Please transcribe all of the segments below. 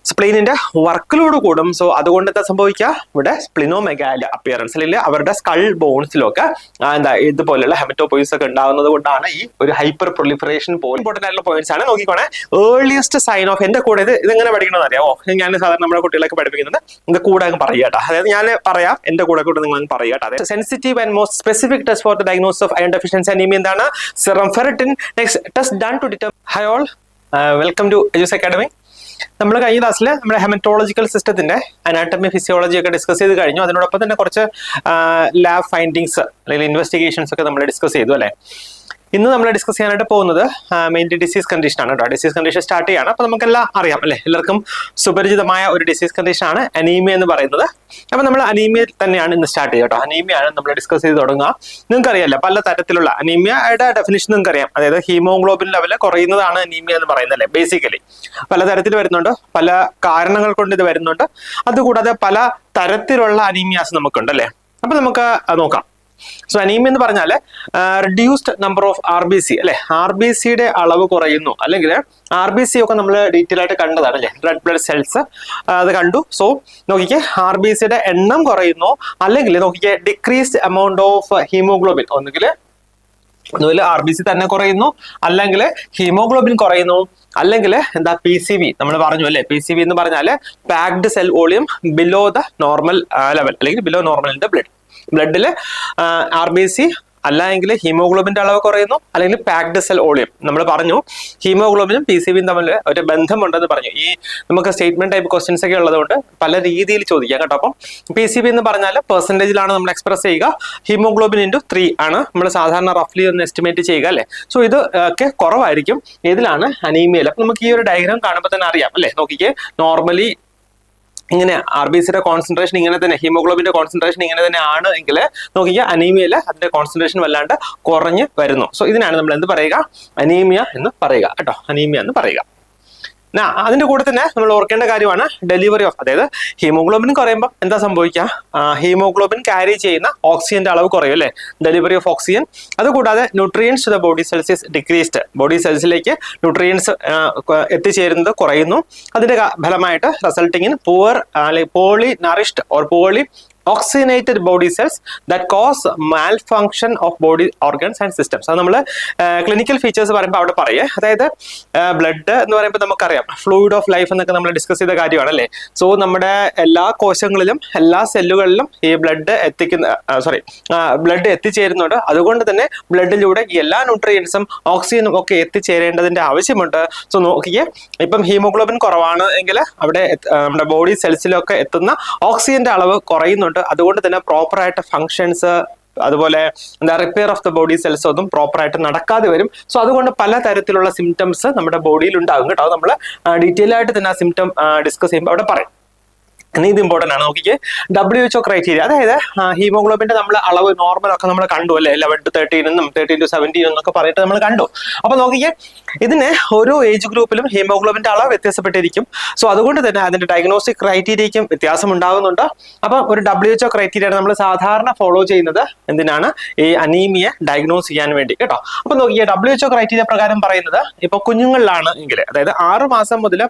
സ്പ്ലീനിന്റെ work load കൂടും. So അതുകൊണ്ട് എന്താ സംഭവിക്കുക, ഇവിടെ സ്പ്ലിനോമെഗാലി അപ്പിയറൻസ് അല്ലെങ്കിൽ അവരുടെ സ്കൾ ബോൺസിലൊക്കെ ഇതുപോലെയുള്ള ഹെമറ്റോപോയിസ് ഒക്കെ ഉണ്ടാകുന്നത് കൊണ്ടാണ് ഈ ഒരു ഹൈപ്പർ പ്രൊലിഫറേഷൻ പോലെ ഇമ്പോർട്ടന്റ് ആയിട്ടുള്ള പോയിന്റ്സ് ആണ്. നോക്കിക്കോണേ, ഏർലിയസ്റ്റ് സൈൻ ഓഫ് എന്റെ കൂടെ ഇതെങ്ങനെ പഠിക്കണമെന്ന് അറിയാമോ? ഞാൻ സാധാരണ നമ്മുടെ കുട്ടികളൊക്കെ പഠിപ്പിക്കുന്നത് ഇത് കൂടെ അങ്ങ് പറയാട്ടോ. അതായത് ഞാൻ പറയാം, എന്റെ കൂടെ നിങ്ങൾ പറയാട്ടോ. അതായത് sensitive and most specific test for the diagnosis of iron deficiency anaemia എന്താണ്? Serum ferritin. Next test done to determine. Hi all, welcome to Edus academy. നമ്മൾ കഴിഞ്ഞ ക്ലാസ്സിൽ നമ്മുടെ ഹെമറ്റോളജിക്കൽ സിസ്റ്റത്തിന്റെ അനാട്ടമി ഫിസിയോളജി ഒക്കെ ഡിസ്കസ് ചെയ്ത് കഴിഞ്ഞു. അതിനോടൊപ്പം തന്നെ കുറച്ച് ലാബ് ഫൈൻഡിങ്സ് അല്ലെങ്കിൽ ഇൻവെസ്റ്റിഗേഷൻസ് ഒക്കെ നമ്മൾ ഡിസ്കസ് ചെയ്തു അല്ലേ. ഇന്ന് നമ്മൾ ഡിസ്കസ് ചെയ്യാനായിട്ട് പോകുന്നത് മെയിൻലി ഡിസീസ് കണ്ടീഷൻ ആണ് കേട്ടോ. ഡിസീസ് കണ്ടീഷൻ സ്റ്റാർട്ട് ചെയ്യാണ്. അപ്പൊ നമുക്കെല്ലാം അറിയാം അല്ലെ, എല്ലാവർക്കും സുപരിചിതമായ ഒരു ഡിസീസ് കണ്ടീഷൻ ആണ് അനീമിയ എന്ന് പറയുന്നത്. അപ്പൊ നമ്മൾ അനീമിയ തന്നെയാണ് ഇന്ന് സ്റ്റാർട്ട് ചെയ്യുക കേട്ടോ. അനീമിയാണ് നമ്മൾ ഡിസ്കസ് ചെയ്ത് തുടങ്ങുക. നിങ്ങൾക്ക് അറിയാമല്ലോ, പല തരത്തിലുള്ള അനീമിയയുടെ ഡെഫിനിഷൻ നിങ്ങൾക്ക് അറിയാം. അതായത് ഹീമോഗ്ലോബിൻ ലെവൽ കുറയുന്നതാണ് അനീമിയ എന്ന് പറയുന്നത് അല്ലേ. ബേസിക്കലി പലതരത്തിൽ വരുന്നുണ്ട്, പല കാരണങ്ങൾ കൊണ്ട് ഇത് വരുന്നുണ്ട്. അതുകൂടാതെ പല തരത്തിലുള്ള അനീമിയാസ് നമുക്കുണ്ട് അല്ലെ. അപ്പൊ നമുക്ക് നോക്കാം. സോ അനീമിയ എന്ന് പറഞ്ഞാൽ റിഡ്യൂസ്ഡ് നമ്പർ ഓഫ് RBC അല്ലെ. RBCയുടെ അളവ് കുറയുന്നു, അല്ലെങ്കിൽ RBC ഒക്കെ നമ്മൾ ഡീറ്റെയിൽ ആയിട്ട് കണ്ടതാണ് അല്ലെ, റെഡ് ബ്ലഡ് സെൽസ് അത് കണ്ടു. സോ നോക്കിക്കേ, RBCയുടെ എണ്ണം കുറയുന്നു, അല്ലെങ്കിൽ നോക്കിക്കേ ഡിക്രീസ്ഡ് എമൗണ്ട് ഓഫ് ഹീമോഗ്ലോബിൻ. ഒന്നുകിൽ RBC തന്നെ കുറയുന്നു, അല്ലെങ്കിൽ ഹീമോഗ്ലോബിൻ കുറയുന്നു, അല്ലെങ്കിൽ എന്താ PCV നമ്മൾ പറഞ്ഞു അല്ലെ. PCV എന്ന് പറഞ്ഞാൽ packed cell volume below the normal level, അല്ലെങ്കിൽ ബിലോ നോർമൽ ഇൻ ദ ബ്ലഡില് RBC അല്ലെങ്കിൽ ഹീമോഗ്ലോബിന്റെ അളവ് കുറയുന്നു, അല്ലെങ്കിൽ പാക്ഡ് സെൽ വോളിയം. നമ്മൾ പറഞ്ഞു ഹീമോഗ്ലോബിനും PCVയും തമ്മിൽ ഒരു ബന്ധമുണ്ടെന്ന് പറഞ്ഞു. ഈ നമുക്ക് സ്റ്റേറ്റ്മെന്റ് ടൈപ്പ് ക്വസ്റ്റ്യൻസ് ഒക്കെ ഉള്ളതുകൊണ്ട് പല രീതിയിൽ ചോദിക്കാം കേട്ടോ. അപ്പം PCV എന്ന് പറഞ്ഞാൽ പെർസെന്റേജിലാണ് നമ്മൾ എക്സ്പ്രസ് ചെയ്യുക. ഹീമോഗ്ലോബിൻ ഇൻറ്റു 3 ആണ് നമ്മൾ സാധാരണ റഫ്ലി ഒന്ന് എസ്റ്റിമേറ്റ് ചെയ്യുക അല്ലെ. സോ ഇത് ഒക്കെ കുറവായിരിക്കും. ഇതിലാണ് അനീമിയയിൽ. അപ്പൊ നമുക്ക് ഈ ഒരു ഡയഗ്രാം കാണുമ്പോൾ തന്നെ അറിയാം അല്ലെ. നോക്കിക്കേ, നോർമലി ഇങ്ങനെ RBCയുടെ കോൺസെൻട്രേഷൻ ഇങ്ങനെ തന്നെ, ഹീമോഗ്ലോബിന്റെ കോൺസെൻട്രേഷൻ ഇങ്ങനെ തന്നെ ആണ് എങ്കിൽ നോക്കിക്കുക അനീമിയയിൽ അതിന്റെ കോൺസെൻട്രേഷൻ വല്ലാണ്ട് കുറഞ്ഞ് വരുന്നു. സോ ഇതിനാണ് നമ്മൾ എന്ത് പറയുക, അനീമിയ എന്ന് പറയുക കേട്ടോ. അനീമിയ എന്ന് പറയുക. അതിന്റെ കൂടെ തന്നെ നമ്മൾ ഓർക്കേണ്ട കാര്യമാണ് ഡെലിവറി ഓഫ്, അതായത് ഹീമോഗ്ലോബിൻ കുറയുമ്പോൾ എന്താ സംഭവിക്കുക, ഹീമോഗ്ലോബിൻ ക്യാരി ചെയ്യുന്ന ഓക്സിജന്റെ അളവ് കുറയും അല്ലെ, ഡെലിവറി ഓഫ് ഓക്സിജൻ. അതുകൂടാതെ nutrients to the body cells is decreased, body സെൽസിലേക്ക് ന്യൂട്രിയൻസ് എത്തിച്ചേരുന്നത് കുറയുന്നു. അതിന്റെ ഫലമായിട്ട് resulting in poorly nourished or poorly oxygenated body cells that cause malfunction of body organs and systems. അത് നമ്മൾ ക്ലിനിക്കൽ ഫീച്ചേഴ്സ് പറയുമ്പോൾ അവിടെ പറയേ, അതായത് ബ്ലഡ് എന്ന് പറയുമ്പോൾ നമുക്കറിയാം ഫ്ലൂയിഡ് ഓഫ് ലൈഫ് എന്നൊക്കെ നമ്മൾ ഡിസ്കസ് ചെയ്ത കാര്യമാണ് അല്ലേ. സോ നമ്മുടെ എല്ലാ കോശങ്ങളിലും എല്ലാ സെല്ലുകളിലും ഈ ബ്ലഡ് എത്തിച്ചേരുന്നുണ്ട്. അതുകൊണ്ട് തന്നെ ബ്ലഡിലൂടെ ഈ എല്ലാ ന്യൂട്രിയൻസും ഓക്സിജനും ഒക്കെ എത്തിച്ചേരേണ്ടതിന്റെ ആവശ്യമുണ്ട്. സോ നോക്കിയേ, ഇപ്പം ഹീമോഗ്ലോബിൻ കുറവാണ് എങ്കിൽ അവിടെ നമ്മുടെ ബോഡി സെൽസിലൊക്കെ എത്തുന്ന ഓക്സിജന്റെ അളവ് കുറയുന്നുണ്ട്. അതുകൊണ്ട് തന്നെ പ്രോപ്പർ ആയിട്ട് ഫങ്ഷൻസ്, അതുപോലെ എന്താ repair of the body cells ഒന്നും പ്രോപ്പർ ആയിട്ട് നടക്കാതെ വരും. സോ അതുകൊണ്ട് പല തരത്തിലുള്ള സിംറ്റംസ് നമ്മുടെ ബോഡിയിൽ ഉണ്ടാകും കേട്ടോ. അത് നമ്മൾ ഡീറ്റെയിൽ ആയിട്ട് തന്നെ ആ സിംറ്റം ഡിസ്കസ് ചെയ്യുമ്പോൾ അവിടെ പറയും. ഇത് ഇമ്പോർട്ടന്റ് ആണ്. നോക്കിക്കേ, WHO ക്രൈറ്റീരിയ, അതായത് ഹീമോഗ്ലോബിന്റെ നമ്മൾ അളവ് നോർമൽ ഒക്കെ നമ്മൾ കണ്ടു അല്ലെ, 11 to 13 എന്നും 13 to 17 എന്നൊക്കെ പറഞ്ഞിട്ട് നമ്മൾ കണ്ടു. അപ്പൊ നോക്കിക്കേ, ഇതിന് ഓരോ ഏജ് ഗ്രൂപ്പിലും ഹീമോഗ്ലോബിന്റെ അളവ് വ്യത്യാസപ്പെട്ടിരിക്കും. സോ അതുകൊണ്ട് തന്നെ അതിന്റെ ഡയഗ്നോസ്റ്റിക് ക്രൈറ്റീരിയയ്ക്കും വ്യത്യാസം ഉണ്ടാകുന്നുണ്ട്. അപ്പൊ ഒരു WHO ക്രൈറ്റീരിയ നമ്മൾ സാധാരണ ഫോളോ ചെയ്യുന്നത് എന്തിനാണ്, ഈ അനീമിയ ഡയഗ്നോസ് ചെയ്യാൻ വേണ്ടി കേട്ടോ. അപ്പൊ നോക്കിയേ, WHO ക്രൈറ്റീരിയ പ്രകാരം പറയുന്നത് ഇപ്പൊ കുഞ്ഞുങ്ങളിലാണ് എങ്കിൽ, അതായത് 6 മാസം മുതൽ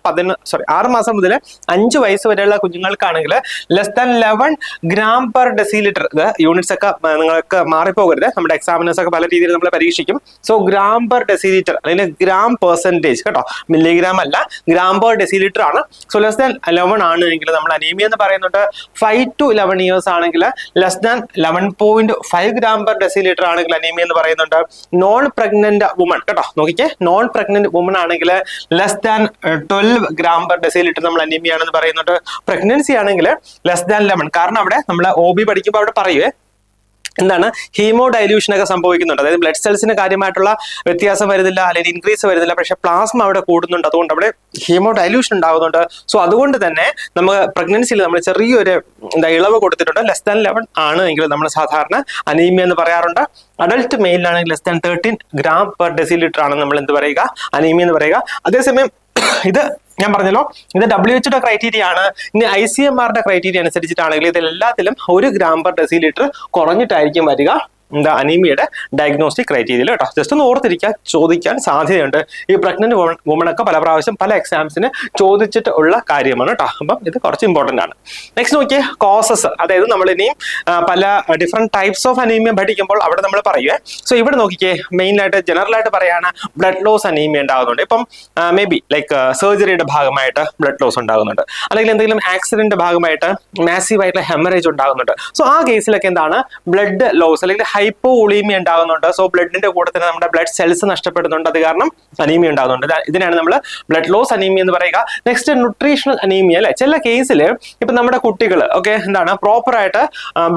5 വയസ്സ് വരെയുള്ള കുഞ്ഞുങ്ങൾ ാണെങ്കിൽ less than 11 gram per deciliter. ഇത് യൂണിറ്റ്സ് ഒക്കെ നിങ്ങൾക്ക് മാറിപ്പോകരുത്, നമ്മുടെ എക്സാമിനേഴ്സ് ഒക്കെ പല രീതിയിൽ നമ്മൾ പരീക്ഷിക്കും. സോ gram per deciliter അല്ലെങ്കിൽ gram percentage കേട്ടോ, മില്ലിഗ്രാം അല്ല, gram per deciliter ആണ്. സോ ലെസ് ദാൻ 11 ആണ് എങ്കിൽ നമ്മൾ അനീമിയ എന്ന് പറയുന്നുണ്ട്. 5 to 11 years ആണെങ്കിൽ less than 11.5 gram per deciliter ആണെങ്കിൽ അനീമിയ എന്ന് പറയുന്നുണ്ട്. നോൺ പ്രഗ്നന്റ് വുമൺ കേട്ടോ, നോക്കിക്കേ, നോൺ പ്രഗ്നന്റ് വുമൺ ആണെങ്കിൽ less than 12 gram per deciliter നമ്മൾ അനീമിയ ആണെന്ന് പറയുന്നുണ്ട്. പ്രഗ്നൻസി ആണെങ്കിൽ ലെസ് ദാൻ 11, കാരണം അവിടെ നമ്മൾ OB പഠിക്കുമ്പോൾ അവിടെ പറയുവേ എന്താണ്, ഹീമോ ഡൈല്യൂഷൻ ഒക്കെ സംഭവിക്കുന്നുണ്ട്. അതായത് ബ്ലഡ് സെൽസിന് കാര്യമായിട്ടുള്ള വ്യത്യാസം വരുന്നില്ല, അല്ലെങ്കിൽ ഇൻക്രീസ് വരുന്നില്ല, പക്ഷെ പ്ലാസ്മ അവിടെ കൂടുന്നുണ്ട്. അതുകൊണ്ട് അവിടെ ഹീമോ ഡൈല്യൂഷൻ ഉണ്ടാകുന്നുണ്ട്. സോ അതുകൊണ്ട് തന്നെ നമുക്ക് പ്രഗ്നൻസിയിൽ നമ്മൾ ചെറിയൊരു ഇളവ് കൊടുത്തിട്ടുണ്ട്. ലെസ് ദാൻ 11 ആണ് എങ്കിൽ നമ്മൾ സാധാരണ അനീമിയ എന്ന് പറയാറുണ്ട്. അഡൽട്ട് മെയിലാണെങ്കിൽ less than 13 gram per deciliter ആണ് നമ്മൾ എന്ത് പറയുക, അനീമിയ എന്ന് പറയുക. അതേസമയം ഇത് ഞാൻ പറഞ്ഞല്ലോ, ഇത് WHO ക്രൈറ്റീരിയ ആണ്. ഇനി ICMR ക്രൈറ്റീരിയ അനുസരിച്ചിട്ടാണെങ്കിൽ ഇതിലെല്ലാത്തിലും 1 gram per deciliter കുറഞ്ഞിട്ടായിരിക്കും വരിക. എന്താ അനീമിയയുടെ ഡയഗ്നോസ്റ്റിക് ക്രൈറ്റീരിയയിൽ കേട്ടോ. ജസ്റ്റ് ഒന്ന് ഓർത്തിരിക്കാൻ ചോദിക്കാൻ സാധ്യതയുണ്ട്. ഈ പ്രഗ്നന്റ് വുമണൊക്കെ പല പ്രാവശ്യം പല എക്സാംസിന് ചോദിച്ചിട്ട് ഉള്ള കാര്യമാണ് കേട്ടോ. അപ്പം ഇത് കുറച്ച് ഇമ്പോർട്ടന്റ് ആണ്. നെക്സ്റ്റ് നോക്കിയേ കോസസ്, അതായത് നമ്മൾ ഇനിയും പല ഡിഫറെന്റ് ടൈപ്സ് ഓഫ് അനീമിയ പഠിക്കുമ്പോൾ അവിടെ നമ്മൾ പറയുവേ. സോ ഇവിടെ നോക്കിക്കേ, മെയിൻ ആയിട്ട് ജനറൽ ആയിട്ട് പറയാണ് ബ്ലഡ് ലോസ് അനീമിയ ഉണ്ടാകുന്നുണ്ട്. ഇപ്പം മേ ബി ലൈക്ക് സർജറിയുടെ ഭാഗമായിട്ട് ബ്ലഡ് ലോസ് ഉണ്ടാകുന്നുണ്ട്, അല്ലെങ്കിൽ എന്തെങ്കിലും ആക്സിഡന്റ് ഭാഗമായിട്ട് മാസീവ് ആയിട്ടുള്ള ഹെമറേജ് ഉണ്ടാകുന്നുണ്ട്. സോ ആ കേസിലൊക്കെ എന്താണ് ബ്ലഡ് ലോസ് അല്ലെങ്കിൽ ഹൈപ്പോളീമിയ ഉണ്ടാകുന്നുണ്ട്. സോ ബ്ലഡിന്റെ കൂടെ തന്നെ നമ്മുടെ ബ്ലഡ് സെൽസ് നഷ്ടപ്പെടുന്നുണ്ട്, അത് കാരണം അനീമിയ ഉണ്ടാകുന്നുണ്ട്. ഇതിനാണ് നമ്മൾ ബ്ലഡ് ലോസ് അനീമിയ എന്ന് പറയുക. നെക്സ്റ്റ് ന്യൂട്രീഷണൽ അനീമിയ അല്ലെ. ചില കേസിൽ ഇപ്പൊ നമ്മുടെ കുട്ടികൾ ഒക്കെ എന്താണ് പ്രോപ്പർ ആയിട്ട്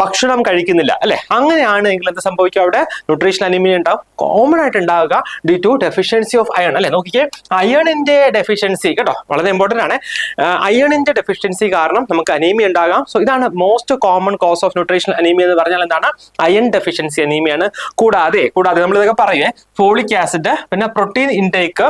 ഭക്ഷണം കഴിക്കുന്നില്ല അല്ലെ, അങ്ങനെയാണെങ്കിൽ എന്ത് സംഭവിക്കും, അവിടെ ന്യൂട്രീഷണൽ അനീമിയ ഉണ്ടാവും. കോമൺ ആയിട്ട് ഉണ്ടാവുക due to deficiency of iron അല്ലെ. നോക്കിക്കേ, അയണിന്റെ ഡെഫിഷ്യൻസി കേട്ടോ വളരെ ഇമ്പോർട്ടന്റ് ആണ്. അയണിന്റെ ഡെഫിഷ്യൻസി കാരണം നമുക്ക് അനീമിയ ഉണ്ടാകാം. സോ ഇതാണ് most common cause of nutritional anaemia എന്ന് പറഞ്ഞാൽ എന്താണ്, അയൺ ഡെഫിഷ്യൻസി അനീമിയാണ്. കൂടാതെ നമ്മൾ ഇതൊക്കെ പറയുവേ, ഫോളിക് ആസിഡ്, പിന്നെ പ്രോട്ടീൻ ഇൻടേക്ക്,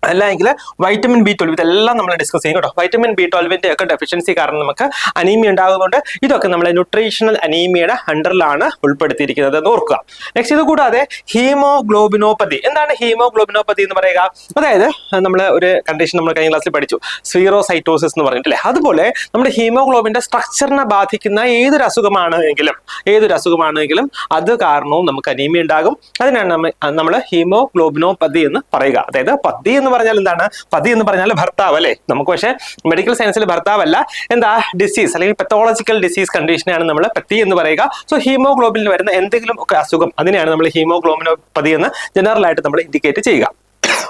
അല്ലെങ്കിൽ വൈറ്റമിൻ B12, ഇതെല്ലാം നമ്മൾ ഡിസ്കസ് ചെയ്യും കേട്ടോ. വൈറ്റമിൻ B12 ഒക്കെ ഡെഫിഷ്യൻസി കാരണം നമുക്ക് അനീമിയ ഉണ്ടാകുന്നുണ്ട്. ഇതൊക്കെ നമ്മളെ ന്യൂട്രീഷണൽ അനീമിയയുടെ അണ്ടറിലാണ് ഉൾപ്പെടുത്തിയിരിക്കുന്നത് എന്ന് ഓർക്കുക. നെക്സ്റ്റ് ഇത് കൂടാതെ ഹീമോഗ്ലോബിനോപ്പതി. എന്താണ് ഹീമോഗ്ലോബിനോപ്പതി എന്ന് പറയുക? അതായത് നമ്മൾ ഒരു കണ്ടീഷൻ നമ്മൾ കഴിഞ്ഞ ക്ലാസ്സിൽ പഠിച്ചു, സീറോസൈറ്റോസിസ് എന്ന് പറഞ്ഞിട്ടില്ലേ. അതുപോലെ നമ്മുടെ ഹീമോഗ്ലോബിന്റെ സ്ട്രക്ചറിനെ ബാധിക്കുന്ന ഏതൊരു അസുഖമാണെങ്കിലും അത് കാരണവും നമുക്ക് അനീമിയ ഉണ്ടാകും. അതിനാണ് നമ്മൾ ഹീമോഗ്ലോബിനോപ്പതി എന്ന് പറയുക. അതായത് പതി എന്ന് പറഞ്ഞാൽ എന്താണ്? പതി എന്ന് പറഞ്ഞാൽ ഭർത്താവ് അല്ലെ. നമുക്ക് പക്ഷേ മെഡിക്കൽ സയൻസിൽ ഭർത്താവല്ല, എന്താ ഡിസീസ് അല്ലെങ്കിൽ പെത്തോളജിക്കൽ ഡിസീസ് കണ്ടീഷനെയാണ് നമ്മൾ പതി എന്ന് പറയുക. സോ ഹീമോഗ്ലോബിനിൽ വരുന്ന എന്തെങ്കിലും ഒക്കെ അസുഖം, അതിനെയാണ് നമ്മൾ ഹീമോഗ്ലോബിനോപ്പതി എന്ന് ജനറൽ ആയിട്ട് നമ്മൾ ഇൻഡിക്കേറ്റ് ചെയ്യുക.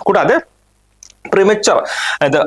കൂടാതെ പ്രിമച്ചർ, അത്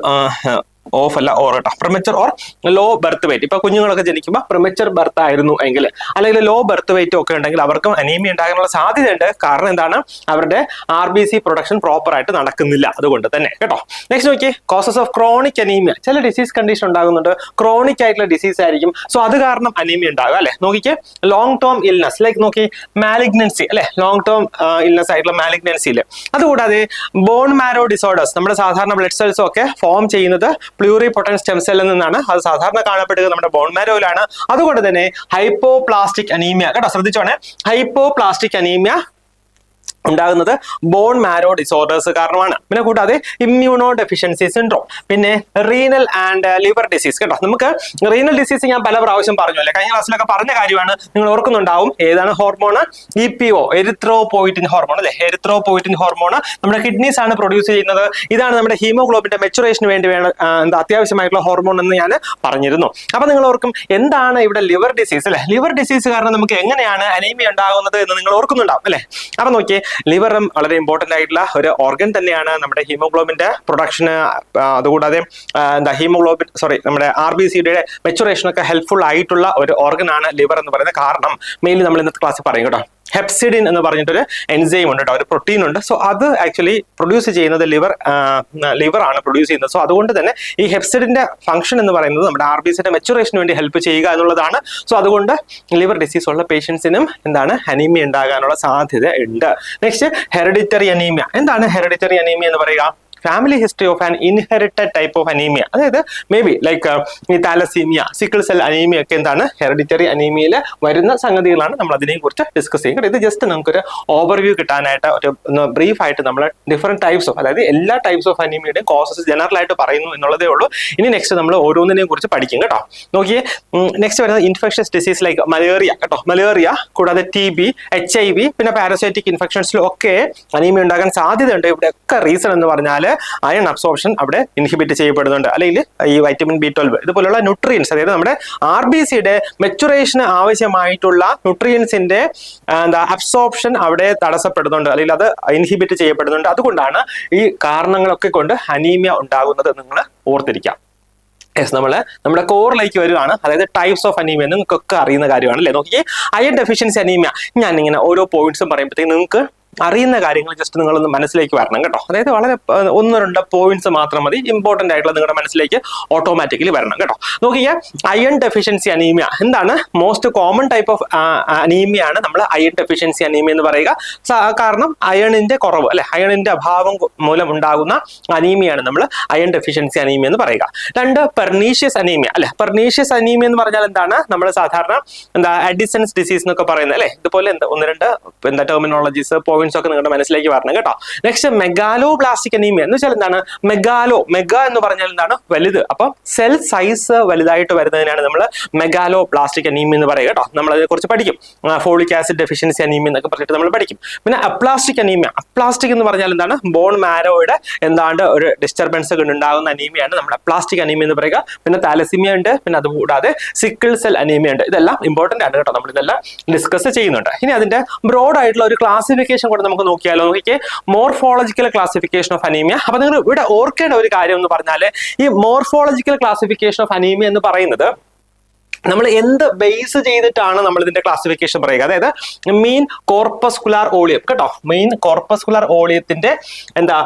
ഓഫ് അല്ല ഓർ കേട്ടോ, premature or low birth weight. ഇപ്പൊ കുഞ്ഞുങ്ങളൊക്കെ ജനിക്കുമ്പോൾ പ്രിമച്ചർ ബർത്ത് ആയിരുന്നു എങ്കിൽ, അല്ലെങ്കിൽ ലോ ബർത്ത് വെയിറ്റ് ഒക്കെ ഉണ്ടെങ്കിൽ അവർക്കും അനീമിയ ഉണ്ടാകാനുള്ള സാധ്യതയുണ്ട്. കാരണം എന്താണ്, അവരുടെ RBC പ്രൊഡക്ഷൻ പ്രോപ്പർ ആയിട്ട് നടക്കുന്നില്ല, അതുകൊണ്ട് തന്നെ കേട്ടോ. നെക്സ്റ്റ് നോക്കി, കോസസ് ഓഫ് ക്രോണിക് അനീമിയ. ചില ഡിസീസ് കണ്ടീഷൻ ഉണ്ടാകുന്നുണ്ട്, ക്രോണിക് ആയിട്ടുള്ള ഡിസീസ് ആയിരിക്കും. സോ അത് കാരണം അനീമിയ ഉണ്ടാകുക അല്ലെ. നോക്കിക്കേ, ലോങ് ടേം ഇൽനസ് ലൈക്ക് നോക്കി മാലിഗ്നൻസി അല്ലെ, ലോങ് ടേം ഇൽനസ് ആയിട്ടുള്ള മാലിഗ്നൻസിയിൽ. അതുകൂടാതെ ബോൺ മാരോ ഡിസോർഡേഴ്സ്, നമ്മുടെ സാധാരണ ബ്ലഡ് സെൽസും ഒക്കെ ഫോം ചെയ്യുന്നത് പ്ലൂറിപൊട്ടന്റ് സ്റ്റെം സെല്ലിൽ നിന്നാണ്. അത് സാധാരണ കാണപ്പെടുക നമ്മുടെ ബോൺ മാരോയിലാണ്. അതുകൊണ്ട് തന്നെ ഹൈപ്പോപ്ലാസ്റ്റിക് അനീമിയ കേട്ടോ, ശ്രദ്ധിച്ചോണേ, ഹൈപ്പോപ്ലാസ്റ്റിക് അനീമിയ ഉണ്ടാകുന്നത് ബോൺ മാരോ ഡിസോർഡേഴ്സ് കാരണമാണ്. പിന്നെ കൂടാതെ ഇമ്മ്യൂണോ ഡെഫിഷ്യൻസി സിൻഡ്രോം, പിന്നെ റീനൽ ആൻഡ് ലിവർ ഡിസീസ് കേട്ടോ. നമുക്ക് റീനൽ ഡിസീസ് ഞാൻ പല പ്രാവശ്യം പറഞ്ഞു അല്ലെ, കഴിഞ്ഞ ക്ലാസ്സിലൊക്കെ പറഞ്ഞ കാര്യമാണ്, നിങ്ങൾ ഓർക്കുന്നുണ്ടാവും. ഏതാണ് ഹോർമോൺ? EPO, എരിത്രോപോയിറ്റിൻ ഹോർമോൺ അല്ലെ. എരിത്രോപോയിറ്റിൻ ഹോർമോൺ നമ്മുടെ കിഡ്നീസ് ആണ് പ്രൊഡ്യൂസ് ചെയ്യുന്നത്. ഇതാണ് നമ്മുടെ ഹീമോഗ്ലോബിന്റെ മെച്ചുറേഷന് വേണ്ടി എന്താ അത്യാവശ്യമായിട്ടുള്ള ഹോർമോൺ എന്ന് ഞാൻ പറഞ്ഞിരുന്നു. അപ്പൊ നിങ്ങൾ ഓർക്കും, എന്താണ് ഇവിടെ ലിവർ ഡിസീസ് അല്ലെ. ലിവർ ഡിസീസ് കാരണം നമുക്ക് എങ്ങനെയാണ് അനീമിയ ഉണ്ടാകുന്നത് എന്ന് നിങ്ങൾ ഓർക്കുന്നുണ്ടാവും അല്ലെ. അപ്പൊ നോക്കിയേ, ലിവറും വളരെ ഇമ്പോർട്ടന്റ് ആയിട്ടുള്ള ഒരു ഓർഗൻ തന്നെയാണ് നമ്മുടെ ഹീമോഗ്ലോബിന്റെ പ്രൊഡക്ഷന്. അതുകൂടാതെ നമ്മുടെ RBCയുടെ മെച്ചുറേഷനൊക്കെ ഹെൽപ്ഫുൾ ആയിട്ടുള്ള ഒരു ഓർഗൻ ആണ് ലിവർ എന്ന് പറയുന്നത്. കാരണം മെയിൻലി നമ്മൾ ഇന്നത്തെ ക്ലാസ്സിൽ പറയും കേട്ടോ, ഹെപ്സിഡിൻ എന്ന് പറഞ്ഞിട്ടൊരു എൻസൈം ഉണ്ട് കേട്ടോ, ഒരു പ്രോട്ടീൻ ഉണ്ട്. സോ അത് ആക്ച്വലി പ്രൊഡ്യൂസ് ചെയ്യുന്നത് ലിവർ ആണ് പ്രൊഡ്യൂസ് ചെയ്യുന്നത്. സോ അതുകൊണ്ട് തന്നെ ഈ ഹെപ്സിഡിന്റെ ഫംഗ്ഷൻ എന്ന് പറയുന്നത് നമ്മുടെ RBCയുടെ മെച്ചുറേഷന് വേണ്ടി ഹെൽപ്പ് ചെയ്യുക എന്നുള്ളതാണ്. സോ അതുകൊണ്ട് ലിവർ ഡിസീസ് ഉള്ള പേഷ്യൻസിനും എന്താണ് അനീമിയ ഉണ്ടാകാനുള്ള സാധ്യത ഉണ്ട്. Next hereditary anaemia. എന്താണ് ഹെറിഡിറ്ററി അനീമിയ എന്ന് പറയുക? Family history of an inherited type of anaemia. അതായത് മേ ബി ലൈക്ക് ഈ താലസീമിയ, സിക്കിൾ സെൽ അനീമിയ ഒക്കെ എന്താണ് ഹെറിഡിറ്ററി അനീമിയയിൽ വരുന്ന സംഗതികളാണ്. നമ്മൾ അതിനെ കുറിച്ച് ഡിസ്കസ് ചെയ്യും. ഇത് ജസ്റ്റ് നമുക്കൊരു ഓവർവ്യൂ കിട്ടാനായിട്ട് ഒരു ബ്രീഫ് ആയിട്ട് നമ്മൾ ഡിഫറെന്റ് ടൈപ്സ് ഓഫ്, അതായത് എല്ലാ ടൈപ്സ് ഓഫ് അനീമിയയുടെയും കോസസ് ജനറൽ ആയിട്ട് പറയുന്നു എന്നുള്ളതേ ഉള്ളൂ. ഇനി നെക്സ്റ്റ് നമ്മൾ ഓരോന്നിനെയും കുറിച്ച് പഠിക്കും കേട്ടോ. നോക്കിയേ, നെക്സ്റ്റ് വരുന്നത് ഇൻഫെക്ഷസ് ഡിസീസ് ലൈക്ക് മലേറിയ കേട്ടോ. മലേറിയ കൂടാതെ TB, HIV, പിന്നെ പാരസൈറ്റിക് ഇൻഫെക്ഷൻസിലും ഒക്കെ അനീമിയ ഉണ്ടാകാൻ സാധ്യതയുണ്ട്. ഇവിടെയൊക്കെ റീസൺ എന്ന് പറഞ്ഞാൽ അയൺ അബ്സോർപ്ഷൻ അവിടെ ഇൻഹിബിറ്റ് ചെയ്യപ്പെടുന്നുണ്ട്, അല്ലെങ്കിൽ ഈ വൈറ്റമിൻ B12 ഇതുപോലുള്ള ന്യൂട്രിയൻസ്, അതായത് നമ്മുടെ RBCയുടെ മെച്ചുറേഷന് ആവശ്യമായിട്ടുള്ള ന്യൂട്രിയൻസിന്റെ അബ്സോർപ്ഷൻ അവിടെ തടസ്സപ്പെടുന്നുണ്ട്, അല്ലെങ്കിൽ അത് ഇൻഹിബിറ്റ് ചെയ്യപ്പെടുന്നുണ്ട്. അതുകൊണ്ടാണ് ഈ കാരണങ്ങളൊക്കെ കൊണ്ട് അനീമിയ ഉണ്ടാകുന്നത്. നിങ്ങൾ ഓർത്തിരിക്കാം. നമ്മുടെ കോറിലേക്ക് വരുവാണ്, അതായത് ടൈപ്സ് ഓഫ് അനീമിയ നിങ്ങൾക്കൊക്കെ അറിയുന്ന കാര്യമാണ് അല്ലേ. നോക്കിയേ, അയൺ ഡെഫിഷ്യൻസി അനീമിയ. ഞാൻ ഇങ്ങനെ ഓരോ പോയിന്റ്സും പറയുമ്പോഴത്തേക്ക് നിങ്ങൾക്ക് അറിയുന്ന കാര്യങ്ങൾ ജസ്റ്റ് നിങ്ങളൊന്ന് മനസ്സിലേക്ക് വരണം കേട്ടോ. അതായത് വളരെ 1-2 പോയിന്റ്സ് മാത്രം മതി, ഇമ്പോർട്ടന്റ് ആയിട്ടുള്ള നിങ്ങളുടെ മനസ്സിലേക്ക് ഓട്ടോമാറ്റിക്കലി വരണം കേട്ടോ. നോക്കിയാൽ അയൺ ഡെഫിഷ്യൻസി അനീമിയ എന്താണ്? മോസ്റ്റ് കോമൺ ടൈപ്പ് ഓഫ് അനീമിയാണ് നമ്മൾ അയൺ ഡെഫിഷ്യൻസി അനീമിയ എന്ന് പറയുക. കാരണം അയണിന്റെ കുറവ് അല്ലെ, അയണിന്റെ അഭാവം മൂലം ഉണ്ടാകുന്ന അനീമിയാണ് നമ്മൾ അയൺ ഡെഫിഷ്യൻസി അനീമിയ എന്ന് പറയുക. 2 പെർനീഷ്യസ് അനീമിയ അല്ലെ. പെർനീഷ്യസ് അനീമിയ എന്ന് പറഞ്ഞാൽ എന്താണ്? നമ്മൾ സാധാരണ അഡിസൺസ് ഡിസീസ് എന്നൊക്കെ പറയുന്നത് അല്ലെ. ഇതുപോലെ 1-2 ടെർമിനോളജീസ് പോയിന്റ്സ് ഒക്കെ നിങ്ങളുടെ മനസ്സിലേക്ക് വരണം കേട്ടോ. നെക്സ്റ്റ് മെഗാലോ ബ്ലാസ്റ്റിക് അനീമിയ എന്ന് വെച്ചാൽ എന്താണ്? മെഗ എന്ന് പറഞ്ഞാൽ എന്താണ്? വലുത്. അപ്പൊ സെൽ സൈസ് വലുതായിട്ട് വരുന്നതിനാണ് നമ്മൾ മെഗാലോ ബ്ലാസ്റ്റിക് അനീമിയ എന്ന് പറയുക കേട്ടോ. നമ്മൾ അതിനെ കുറിച്ച് പഠിക്കും. ഫോളിക് ആസിഡ് ഡെഫിഷ്യൻസി അനീമിയ എന്നൊക്കെ പറഞ്ഞിട്ട് നമ്മൾ പഠിക്കും. പിന്നെ അപ്ലാസ്റ്റിക് അനീമിയ. അപ്ലാസ്റ്റിക് എന്ന് പറഞ്ഞാൽ എന്താണ്? ബോൺ മാരോയുടെ ഒരു ഡിസ്റ്റർബൻസ് ഉണ്ടാകുന്ന അനീമിയാണ് നമ്മൾ അപ്ലാസ്റ്റിക് അനീമിയ എന്ന് പറയുക. പിന്നെ താലസീമിയ ഉണ്ട്, പിന്നെ അതുകൂടാതെ സിക്കിൾ സെൽ അനീമിയ ഉണ്ട്. ഇതെല്ലാം ഇമ്പോർട്ടന്റ് ആണ് കേട്ടോ, നമ്മൾ ഇതെല്ലാം ഡിസ്കസ് ചെയ്യുന്നുണ്ട്. ഇനി അതിന്റെ ബ്രോഡ് ആയിട്ടുള്ള ഒരു ക്ലാസിഫിക്കേഷൻ കൂടെ നമുക്ക് നോക്കിയാലോ. നോക്കിയേ, മോർഫോളജിക്കൽ ക്ലാസിഫിക്കേഷൻ ഓഫ് അനീമിയ. അപ്പൊ നിങ്ങൾ ഇവിടെ ഓർക്കേണ്ട ഒരു കാര്യം എന്ന് പറഞ്ഞാൽ, ഈ മോർഫോളജിക്കൽ ക്ലാസിഫിക്കേഷൻ ഓഫ് അനീമിയ എന്ന് പറയുന്നത് നമ്മൾ എന്ത് ബേസ് ചെയ്തിട്ടാണ് നമ്മൾ ഇതിന്റെ ക്ലാസിഫിക്കേഷൻ പറയുക. അതായത് മീൻ കോർപ്പസ്കുലാർ ഓളിയം കേട്ടോ. മെയിൻ കോർപ്പസ്കുലാർ ഓളിയത്തിന്റെ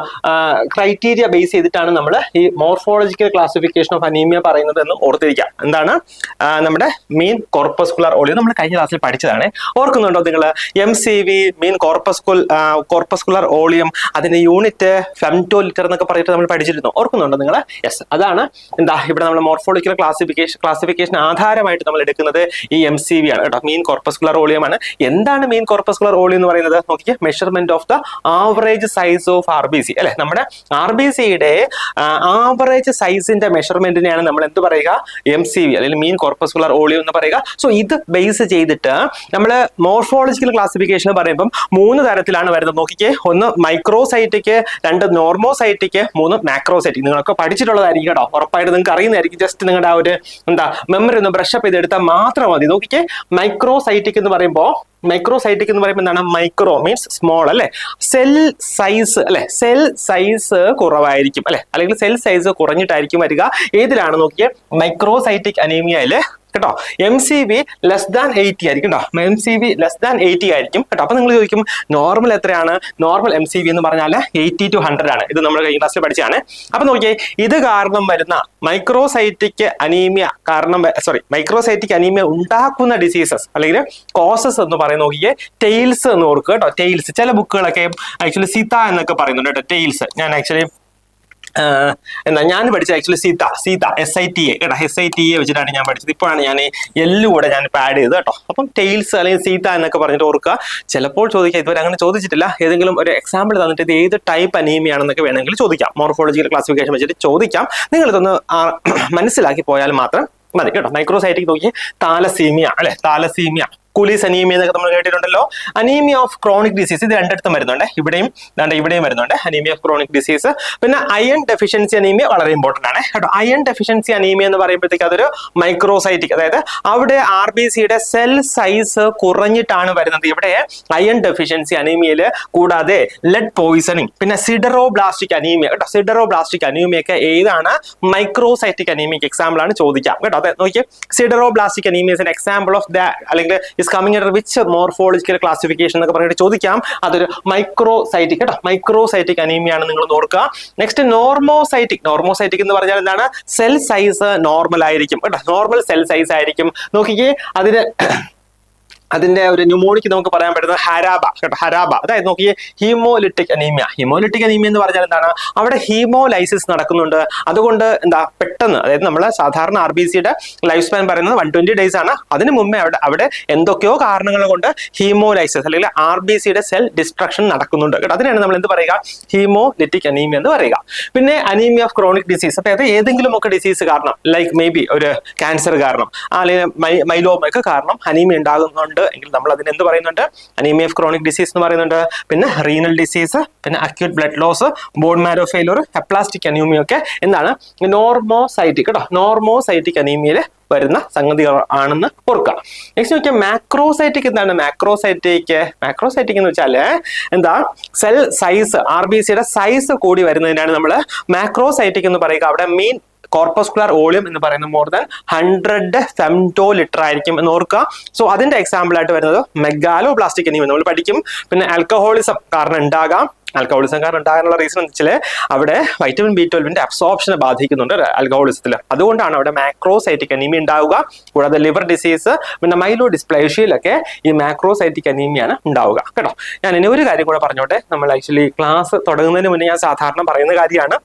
ക്രൈറ്റീരിയ ബേസ് ചെയ്തിട്ടാണ് നമ്മൾ ഈ മോർഫോളജിക്കൽ ക്ലാസിഫിക്കേഷൻ ഓഫ് അനീമിയ പറയുന്നത് എന്ന് ഓർത്തിരിക്കാം. എന്താണ് നമ്മുടെ മീൻ കോർപ്പസ്കുലാർ ഓളിയം? നമ്മൾ കഴിഞ്ഞ ക്ലാസ്സിൽ പഠിച്ചതാണ്, ഓർക്കുന്നുണ്ടോ നിങ്ങൾ? MCV മീൻ കോർപ്പസ്കുലാർ ഓളിയം, അതിന്റെ യൂണിറ്റ് ഫെംറ്റോ ലിറ്റർ എന്നൊക്കെ പറഞ്ഞിട്ട് നമ്മൾ പഠിച്ചിരുന്നു, ഓർക്കുന്നുണ്ടോ നിങ്ങൾ? യെസ്, അതാണ് ഇവിടെ നമ്മൾ മോർഫോളജിക്കൽ ക്ലാസിഫിക്കേഷൻ ആധാരം നമ്മൾ എടുക്കുന്നത് ഈ MCV ആണ് കേട്ടോ, മീൻ കോർപ്പസ്കുലർ ഓളിയം ആണ്. എന്താണ് മീൻ കോർപ്പസ്കുലർ ഓളിയം എന്ന് പറയുന്നത്? നോക്കിയേ, measurement of the average size of RBC അല്ലെ. നമ്മുടെ RBCയുടെ ആവറേജ് സൈസിന്റെ മെഷർമെന്റിനെയാണ് നമ്മൾ എന്ത് പറയുക? MCV അല്ലെങ്കിൽ മീൻ കോർപ്പസ്കുലർ ഓളിയം എന്ന് പറയുക. സോ ഇത് ബേസ് ചെയ്തിട്ട് നമ്മൾ മോർഫോളജിക്കൽ ക്ലാസിഫിക്കേഷൻ പറയുമ്പോൾ 3 തരത്തിലാണ് വരുന്നത്. നോക്കിക്കേ, 1 മൈക്രോസൈറ്റിക്, 2 നോർമോസൈറ്റിക്, 3 മാക്രോസൈറ്റിക്. നിങ്ങളൊക്കെ പഠിച്ചിട്ടുള്ളതായിരിക്കും കേട്ടോ, ഉറപ്പായിട്ട് നിങ്ങൾക്ക് അറിയുന്നതായിരിക്കും. ജസ്റ്റ് നിങ്ങളുടെ ആ ഒരു മെമ്മറി ഒന്ന് ബ്രഷ് അപ്പ് ചെയ്തെടുത്താൽ മാത്രം മതി. നോക്കിക്കേ, മൈക്രോസൈറ്റിക് എന്ന് പറയുമ്പോൾ എന്താണ്? മൈക്രോ മീൻസ് സ്മോൾ അല്ലെ. സെൽ സൈസ് അല്ലെ, സെൽ സൈസ് കുറവായിരിക്കും അല്ലെ, അല്ലെങ്കിൽ സെൽ സൈസ് കുറഞ്ഞിട്ടായിരിക്കും വരിക. ഏതിലാണ്? നോക്കിയേ, മൈക്രോസൈറ്റിക് അനീമിയയില് കേട്ടോ. MCV <80 ആയിരിക്കും കേട്ടോ. MCV <80 ആയിരിക്കും കേട്ടോ. അപ്പൊ നിങ്ങൾ ചോദിക്കും, നോർമൽ എത്രയാണ്? നോർമൽ MCV എന്ന് പറഞ്ഞാൽ 80 to 100 ആണ്. ഇത് നമ്മൾ കഴിഞ്ഞ ക്ലാസ്സിൽ പഠിച്ചാണ്. അപ്പൊ നോക്കിയേ, ഇത് കാരണം വരുന്ന മൈക്രോസൈറ്റിക് അനീമിയ മൈക്രോസൈറ്റിക് അനീമിയ ഉണ്ടാക്കുന്ന ഡിസീസസ് അല്ലെങ്കിൽ കോസസ് എന്ന് പറയുന്നത് നോക്കിയേ, ടെയിൽസ് എന്ന് ഓർക്കുക കേട്ടോ. ടെയിൽസ് ചില ബുക്കുകളൊക്കെ ആക്ച്വലി സീത എന്നൊക്കെ പറയുന്നുണ്ട് കേട്ടോ. ടെയിൽസ് ഞാൻ പഠിച്ചത് സീത SITA കേട്ടോ. SITA വെച്ചിട്ടാണ് ഞാൻ പഠിച്ചത്. ഇപ്പോഴാണ് ഞാൻ കൂടെ ഞാൻ ആഡ് ചെയ്തത് കേട്ടോ. അപ്പം ടെയിൽസ് അല്ലെങ്കിൽ സീത എന്നൊക്കെ പറഞ്ഞിട്ട് ഓർക്കുക. ചിലപ്പോൾ ചോദിക്കാം, ഇതുവരെ അങ്ങനെ ചോദിച്ചിട്ടില്ല, ഏതെങ്കിലും ഒരു എക്സാമ്പിൾ തന്നിട്ട് ഇത് ഏത് ടൈപ്പ് അനീമിയാണെന്നൊക്കെ വേണമെങ്കിൽ ചോദിക്കാം. മോർഫോളജിക്കൽ ക്ലാസിഫിക്കേഷൻ വെച്ചിട്ട് ചോദിക്കാം. നിങ്ങളിതൊന്ന് മനസ്സിലാക്കി പോയാൽ മാത്രം മതി കേട്ടോ. മൈക്രോസൈറ്റിക് നോക്കി, താലസീമിയ അല്ലെ, താലസീമിയ, കുലീസ് അനീമിയ എന്നൊക്കെ നമ്മൾ കേട്ടിട്ടുണ്ടല്ലോ. അനീമിയ ഓഫ് ക്രോണിക് ഡിസീസ്, ഇത് രണ്ടിടത്തും വരുന്നുണ്ട്, ഇവിടെയും വരുന്നുണ്ട് അനീമിയ ഓഫ് ക്രോണിക് ഡിസീസ്. പിന്നെ അയൺ ഡെഫിഷ്യൻസി അനീമിയ വളരെ ഇമ്പോർട്ടന്റ് ആണ് കേട്ടോ. അയൺ ഡെഫിഷ്യൻസി അനീമിയ എന്ന് പറയുമ്പോഴത്തേക്ക് അതൊരു മൈക്രോസൈറ്റിക്, അതായത് അവിടെ RBCയുടെ സെൽ സൈസ് കുറഞ്ഞിട്ടാണ് വരുന്നത് ഇവിടെ അയൺ ഡെഫിഷ്യൻസി അനീമിയയിൽ. കൂടാതെ ലെഡ് പോയിസണിങ്, പിന്നെ സിഡറോബ്ലാസ്റ്റിക് അനീമിയ കേട്ടോ. സിഡറോബ്ലാസ്റ്റിക് അനീമിയ ഒക്കെ ഏതാണ്? മൈക്രോസൈറ്റിക് അനീമിയക്ക് എക്സാമ്പിൾ ആണ് ചോദിക്കാം കേട്ടോ. അതെ നോക്കിയേ, sideroblastic anaemia is example of the അല്ലെങ്കിൽ coming under which morphological classification എന്നൊക്കെ പറഞ്ഞിട്ട് ചോദിക്കാം. അതൊരു മൈക്രോസൈറ്റിക് കേട്ടോ. മൈക്രോസൈറ്റിക് അനീമിയ ആണ് നിങ്ങൾ ഓർക്കുക. നെക്സ്റ്റ് നോർമോസൈറ്റിക് എന്ന് പറഞ്ഞാൽ എന്താണ്? സെൽ സൈസ് നോർമൽ ആയിരിക്കും കേട്ടോ. നോർമൽ സെൽ സൈസ് ആയിരിക്കും. നോക്കിക്കേ, അതിന്റെ ഒരു ന്യൂമോണിക് നമുക്ക് പറയാൻ പറ്റുന്നത് ഹരാബ കേട്ടോ. ഹരാബ, അതായത് നോക്കിയേ, ഹീമോലിറ്റിക് അനീമിയ എന്ന് പറഞ്ഞാൽ എന്താണ്? അവിടെ ഹീമോലൈസിസ് നടക്കുന്നുണ്ട്. അതുകൊണ്ട് പെട്ടെന്ന്, അതായത് നമ്മൾ സാധാരണ RBCയുടെ ലൈഫ് സ്പാൻ പറയുന്നത് 120 days ആണ്. അതിന് മുമ്പേ അവിടെ എന്തൊക്കെയോ കാരണങ്ങൾ കൊണ്ട് ഹീമോലൈസിസ് അല്ലെങ്കിൽ RBCയുടെ സെൽ ഡിസ്ട്രക്ഷൻ നടക്കുന്നുണ്ട് കേട്ടോ. അതിനാണ് നമ്മൾ എന്ത് പറയുക? ഹീമോലിറ്റിക് അനീമിയ എന്ന് പറയുക. പിന്നെ അനീമിയ ഓഫ് ക്രോണിക് ഡിസീസ്, അതായത് ഏതെങ്കിലും ഒക്കെ ഡിസീസ് കാരണം, ലൈക്ക് മേ ബി ഒരു ക്യാൻസർ കാരണം അല്ലെങ്കിൽ മൈലോമ ഒക്കെ കാരണം അനീമിയ ഉണ്ടാകുന്നുണ്ട് എങ്കിൽ നമ്മൾ അതിന് എന്ത് പറയുന്നുണ്ട്? അനീമിയ ഓഫ് ക്രോണിക് ഡിസീസ് എന്ന് പറയുന്നുണ്ട്. പിന്നെ റീനൽ ഡിസീസ്, പിന്നെ acute blood loss, bone marrow failure, aplastic anaemia ഒക്കെ എന്താണ്? നോർമോസൈറ്റിക് കേട്ടോ. നോർമോസൈറ്റിക് അനീമിയയിൽ വരുന്ന സംഗതികൾ ആണെന്ന് ഓർക്കുക. നെക്സ്റ്റ് നോക്കിയാൽ മാക്രോസൈറ്റിക് എന്താണ്? മാക്രോസൈറ്റിക് എന്ന് വെച്ചാൽ സെൽ സൈസ്, RBCയുടെ സൈസ് കൂടി വരുന്നതിനാണ് നമ്മൾ മാക്രോസൈറ്റിക് എന്ന് പറയുക. അവിടെ മീൻ കോർപ്പസ്കുലർ വോളിയം എന്ന് പറയുന്നത് more than 100 femtoliter ആയിരിക്കും എന്ന് ഓർക്കുക. സോ അതിന്റെ എക്സാമ്പിൾ ആയിട്ട് വരുന്നത് മെഗാലോബ്ലാസ്റ്റിക് അനീമിയ നമ്മൾ പഠിക്കും. പിന്നെ ആൽക്കഹോളിസം കാരണം ഉണ്ടാകാം. ആൽക്കഹോളിസം കാരണം ഉണ്ടാകാനുള്ള റീസൺ എന്ന് വെച്ചാൽ അവിടെ വൈറ്റമിൻ B12 അബ്സോർപ്ഷനെ ബാധിക്കുന്നുണ്ട് ആൽക്കഹോളിസത്തിൽ. അതുകൊണ്ടാണ് അവിടെ മാക്രോസൈറ്റിക് അനീമിയ ഉണ്ടാവുക. കൂടാതെ ലിവർ ഡിസീസ് പിന്നെ മൈലോ ഡിസ്പ്ലേഷ്യയിലൊക്കെ ഈ മാക്രോസൈറ്റിക് അനീമിയാണ് ഉണ്ടാവുക കേട്ടോ. ഞാൻ ഇനി ഒരു കാര്യം കൂടെ പറഞ്ഞോട്ടെ. നമ്മൾ ആക്ച്വലി ക്ലാസ് തുടങ്ങുന്നതിന് മുന്നേ ഞാൻ സാധാരണ പറയുന്ന കാര്യമാണ്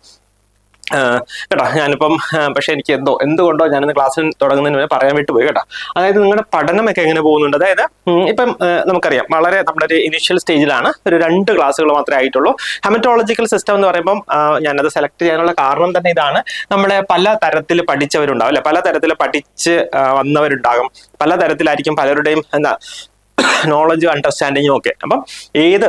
കേട്ടോ. ഞാനിപ്പം പക്ഷെ എനിക്ക് എന്തുകൊണ്ടോ ഞാനിന്ന് ക്ലാസ്സിൽ തുടങ്ങുന്നതിന് മുന്നേ പറയാൻ വിട്ടുപോയി കേട്ടോ. അതായത് നിങ്ങളുടെ പഠനമൊക്കെ എങ്ങനെ പോകുന്നുണ്ട്. അതായത് ഇപ്പം നമുക്കറിയാം വളരെ നമ്മുടെ ഒരു ഇനിഷ്യൽ സ്റ്റേജിലാണ്. ഒരു 2 ക്ലാസ്സുകൾ മാത്രമേ ആയിട്ടുള്ളൂ. ഹെമറ്റോളജിക്കൽ സിസ്റ്റം എന്ന് പറയുമ്പം ഞാനത് സെലക്ട് ചെയ്യാനുള്ള കാരണം തന്നെ ഇതാണ്. നമ്മളെ പല തരത്തിൽ പഠിച്ചവരുണ്ടാവും അല്ലെ, പല തരത്തിൽ പഠിച്ച് വന്നവരുണ്ടാകും, പല തരത്തിലായിരിക്കും പലരുടെയും നോളജ് അണ്ടർസ്റ്റാൻഡിങ്ങും ഒക്കെ. അപ്പം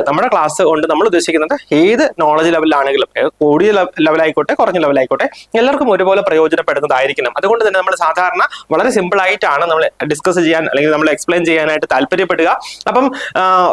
നമ്മുടെ ക്ലാസ് കൊണ്ട് നമ്മൾ ഉദ്ദേശിക്കുന്നത് ഏത് നോളജ് ലെവലിലാണെങ്കിലും, കൂടിയ ലെവലായിക്കോട്ടെ കുറഞ്ഞ ലെവലായിക്കോട്ടെ, എല്ലാവർക്കും ഒരുപോലെ പ്രയോജനപ്പെടുന്നതായിരിക്കണം. അതുകൊണ്ട് തന്നെ നമ്മൾ സാധാരണ വളരെ സിമ്പിൾ ആയിട്ടാണ് നമ്മൾ ഡിസ്കസ് ചെയ്യാൻ അല്ലെങ്കിൽ നമ്മൾ എക്സ്പ്ലെയിൻ ചെയ്യാനായിട്ട് താല്പര്യപ്പെടുക. അപ്പം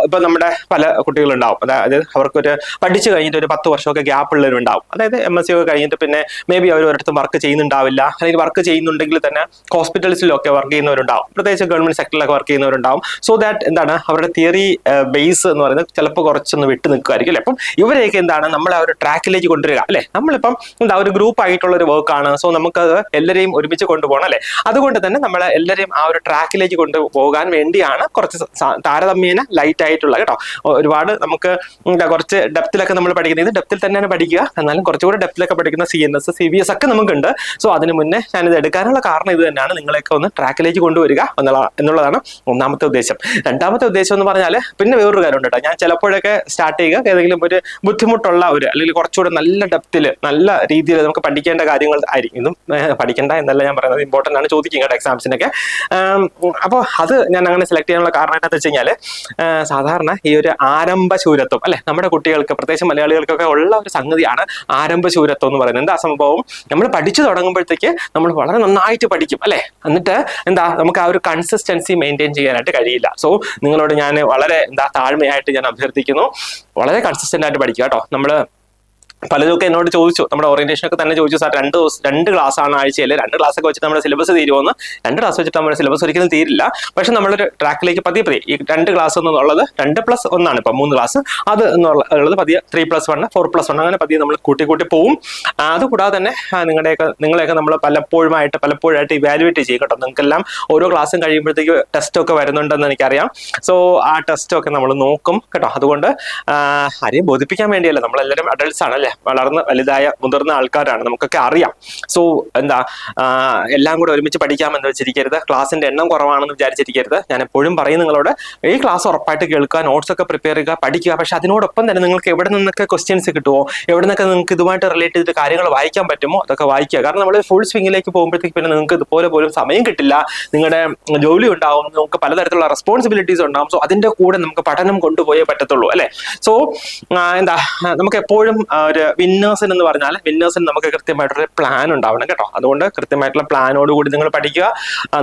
ഇപ്പൊ നമ്മുടെ പല കുട്ടികളുണ്ടാവും, അതായത് അവർക്കൊരു പഠിച്ചു കഴിഞ്ഞിട്ട് ഒരു 10 വർഷമൊക്കെ ഗ്യാപ്പ് ഉള്ളവരുണ്ടാവും. അതായത് MSc ഒക്കെ കഴിഞ്ഞിട്ട് പിന്നെ മേ ബി അവർ ഒരിടത്തും വർക്ക് ചെയ്യുന്നുണ്ടാവില്ല, അല്ലെങ്കിൽ വർക്ക് ചെയ്യുന്നുണ്ടെങ്കിൽ തന്നെ ഹോസ്പിറ്റൽസിലൊക്കെ വർക്ക് ചെയ്യുന്നവരുണ്ടാവും, പ്രത്യേകിച്ച് ഗവൺമെന്റ് സെക്ടറിലൊക്കെ വർക്ക് ചെയ്യുന്നവരുണ്ടാവും. സോ ദാറ്റ് എന്താണ് അവരുടെ തിയറി ബേസ് എന്ന് പറയുന്നത് ചിലപ്പോൾ കുറച്ചൊന്ന് വിട്ടു നിൽക്കുമായിരിക്കും അല്ലെ. അപ്പം ഇവരെയൊക്കെ എന്താണ് നമ്മൾ ആ ഒരു ട്രാക്കിലേക്ക് കൊണ്ടുവരിക അല്ലെ. നമ്മളിപ്പം ഒരു ഗ്രൂപ്പ് ആയിട്ടുള്ള ഒരു വർക്കാണ്. സോ നമുക്കത് എല്ലാവരെയും ഒരുമിച്ച് കൊണ്ടുപോകണം അല്ലെ. അതുകൊണ്ട് തന്നെ നമ്മളെ എല്ലാവരെയും ആ ഒരു ട്രാക്കിലേക്ക് കൊണ്ടുപോകാൻ വേണ്ടിയാണ് കുറച്ച് താരതമ്യേന ലൈറ്റ് ആയിട്ടുള്ള കേട്ടോ. ഒരുപാട് നമുക്ക് കുറച്ച് ഡെപ്തിലൊക്കെ നമ്മൾ പഠിക്കുന്നത് ഡെപ്തിൽ തന്നെയാണ് പഠിക്കുക, എന്നാലും കുറച്ചുകൂടെ ഡെപ്തിലൊക്കെ പഠിക്കുന്ന CNS CVS ഒക്കെ നമുക്കുണ്ട്. സോ അതിന് മുന്നേ ഞാനിത് എടുക്കാനുള്ള കാരണം ഇത് തന്നെയാണ്, നിങ്ങളെയൊക്കെ ഒന്ന് ട്രാക്കിലേക്ക് കൊണ്ടുവരിക എന്നുള്ളതാണ് ഒന്നാമത്തെ ഉദ്ദേശം. രണ്ടാമത്തെ ഉദ്ദേശം എന്ന് പറഞ്ഞാൽ പിന്നെ വേറൊരു കാര്യമുണ്ട് കേട്ടോ. ഞാൻ ചിലപ്പോഴൊക്കെ സ്റ്റാർട്ട് ചെയ്യുക ഏതെങ്കിലും ഒരു ബുദ്ധിമുട്ടുള്ള ഒരു അല്ലെങ്കിൽ കുറച്ചുകൂടെ നല്ല ഡെപ്തിൽ നല്ല രീതിയിൽ നമുക്ക് പഠിക്കേണ്ട കാര്യങ്ങൾ ആയിരിക്കും. ഇതും പഠിക്കേണ്ട എന്നല്ല ഞാൻ പറയുന്നത്, ഇമ്പോർട്ടൻ്റ് ആണ്, ചോദിക്കും കേട്ടോ എക്സാംസിനൊക്കെ. അപ്പോൾ അത് ഞാൻ അങ്ങനെ സെലക്ട് ചെയ്യാനുള്ള കാരണം എന്താണെന്ന് വെച്ച് കഴിഞ്ഞാൽ സാധാരണ ഈ ഒരു ആരംഭശൂരത്വം അല്ലെ നമ്മുടെ കുട്ടികൾക്ക് പ്രത്യേകിച്ച് മലയാളികൾക്കൊക്കെ ഉള്ള ഒരു സംഗതിയാണ് ആരംഭശൂരത്വം എന്ന് പറയുന്നത്. എന്താ സംഭവം, നമ്മൾ പഠിച്ചു തുടങ്ങുമ്പോഴത്തേക്ക് നമ്മൾ വളരെ നന്നായിട്ട് പഠിക്കും അല്ലെ, എന്നിട്ട് നമുക്ക് ആ ഒരു കൺസിസ്റ്റൻസി മെയിൻറ്റെയിൻ ചെയ്യാനായിട്ട് കഴിയില്ല. സോ നിങ്ങളോട് ഞാൻ വളരെ താഴ്മയായിട്ട് ഞാൻ അഭ്യർത്ഥിക്കുന്നു, വളരെ കൺസിസ്റ്റന്റ് ആയിട്ട് പഠിക്കുക കേട്ടോ. പലരൊക്കെ എന്നോട് ചോദിച്ചു, നമ്മുടെ ഓറിയന്റേഷനൊക്കെ തന്നെ ചോദിച്ചു, സാർ 2 ക്ലാസ് ആണ് ആഴ്ചയിൽ, 2 ക്ലാസ് ഒക്കെ വെച്ചിട്ട് നമ്മുടെ സിലബസ് തീരുമെന്ന്. 2 ക്ലാസ് വെച്ചിട്ട് നമ്മുടെ സിലബസ് ഒരിക്കലും തീരില്ല. പക്ഷെ നമ്മളൊരു ട്രാക്കിലേക്ക് പതിയെ ഈ 2 ക്ലാസ് എന്നുള്ളത് 2+1 ഇപ്പം 3 ക്ലാസ്, അത് എന്നുള്ളത് പതിയെ 3+1 4+1 അങ്ങനെ പതിയെ നമ്മൾ കൂട്ടി പോവും. അതുകൂടാതെ തന്നെ നിങ്ങളെയൊക്കെ നമ്മൾ പലപ്പോഴായിട്ട് ഇവാലുവേറ്റ് ചെയ്യും കേട്ടോ. നിങ്ങൾക്കെല്ലാം ഓരോ ക്ലാസ്സും കഴിയുമ്പോഴത്തേക്ക് ടെസ്റ്റ് ഒക്കെ വരുന്നുണ്ടെന്ന് എനിക്കറിയാം. സോ ആ ടെസ്റ്റ് ഒക്കെ നമ്മൾ നോക്കും കേട്ടോ. അതുകൊണ്ട് ആരെയും ബോധിപ്പിക്കാൻ വേണ്ടിയല്ല, നമ്മളെല്ലാവരും അഡൾട്ട്സ് ആണ് അല്ലെ, വളർന്ന് വലുതായ മുതിർന്ന ആൾക്കാരാണ്, നമുക്കൊക്കെ അറിയാം. സോ എല്ലാം കൂടെ ഒരുമിച്ച് പഠിക്കാമെന്ന് വെച്ചിരിക്കരുത്, ക്ലാസ്സിന്റെ എണ്ണം കുറവാണെന്ന് വിചാരിച്ചിരിക്കരുത്. ഞാൻ എപ്പോഴും പറയും നിങ്ങളോട്, ഈ ക്ലാസ് ഉറപ്പായിട്ട് കേൾക്കുക, നോട്ട്സ് ഒക്കെ പ്രിപ്പയർ ചെയ്യുക, പഠിക്കുക. പക്ഷെ അതിനോടൊപ്പം തന്നെ നിങ്ങൾക്ക് എവിടെ നിന്നൊക്കെ ക്വസ്റ്റ്യൻസ് കിട്ടുമോ, എവിടെ നിന്നൊക്കെ നിങ്ങൾക്ക് ഇതുമായിട്ട് റിലേറ്റ് ചെയ്തിട്ട് കാര്യങ്ങൾ വായിക്കാൻ പറ്റുമോ അതൊക്കെ വായിക്കുക. കാരണം നമ്മൾ ഫുൾ സ്വിങ്ങിലേക്ക് പോകുമ്പോഴത്തേക്ക് പിന്നെ നിങ്ങൾക്ക് ഇതുപോലെ പോലും സമയം കിട്ടില്ല, നിങ്ങളുടെ ജോലി ഉണ്ടാവും, നമുക്ക് പലതരത്തിലുള്ള റെസ്പോൺസിബിലിറ്റീസ് ഉണ്ടാവും. സോ അതിന്റെ കൂടെ നമുക്ക് പഠനം കൊണ്ടുപോയേ പറ്റത്തുള്ളൂ അല്ലെ. സോ നമുക്ക് എപ്പോഴും ഒരു വിന്നേഴ്സിന് എന്ന് പറഞ്ഞാൽ വിന്നേഴ്സിന് നമുക്ക് കൃത്യമായിട്ടൊരു പ്ലാൻ ഉണ്ടാവണം കേട്ടോ. അതുകൊണ്ട് കൃത്യമായിട്ടുള്ള പ്ലാനോട് കൂടി നിങ്ങൾ പഠിക്കുക,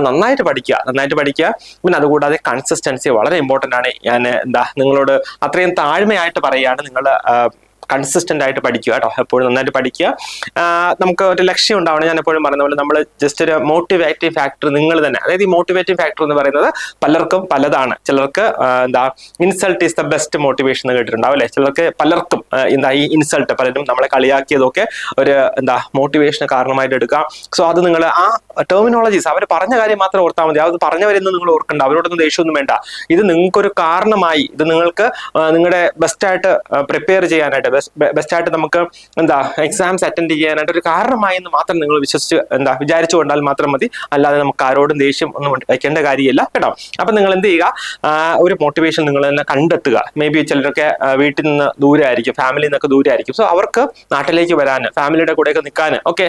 നന്നായിട്ട് പഠിക്കുക. പിന്നെ അതുകൂടാതെ കൺസിസ്റ്റൻസി വളരെ ഇമ്പോർട്ടൻ്റ് ആണ്. ഞാൻ നിങ്ങളോട് അത്രയും താഴ്മയായിട്ട് പറയുകയാണ്, നിങ്ങൾ കൺസിസ്റ്റന്റ് ആയിട്ട് പഠിക്കുക കേട്ടോ. എപ്പോഴും നന്നായിട്ട് പഠിക്കുക. നമുക്ക് ഒരു ലക്ഷ്യം ഉണ്ടാവണം. ഞാൻ എപ്പോഴും പറയുന്ന പോലെ നമ്മൾ ജസ്റ്റ് ഒരു മോട്ടിവേറ്റീവ് ഫാക്ടർ നിങ്ങൾ തന്നെ, അതായത് ഈ മോട്ടിവേറ്റീവ് ഫാക്ടർ എന്ന് പറയുന്നത് പലർക്കും പലതാണ്. ചിലർക്ക് insult is the best motivation എന്ന് കേട്ടിട്ടുണ്ടാവും അല്ലെ. ചിലർക്ക് പലർക്കും ഈ ഇൻസൾട്ട്, പലരും നമ്മളെ കളിയാക്കിയതൊക്കെ ഒരു മോട്ടിവേഷന് കാരണമായിട്ട് എടുക്കാം. സോ അത് നിങ്ങൾ ആ ടെർമിനോളജീസ് അവർ പറഞ്ഞ കാര്യം മാത്രം ഓർത്താൽ മതി. അത് പറഞ്ഞവരെന്ന് നിങ്ങൾ ഓർക്കണ്ട, അവരോടൊന്നും ദേഷ്യമൊന്നും വേണ്ട. ഇത് നിങ്ങൾക്കൊരു കാരണമായി, ഇത് നിങ്ങൾക്ക് നിങ്ങളുടെ ബെസ്റ്റായിട്ട് പ്രിപ്പയർ ചെയ്യാനായിട്ട്, ബെസ്റ്റായിട്ട് നമുക്ക് എക്സാംസ് അറ്റൻഡ് ചെയ്യാനായിട്ട് ഒരു കാരണമായി എന്ന് മാത്രം നിങ്ങൾ വിചാരിച്ചു കൊണ്ടാൽ മാത്രം മതി. അല്ലാതെ നമുക്ക് ആരോടും ദേഷ്യം ഒന്നും വയ്ക്കേണ്ട കാര്യമില്ല കേട്ടോ. അപ്പൊ നിങ്ങൾ എന്ത് ചെയ്യുക, ഒരു മോട്ടിവേഷൻ നിങ്ങൾ തന്നെ കണ്ടെത്തുക. മേ ബി ചിലരൊക്കെ വീട്ടിൽ നിന്ന് ദൂരെ ആയിരിക്കും, ഫാമിലിയിൽ നിന്നൊക്കെ ദൂരെ ആയിരിക്കും. സോ അവർക്ക് നാട്ടിലേക്ക് വരാൻ, ഫാമിലിയുടെ കൂടെയൊക്കെ നിൽക്കാൻ ഒക്കെ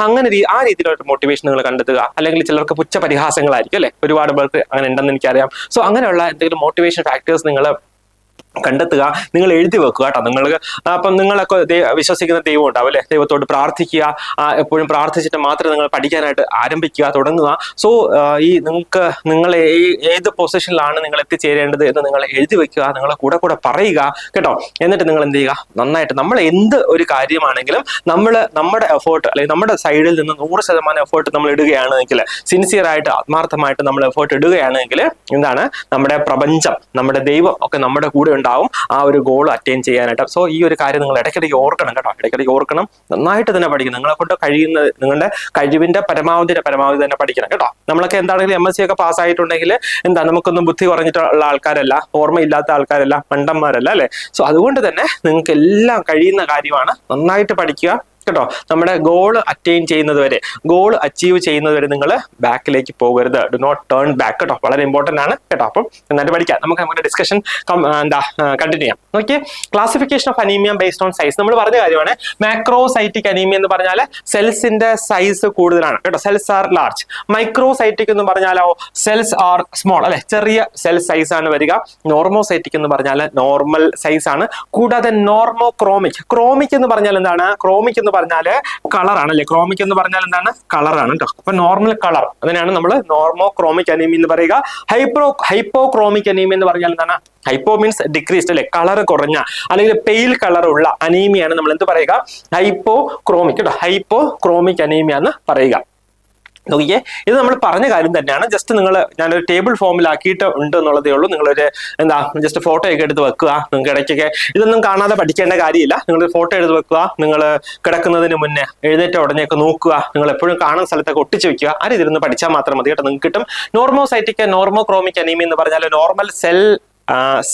അങ്ങനെ ആ രീതിയിലൊരു മോട്ടിവേഷൻ നിങ്ങൾ കണ്ടെത്തുക. അല്ലെങ്കിൽ ചിലർക്ക് പുച്ഛ പരിഹാസങ്ങളായിരിക്കും അല്ലെ, ഒരുപാട് പേർക്ക് അങ്ങനെ ഉണ്ടെന്ന് എനിക്കറിയാം. സോ അങ്ങനെയുള്ള എന്തെങ്കിലും മോട്ടിവേഷൻ ഫാക്ടേഴ്സ് നിങ്ങൾ കണ്ടെത്തുക, നിങ്ങൾ എഴുതി വെക്കുക കേട്ടോ. നിങ്ങൾക്ക് അപ്പം നിങ്ങളൊക്കെ വിശ്വസിക്കുന്ന ദൈവം ഉണ്ടാവും അല്ലെ, ദൈവത്തോട് പ്രാർത്ഥിക്കുക, എപ്പോഴും പ്രാർത്ഥിച്ചിട്ട് മാത്രം നിങ്ങൾ പഠിക്കാനായിട്ട് ആരംഭിക്കുക, തുടങ്ങുക. സോ നിങ്ങൾ ഏത് പൊസിഷനിലാണ് നിങ്ങൾ എത്തിച്ചേരേണ്ടത് എന്ന് നിങ്ങൾ എഴുതി വെക്കുക, നിങ്ങളെ കൂടെ പറയുക കേട്ടോ. എന്നിട്ട് നിങ്ങൾ എന്ത് ചെയ്യുക, നന്നായിട്ട് നമ്മൾ എന്ത് ഒരു കാര്യമാണെങ്കിലും നമ്മുടെ എഫേർട്ട് അല്ലെങ്കിൽ നമ്മുടെ സൈഡിൽ നിന്ന് 100% എഫേർട്ട് നമ്മൾ ഇടുകയാണെങ്കിൽ, സിൻസിയർ ആയിട്ട് ആത്മാർത്ഥമായിട്ട് നമ്മൾ എഫേർട്ട് ഇടുകയാണെങ്കിൽ എന്താണ്, നമ്മുടെ പ്രപഞ്ചം, നമ്മുടെ ദൈവം ഒക്കെ നമ്മുടെ കൂടെ ഉണ്ടാവും ആ ഒരു ഗോൾ അറ്റൈൻ ചെയ്യാനായിട്ട്. സോ ഈ ഒരു കാര്യം നിങ്ങൾ ഇടയ്ക്കിടയ്ക്ക് ഓർക്കണം കേട്ടോ, ഇടയ്ക്കിടയ്ക്ക് ഓർക്കണം. നന്നായിട്ട് തന്നെ പഠിക്കണം, നിങ്ങളെ കൊണ്ട് കഴിയുന്നത്, നിങ്ങളുടെ കഴിവിന്റെ പരമാവധി തന്നെ പഠിക്കണം കേട്ടോ. നമ്മളൊക്കെ എന്താണെങ്കിലും MSc ഒക്കെ പാസ്സായിട്ടുണ്ടെങ്കിൽ നമുക്കൊന്നും ബുദ്ധി കുറഞ്ഞിട്ടുള്ള ആൾക്കാരല്ല, ഓർമ്മയില്ലാത്ത ആൾക്കാരല്ല, മണ്ടന്മാരല്ല അല്ലെ. സോ അതുകൊണ്ട് തന്നെ നിങ്ങൾക്ക് എല്ലാം കഴിയുന്ന കാര്യമാണ്, നന്നായിട്ട് പഠിക്കുക കേട്ടോ. നമ്മുടെ ഗോൾ അറ്റൈൻ ചെയ്യുന്നത് വരെ, ഗോൾ അച്ചീവ് ചെയ്യുന്നത് വരെ നിങ്ങൾ ബാക്കിലേക്ക് പോകരുത്. ഡു നോട്ട് ടേൺ ബാക്ക് കേട്ടോ, വളരെ ഇമ്പോർട്ടന്റ് ആണ് കേട്ടോ. അപ്പം നന്നായിട്ട് പഠിക്കാം. നമ്മുടെ ഡിസ്കഷൻ കണ്ടിന്യൂ ചെയ്യാം. Okay, classification of anaemia based on size നമ്മൾ പറഞ്ഞ കാര്യമാണ്. മാക്രോസൈറ്റിക് അനീമിയ എന്ന് പറഞ്ഞാൽ സെൽസിന്റെ സൈസ് കൂടുതലാണ് കേട്ടോ, സെൽസ് ആർ ലാർജ്. മൈക്രോസൈറ്റിക് എന്ന് പറഞ്ഞാലോ സെൽസ് ആർ സ്മോൾ അല്ലെ, ചെറിയ സെൽ സൈസ് ആണ് വരിക. നോർമോസൈറ്റിക് എന്ന് പറഞ്ഞാൽ നോർമൽ സൈസ് ആണ്. കൂടാതെ ക്രോമിക് എന്ന് പറഞ്ഞാൽ എന്താണ്, ക്രോമിക് എന്ന് പറഞ്ഞാല് കളറാണ് അല്ലെ, ക്രോമിക് എന്ന് പറഞ്ഞാൽ എന്താണ്, കളറാണ് കേട്ടോ. അപ്പൊ നോർമൽ കളർ, അതിനാണ് നമ്മൾ നോർമോക്രോമിക് അനീമിയ എന്ന് പറയുക. ഹൈപ്പോക്രോമിക് അനീമിയ എന്ന് പറഞ്ഞാൽ എന്താണ്, ഹൈപ്പോ മീൻസ് ഡിക്രീസ്ഡ് അല്ലെ, കളർ കുറഞ്ഞ അല്ലെങ്കിൽ പെയിൽ കളർ ഉള്ള അനീമിയാണ് നമ്മൾ എന്ത് പറയുക, ഹൈപ്പോക്രോമിക് കേട്ടോ, ഹൈപ്പോക്രോമിക് അനീമിയ എന്ന് പറയുക. നോക്കിയേ, ഇത് നമ്മൾ പറഞ്ഞ കാര്യം തന്നെയാണ്. ജസ്റ്റ് ഞാനൊരു ടേബിൾ ഫോമിലാക്കിയിട്ട് ഉണ്ട് എന്നുള്ളതേ ഉള്ളൂ. നിങ്ങളൊരു ജസ്റ്റ് ഫോട്ടോ ഒക്കെ എടുത്ത് വെക്കുക. നിങ്ങൾക്ക് ഇടയ്ക്കൊക്കെ ഇതൊന്നും കാണാതെ പഠിക്കേണ്ട കാര്യമില്ല. നിങ്ങൾ ഫോട്ടോ എടുത്ത് വെക്കുക, നിങ്ങൾ കിടക്കുന്നതിന് മുന്നേ എഴുന്നേറ്റ ഉടനെയൊക്കെ നോക്കുക, നിങ്ങൾ എപ്പോഴും കാണുന്ന സ്ഥലത്തൊക്കെ ഒട്ടിച്ച് വെക്കുക. ആ രീതിയിൽ നിന്ന് പഠിച്ചാൽ മാത്രം മതി കേട്ടോ, നിങ്ങൾക്ക് കിട്ടും. നോർമോസൈറ്റിക് നോർമോക്രോമിക് അനീമിയ എന്ന് പറഞ്ഞാൽ നോർമൽ സെൽ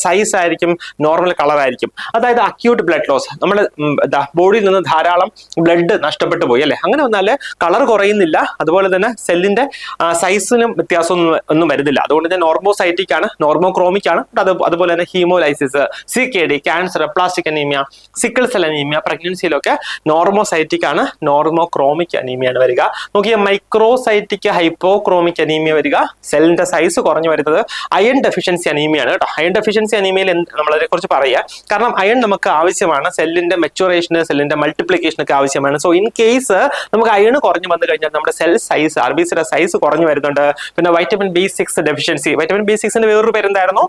സൈസ് ആയിരിക്കും, നോർമൽ കളർ ആയിരിക്കും. അതായത് അക്യൂട്ട് ബ്ലഡ് ലോസ്, നമ്മുടെ ബോഡിയിൽ നിന്ന് ധാരാളം ബ്ലഡ് നഷ്ടപ്പെട്ടു പോയി അല്ലെ, അങ്ങനെ വന്നാല് കളർ കുറയുന്നില്ല, അതുപോലെ തന്നെ സെല്ലിന്റെ സൈസിനും വ്യത്യാസം ഒന്നും വരുന്നില്ല. അതുകൊണ്ട് തന്നെ നോർമോസൈറ്റിക് ആണ്, നോർമോക്രോമിക് ആണ്. അതുപോലെ തന്നെ haemolysis, CKD, cancer, plastic anaemia, sickle cell anaemia, പ്രഗ്നൻസിയിലൊക്കെ നോർമോസൈറ്റിക് ആണ്, നോർമോക്രോമിക് അനീമിയാണ് വരിക. നോക്കിയ മൈക്രോസൈറ്റിക് ഹൈപ്പോക്രോമിക് അനീമിയ വരിക, സെല്ലിന്റെ സൈസ് കുറഞ്ഞു വരുന്നത്. അയൺ ഡെഫിഷ്യൻസി അനീമിയാണ് കേട്ടോ. അയൺ ഡെഫിഷ്യൻസി അനീമിയയിൽ നമ്മളതിനെ കുറിച്ച് പറയുക, കാരണം അയൺ നമുക്ക് ആവശ്യമാണ്, സെല്ലിന്റെ മെച്ചുറേഷന്, സെല്ലിന്റെ മൾട്ടിപ്ലിക്കേഷനൊക്കെ ആവശ്യമാണ്. സോ ഇൻ കേസ് നമുക്ക് അയൺ കുറഞ്ഞു വന്നു കഴിഞ്ഞാൽ നമ്മുടെ സെൽ സൈസ്, RBCയുടെ സൈസ് കുറഞ്ഞു വരുന്നുണ്ട്. പിന്നെ വൈറ്റമിൻ B6 ഡെഫിഷ്യൻസി, വൈറ്റമിൻ B6ന്റെ വേറൊരു പേരെന്തായിരുന്നു,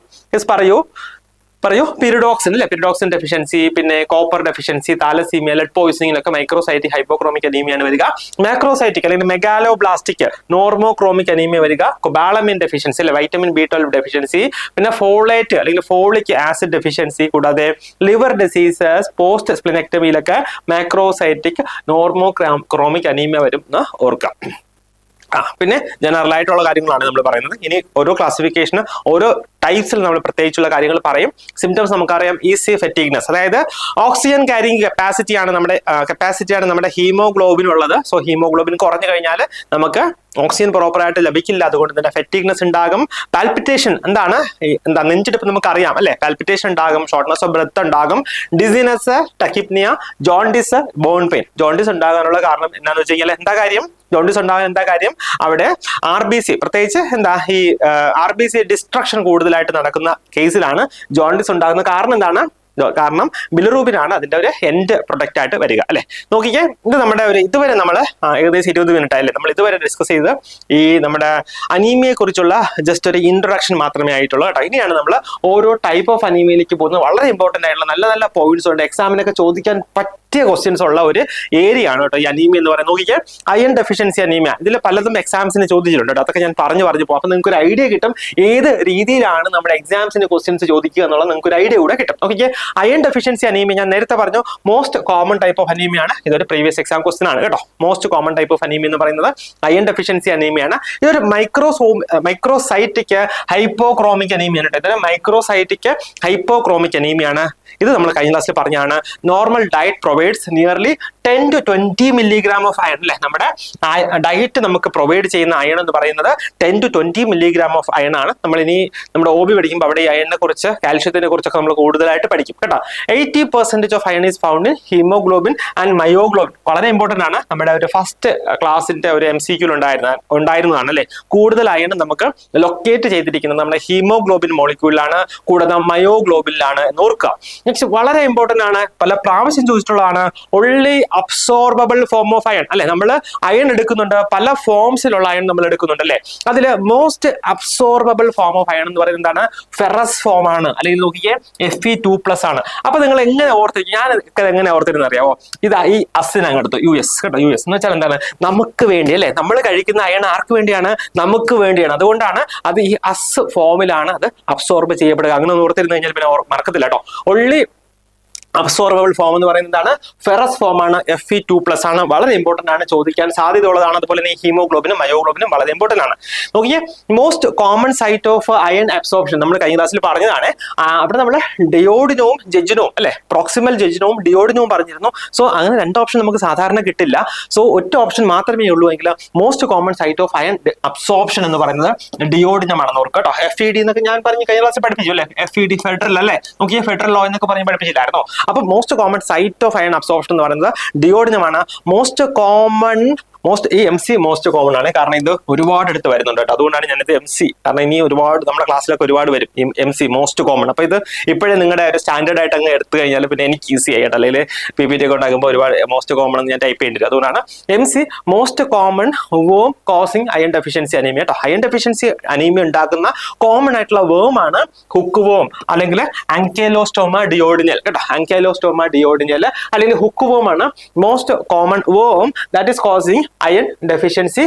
പറയൂ, പിരിഡോക്സിൻ അല്ലെ, പിരിഡോക്സിൻ ഡെഫിഷ്യൻസി, പിന്നെ കോപ്പർ ഡെഫിഷ്യൻസി, താലസീമിയ, ലെഡ് പോയിസണിങ്ങിലൊക്കെ മൈക്രോസൈറ്റിക് ഹൈപ്പോക്രോമിക് അനീമിയാണ് വരിക. മാക്രോസൈറ്റിക് അല്ലെങ്കിൽ മെഗാലോബ്ലാസ്റ്റിക് നോർമോക്രോമിക് അനീമിയ വരിക. കൊബാളമിൻ ഡെഫിഷ്യൻസി അല്ലെ, വൈറ്റമിൻ B12 ഡെഫിഷ്യൻസി, പിന്നെ ഫോളേറ്റ് അല്ലെങ്കിൽ ഫോളിക് ആസിഡ് ഡെഫിഷ്യൻസി, കൂടാതെ ലിവർ ഡിസീസസ്, പോസ്റ്റ് സ്പ്ലിനെക്ടമിയിലൊക്കെ മാക്രോസൈറ്റിക് നോർമോക്രോമിക് അനീമിയ വരും എന്ന് ഓർക്കാം. പിന്നെ ജനറൽ ആയിട്ടുള്ള കാര്യങ്ങളാണ് നമ്മൾ പറയുന്നത്. ഇനി ഓരോ ക്ലാസിഫിക്കേഷന് ഓരോ ടൈപ്സിൽ നമ്മൾ പ്രത്യേകിച്ചുള്ള കാര്യങ്ങൾ പറയും. സിംറ്റംസ് നമുക്കറിയാം, ഈസി ഫെറ്റീഗ്നെസ്, അതായത് ഓക്സിജൻ ക്യാരിങ് കപ്പാസിറ്റിയാണ് നമ്മുടെ ഹീമോഗ്ലോബിൻ ഉള്ളത്. സോ ഹീമോഗ്ലോബിൻ കുറഞ്ഞു കഴിഞ്ഞാൽ നമുക്ക് ഓക്സിജൻ പ്രോപ്പറായിട്ട് ലഭിക്കില്ല, അതുകൊണ്ട് തന്നെ ഫെറ്റീഗ്നെസ് ഉണ്ടാകും. പാൽപിറ്റേഷൻ നെഞ്ചിടിപ്പ് നമുക്കറിയാം അല്ലെ, പാൽപിറ്റേഷൻ ഉണ്ടാകും, ഷോർട്ട്നെസ് ഓഫ് ബ്രെത്ത് ഉണ്ടാകും, dizziness, ടക്കിപ്നിയ, jaundice, bone pain. Jaundice ഉണ്ടാകാനുള്ള കാരണം എന്താണെന്ന് വെച്ച് കഴിഞ്ഞാൽ ജോണ്ടിസ് ഉണ്ടാകാൻ എന്താ കാര്യം, അവിടെ RBC പ്രത്യേകിച്ച് ഈ RBC ഡിസ്ട്രക്ഷൻ കൂടുതലായിട്ട് നടക്കുന്ന കേസിലാണ് ജോണ്ടിസ് ഉണ്ടാകുന്ന. കാരണം എന്താണ്, കാരണം ബിലിറൂബിൻ ആണ് അതിന്റെ ഒരു എൻഡ് പ്രൊഡക്റ്റ് ആയിട്ട് വരിക അല്ലെ. നോക്കിക്കേ, ഇത് നമ്മുടെ ഇതുവരെ നമ്മൾ ഏകദേശം 20 മിനിറ്റ് ആയില്ലേ നമ്മൾ ഇതുവരെ ഡിസ്കസ് ചെയ്ത് ഈ നമ്മുടെ അനീമിയയെ കുറിച്ചുള്ള ജസ്റ്റ് ഒരു ഇൻട്രൊഡക്ഷൻ മാത്രമേ ആയിട്ടുള്ളൂ കേട്ടോ. ഇനിയാണ് നമ്മൾ ഓരോ ടൈപ്പ് ഓഫ് അനീമിയയിലേക്ക് പോകുന്നത്. വളരെ ഇമ്പോർട്ടന്റ് ആയിട്ടുള്ള നല്ല നല്ല പോയിന്റ്സ് ഉണ്ട്, എക്സാമിനൊക്കെ ചോദിക്കാൻ പറ്റിയ ക്വസ്റ്റ്യൻസ് ഉള്ള ഒരു ഏരിയ ആണ് കേട്ടോ ഈ അനീമിയ എന്ന് പറയുന്നത്. നോക്കിക്കേ, അയൺ ഡെഫിഷ്യൻസി അനീമിയ, ഇതിൽ പലതും എക്സാംസിന് ചോദിച്ചിട്ടുണ്ട് കേട്ടോ. അതൊക്കെ ഞാൻ പറഞ്ഞു പോകും. അപ്പൊ നിങ്ങൾക്ക് ഒരു ഐഡിയ കിട്ടും ഏത് രീതിയിലാണ് നമ്മുടെ എക്സാംസിന് ക്വസ്റ്റ്യൻസ് ചോദിക്കുക എന്നുള്ളത് നിങ്ങൾക്ക് ഒരു ഐഡിയ കൂടെ കിട്ടും. ഓക്കെ, അയൺ ഡെഫിഷ്യൻസി അനീമിയ ഞാൻ നേരത്തെ പറഞ്ഞു, most common type of anaemia ആണ്. ഇതൊരു പ്രീവിയസ് എക്സാം ക്വസ്റ്റ്യൻ ആണ് കേട്ടോ. Most common type of anaemia എന്ന് പറയുന്നത് അയൺ ഡെഫിഷ്യൻസി അനീമിയ ആണ്. ഇതൊരു മൈക്രോസൈറ്റിക് ഹൈപ്പോക്രോമിക് അനീമിയ ആണ് കേട്ടോ. ഇതൊരു മൈക്രോസൈറ്റിക് ഹൈപ്പോക്രോമിക് അനീമിയ ആണ്. ഇത് നമ്മൾ കഴിഞ്ഞ ക്ലാസ്സിൽ പറഞ്ഞാണ്. Normal diet provide provides nearly 10 to 20 milligram of iron അല്ലെ. നമ്മുടെ ഡയറ്റ് നമുക്ക് പ്രൊവൈഡ് ചെയ്യുന്ന അയൺ എന്ന് പറയുന്നത് 10 to 20 milligram ഓഫ് അയൺ ആണ്. നമ്മൾ ഇനി നമ്മുടെ OB പഠിക്കുമ്പോൾ അവിടെ ഈ അയണിനെ കുറിച്ച് കാൽഷ്യത്തിനെ കുറിച്ചൊക്കെ നമ്മൾ കൂടുതലായിട്ട് പഠിക്കും കേട്ടോ. 80% of iron is found in haemoglobin and myoglobin. വളരെ ഇമ്പോർട്ടന്റ് ആണ്. നമ്മുടെ ഒരു ഫസ്റ്റ് ക്ലാസിന്റെ ഒരു MCQ ഉണ്ടായിരുന്നതാണ് അല്ലെ. കൂടുതൽ അയൺ നമുക്ക് ലൊക്കേറ്റ് ചെയ്തിരിക്കുന്നത് നമ്മുടെ ഹീമോഗ്ലോബിൻ മോളിക്യൂളിലാണ്, കൂടാതെ മയോഗ്ലോബിനിലാണ് എന്ന് ഓർക്കുക. നെക്സ്റ്റ് വളരെ ഇമ്പോർട്ടന്റ് ആണ്, പല പ്രാവശ്യം ചോദിച്ചിട്ടുള്ളതാണ്, only absorbable form of iron അല്ലെ. നമ്മൾ അയൺ എടുക്കുന്നുണ്ട്, പല ഫോംസിലുള്ള അയൺ നമ്മൾ എടുക്കുന്നുണ്ട് അല്ലെ. അതിൽ most absorbable form of iron എന്ന് പറയുന്നത് എന്താണ്? ഫെറസ് ഫോം ആണ്, അല്ലെങ്കിൽ നോക്കിയേ Fe2+ ആണ്. അപ്പൊ നിങ്ങൾ എങ്ങനെ ഓർത്തിരിക്കും? ഞാൻ എങ്ങനെ ഓർത്തിരുന്ന അറിയാവോ? ഇതാ ഈ അസിനങ്ങടുത്തു US കേട്ടോ. US എന്ന് വെച്ചാൽ എന്താണ്? നമുക്ക് വേണ്ടി അല്ലെ. നമ്മൾ കഴിക്കുന്ന അയൺ ആർക്ക് വേണ്ടിയാണ്? നമുക്ക് വേണ്ടിയാണ്. അതുകൊണ്ടാണ് അത് ഈ അസ് ഫോമിലാണ് അത് അബ്സോർബ് ചെയ്യപ്പെടുക. അങ്ങനെ ഓർത്തിരുന്നു കഴിഞ്ഞാൽ പിന്നെ മറക്കത്തില്ല കേട്ടോ. ഓൺലി അബ്സോർബിൾ ഫോം എന്ന് പറയുന്നതാണ് ഫെറസ് ഫോം ആണ്, Fe2+ ആണ്. വളരെ ഇമ്പോർട്ടന്റ് ആണ്, ചോദിക്കാൻ സാധ്യതയുള്ളതാണ്. അതുപോലെ തന്നെ ഹീമോഗ്ലോബിനും മയോഗ്ലോബിനും വളരെ ഇമ്പോർട്ടന്റ് ആണ്. നോക്കിയേ, most common site of iron absorption നമ്മൾ കഴിഞ്ഞ ക്ലാസ്സിൽ പറഞ്ഞതാണ്. അവിടെ നമ്മൾ ഡിയോഡിനവും ജെജിനവും അല്ലെ, പ്രോക്സിമൽ ജെജിനവും ഡിയോഡിനവും പറഞ്ഞിരുന്നു. സോ അങ്ങനെ രണ്ട് ഓപ്ഷൻ നമുക്ക് സാധാരണ കിട്ടില്ല. സോ ഒറ്റ ഓപ്ഷൻ മാത്രമേ ഉള്ളൂ എങ്കിൽ most common site of iron absorption എന്ന് പറയുന്നത് ഡിയോഡിനമാണെന്ന് ഓർക്കുക കേട്ടോ. FED എന്നൊക്കെ ഞാൻ പറഞ്ഞു കഴിഞ്ഞ ക്ലാസ്സിൽ പഠിപ്പിച്ചു അല്ലെ. FED ഫെഡറൽ അല്ലെ. നോക്കിയേ, ഫെഡറൽ ലോ എന്നൊക്കെ പറഞ്ഞ് പഠിപ്പിച്ചില്ലായിരുന്നോ? അപ്പൊ most common site of iron absorption എന്ന് പറയുന്നത് ഡിയോഡിനമാണ്. ഈ MC മോസ്റ്റ് കോമൺ ആണ്, കാരണം ഇത് ഒരുപാട് എടുത്ത് വരുന്നുണ്ട് കേട്ടോ. അതുകൊണ്ടാണ് ഞാനിത് MC, കാരണം ഇനി ഒരുപാട് നമ്മുടെ ക്ലാസ്സിലൊക്കെ ഒരുപാട് വരും ഈ MC മോസ്റ്റ് കോമൺ. അപ്പൊ ഇത് ഇപ്പോഴേ നിങ്ങളുടെ ഒരു സ്റ്റാൻഡേർഡ് ആയിട്ട് അങ്ങ് എടുത്തു കഴിഞ്ഞാൽ പിന്നെ എനിക്ക് ഈസി ആയിട്ട്, അല്ലെങ്കിൽ PPT ഒക്കെ ഉണ്ടാകുമ്പോൾ ഒരുപാട് മോസ്റ്റ് കോമൺ എന്ന് ഞാൻ ടൈപ്പ് ചെയ്യേണ്ടി. അതുകൊണ്ടാണ് MC most common worm causing iron deficiency anaemia കേട്ടോ. അയൺ ഡെഫിഷ്യൻസി അനീമിയ ഉണ്ടാക്കുന്ന കോമൺ ആയിട്ടുള്ള വേം ആണ് ഹുക്ക് വേം, അല്ലെങ്കിൽ ആങ്കൈലോസ്റ്റോമ ഡിയോഡിനൽ കേട്ടോ. ആങ്കൈലോസ്റ്റോമ ഡിയോഡിനൽ അല്ലെങ്കിൽ ഹുക്ക് വേം ആണ് മോസ്റ്റ് കോമൺ വേം that is causing iron deficiency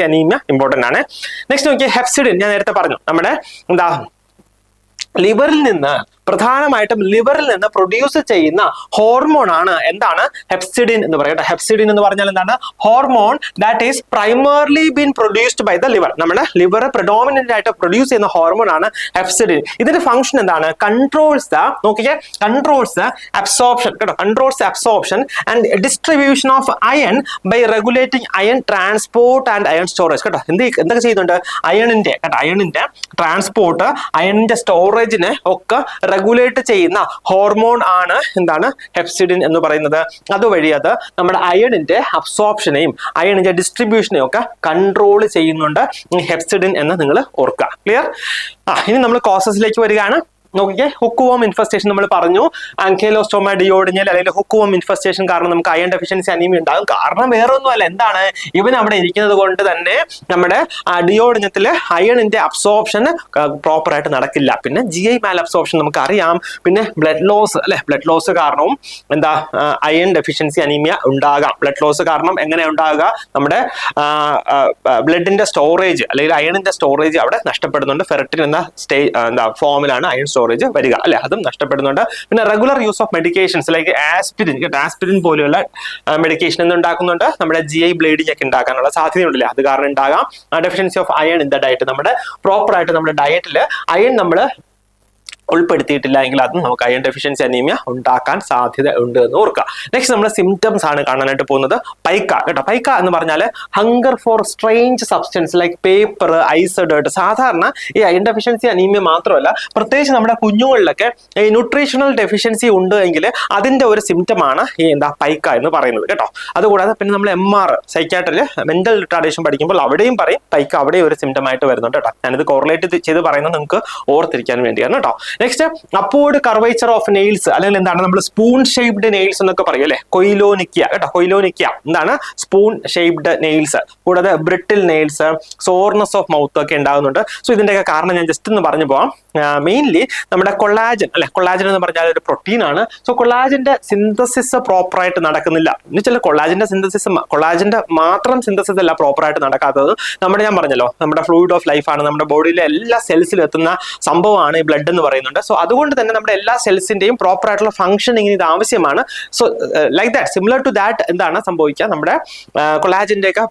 anaemia. Important ആണ്. നെക്സ്റ്റ് നോക്കിയാൽ ഹെപ്സിഡിൻ. ഞാൻ നേരത്തെ പറഞ്ഞു നമ്മുടെ എന്താ ലിവറിൽ നിന്ന്, പ്രധാനമായിട്ടും ലിവറിൽ നിന്ന് പ്രൊഡ്യൂസ് ചെയ്യുന്ന ഹോർമോൺ ആണ് എന്താണ്? ഹെപ്സിഡിൻ എന്ന് പറയുന്നത്. ഹെപ്സിഡിൻ എന്ന് പറഞ്ഞാൽ എന്താണ്? Hormone that is primarily been produced by the liver. നമ്മുടെ ലിവർ പ്രിഡോമിനന്റ് ആയിട്ട് പ്രൊഡ്യൂസ് ചെയ്യുന്ന ഹോർമോൺ ആണ് ഹെപ്സിഡിൻ. ഇതിന്റെ ഫംഗ്ഷൻ എന്താണ്? കൺട്രോൾസ് അബ്സോർപ്ഷൻ കേട്ടോ. Controls absorption and distribution of iron by regulating iron transport and iron storage കേട്ടോ. എന്തൊക്കെ ചെയ്യുന്നുണ്ട്? അയണിന്റെ ട്രാൻസ്പോർട്ട്, അയണിന്റെ സ്റ്റോറേജിനെ ഒക്കെ റെഗുലേറ്റ് ചെയ്യുന്ന ഹോർമോൺ ആണ് എന്താണ്? ഹെപ്സിഡിൻ എന്ന് പറയുന്നത്. അതുവഴി അത് നമ്മുടെ അയണിന്റെ അബ്സോർപ്ഷനെയും അയണിന്റെ ഡിസ്ട്രിബ്യൂഷനെയും ഒക്കെ കൺട്രോൾ ചെയ്യുന്നുണ്ട് ഹെപ്സിഡിൻ എന്ന് നിങ്ങൾ ഓർക്കുക. ക്ലിയർ? ഇനി നമ്മൾ കോസസിലേക്ക് വരികയാണ്. നോക്കിക്കേ, ഹുക്ക്വോം ഇൻഫെസ്റ്റേഷൻ നമ്മൾ പറഞ്ഞു. ആങ്കൈലോസ്റ്റോമ ഡിയോഡിനൽ അല്ലെങ്കിൽ ഹുക്ക്വോം ഇൻഫെസ്റ്റേഷൻ കാരണം നമുക്ക് അയൺ ഡെഫിഷ്യൻസി അനീമിയ ഉണ്ടാകും. കാരണം വേറെ ഒന്നുമല്ല, എന്താണ്? ഇവൻ അവിടെ ഇരിക്കുന്നത് കൊണ്ട് തന്നെ നമ്മുടെ ഡിയോഡിനത്തില് അയണിന്റെ അബ്സോർപ്ഷൻ പ്രോപ്പർ ആയിട്ട് നടക്കില്ല. പിന്നെ GI മാൽ അബ്സോർപ്ഷൻ നമുക്ക് അറിയാം. പിന്നെ ബ്ലഡ് ലോസ് അല്ലെ. ബ്ലഡ് ലോസ് കാരണവും എന്താ അയൺ ഡെഫിഷ്യൻസി അനീമിയ ഉണ്ടാകാം. ബ്ലഡ് ലോസ് കാരണം എങ്ങനെ ഉണ്ടാകുക? നമ്മുടെ ബ്ലഡിന്റെ സ്റ്റോറേജ് അല്ലെങ്കിൽ അയണിന്റെ സ്റ്റോറേജ് അവിടെ നഷ്ടപ്പെടുന്നുണ്ട്. ഫെറിറ്റിൻ എന്ന ഫോമിലാണ് അയൺ സ്റ്റോറേജ് വരിക അല്ലെ, അതും നഷ്ടപ്പെടുന്നുണ്ട്. പിന്നെ regular use of medications like aspirin പോലെയുള്ള മെഡിക്കേഷൻ ഉണ്ടാക്കുന്നുണ്ട്. നമ്മുടെ GI ബ്ലീഡിംഗ് ഒക്കെ ഉണ്ടാക്കാനുള്ള സാധ്യതയുണ്ടല്ലേ, അത് കാരണം ഉണ്ടാകാം. Deficiency of iron in the diet. നമ്മുടെ പ്രോപ്പർ ആയിട്ട് നമ്മുടെ ഡയറ്റിൽ അയൺ നമ്മൾ ഉൾപ്പെടുത്തിയിട്ടില്ല എങ്കിൽ അതും നമുക്ക് അയൺ ഡെഫിഷ്യൻസി അനീമിയ ഉണ്ടാക്കാൻ സാധ്യത ഉണ്ട് എന്ന് ഓർക്കുക. നെക്സ്റ്റ് നമ്മുടെ സിംറ്റംസ് ആണ് കാണാനായിട്ട് പോകുന്നത്. പൈക്ക കേട്ടോ. പൈക്ക എന്ന് പറഞ്ഞാൽ hunger for strange substance like paper, ice, dirt. സാധാരണ ഈ അയൺ ഡെഫിഷ്യൻസി അനീമിയ മാത്രമല്ല, പ്രത്യേകിച്ച് നമ്മുടെ കുഞ്ഞുങ്ങളിലൊക്കെ ഈ ന്യൂട്രീഷണൽ ഡെഫിഷ്യൻസി ഉണ്ട് എങ്കിൽ അതിന്റെ ഒരു സിംറ്റം ആണ് ഈ പൈക്ക എന്ന് പറയുന്നത് കേട്ടോ. അതുകൂടാതെ പിന്നെ നമ്മൾ MR സൈക്യാട്രിയിൽ മെന്റൽ റിട്ടാർഡേഷൻ പഠിക്കുമ്പോൾ അവിടെയും പറയും പൈക്ക അവിടെ ഒരു സിംറ്റം ആയിട്ട് വരുന്നുണ്ട് കേട്ടോ. ഞാനിത് കോറിലേറ്റ് ചെയ്ത് പറയുന്നത് നിങ്ങൾക്ക് ഓർത്തിരിക്കാൻ വേണ്ടിയാണ് കേട്ടോ. Next upward curvature of nails, അല്ലെങ്കിൽ എന്താണ് നമ്മൾ സ്പൂൺ ഷേപ്ഡ് നെയിൽസ് എന്നൊക്കെ പറയും അല്ലെ. കൊയിലോനിക്യ കേട്ടോ. കൊയിലോനിക്യ എന്താണ്? Spoon shaped nails. കൂടാതെ brittle nails, soreness of mouth ഒക്കെ ഉണ്ടാകുന്നുണ്ട്. സോ ഇതിന്റെയൊക്കെ കാരണം ഞാൻ ജസ്റ്റ് ഒന്ന് പറഞ്ഞു പോവാം. മെയിൻലി നമ്മുടെ കൊളാജൻ അല്ലെ. കൊളാജൻ എന്ന് പറഞ്ഞാൽ ഒരു പ്രോട്ടീൻ ആണ്. സോ കൊളാജന്റെ സിന്തസിസ് പ്രോപ്പർ ആയിട്ട് നടക്കുന്നില്ല. എന്നുവെച്ചാൽ കൊളാജന്റെ മാത്രം സിന്തസിസ് അല്ല പ്രോപ്പർ ആയിട്ട് നടക്കാത്തത്. ഞാൻ പറഞ്ഞല്ലോ, നമ്മുടെ ഫ്ലൂയിഡ് ഓഫ് ലൈഫ് ആണ്. നമ്മുടെ ബോഡിയിലെ എല്ലാ സെൽസിലും എത്തുന്ന സംഭവമാണ് ഈ ബ്ലഡ് എന്ന് പറയുന്നത്. വരുന്നുണ്ട്. സോ അതുകൊണ്ട് തന്നെ നമ്മുടെ എല്ലാ സെൽസിന്റെയും പ്രോപ്പർ ആയിട്ടുള്ള ഫംഗ്ഷനിങ്ങിന് ഇത് ആവശ്യമാണ്. So like that, similar to that എന്താണ് സംഭവിക്കുക, നമ്മുടെ കൊളാജിന്റെ ഒക്കെ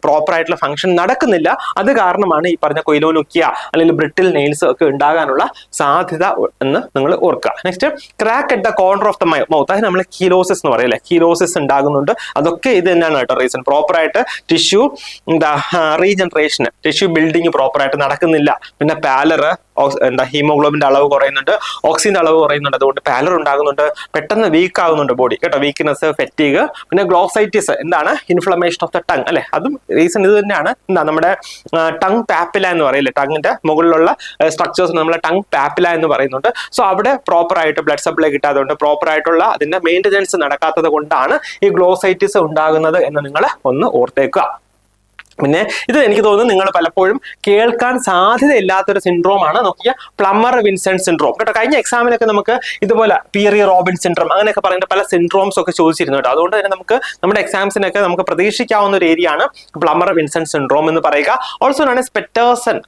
പ്രോപ്പർ ആയിട്ടുള്ള ഫംഗ്ഷൻ നടക്കുന്നില്ല. അത് കാരണമാണ് ഈ പറഞ്ഞ കൊയിലോനുക്കിയ അല്ലെങ്കിൽ ബ്രിട്ടിൽ നെയിൽസ് ഒക്കെ ഉണ്ടാകാനുള്ള സാധ്യത എന്ന് നിങ്ങൾ ഓർക്കുക. Next, crack at the corner of the mouth, അത് നമ്മൾ കീലോസിസ് എന്ന് പറയല്ലേ, കീലോസിസ് ഉണ്ടാകുന്നുണ്ട്. അതൊക്കെ ഇത് തന്നെയാണ് കേട്ടോ റീസൺ. പ്രോപ്പർ ആയിട്ട് tissue regeneration, tissue building proper ആയിട്ട് നടക്കുന്നില്ല. പിന്നെ പാലർ, ഹീമോഗ്ലോബിന്റെ അളവ് കുറയുന്നുണ്ട്, ഓക്സിജന്റെ അളവ് കുറയുന്നുണ്ട്, അതുകൊണ്ട് പാലർ ഉണ്ടാകുന്നുണ്ട്, പെട്ടെന്ന് വീക്ക് ആകുന്നുണ്ട് ബോഡി കേട്ടോ, വീക്ക്നെസ്, ഫെറ്റീഗ്. പിന്നെ ഗ്ലോസൈറ്റിസ്, എന്താണ് ഇൻഫ്ലമേഷൻ ഓഫ് ദ ടങ് അല്ലെ, അതും റീസൺ ഇത് തന്നെയാണ്. എന്താ നമ്മുടെ ടങ് പാപ്പില എന്ന് പറയില്ലേ, ടങ്ങിന്റെ മുകളിലുള്ള സ്ട്രക്ചേഴ്സ് നമ്മളെ ടങ് പാപ്പില എന്ന് പറയുന്നുണ്ട്. സോ അവിടെ പ്രോപ്പർ ആയിട്ട് ബ്ലഡ് സപ്ലൈ കിട്ടാത്തതുകൊണ്ട്, പ്രോപ്പർ ആയിട്ടുള്ള അതിന്റെ മെയിൻ്റെനൻസ് നടക്കാത്തത് കൊണ്ടാണ് ഈ ഗ്ലോസൈറ്റിസ് ഉണ്ടാകുന്നത് എന്ന് നിങ്ങൾ ഒന്ന് ഓർത്തേക്കുക. പിന്നെ ഇത് എനിക്ക് തോന്നുന്നു നിങ്ങൾ പലപ്പോഴും കേൾക്കാൻ സാധ്യതയില്ലാത്തൊരു സിൻഡ്രോം ആണ്. നോക്കിയ പ്ലമ്മർ വിൻസെന്റ് സിൻഡ്രോം കേട്ടോ. കഴിഞ്ഞ എക്സാമിനൊക്കെ നമുക്ക് ഇതുപോലെ പിയറി റോബിൻ സിൻഡ്രോം അങ്ങനെയൊക്കെ പറയുന്ന പല സിൻഡ്രോംസ് ഒക്കെ ചോദിച്ചിരുന്നു കേട്ടോ. അതുകൊണ്ട് തന്നെ നമുക്ക് നമ്മുടെ എക്സാംസിനൊക്കെ നമുക്ക് പ്രതീക്ഷിക്കാവുന്ന ഒരു ഏരിയ ആണ് പ്ലമ്മർ വിൻസെന്റ് സിൻഡ്രോം എന്ന് പറയുക. ഓൾസോ ആണ്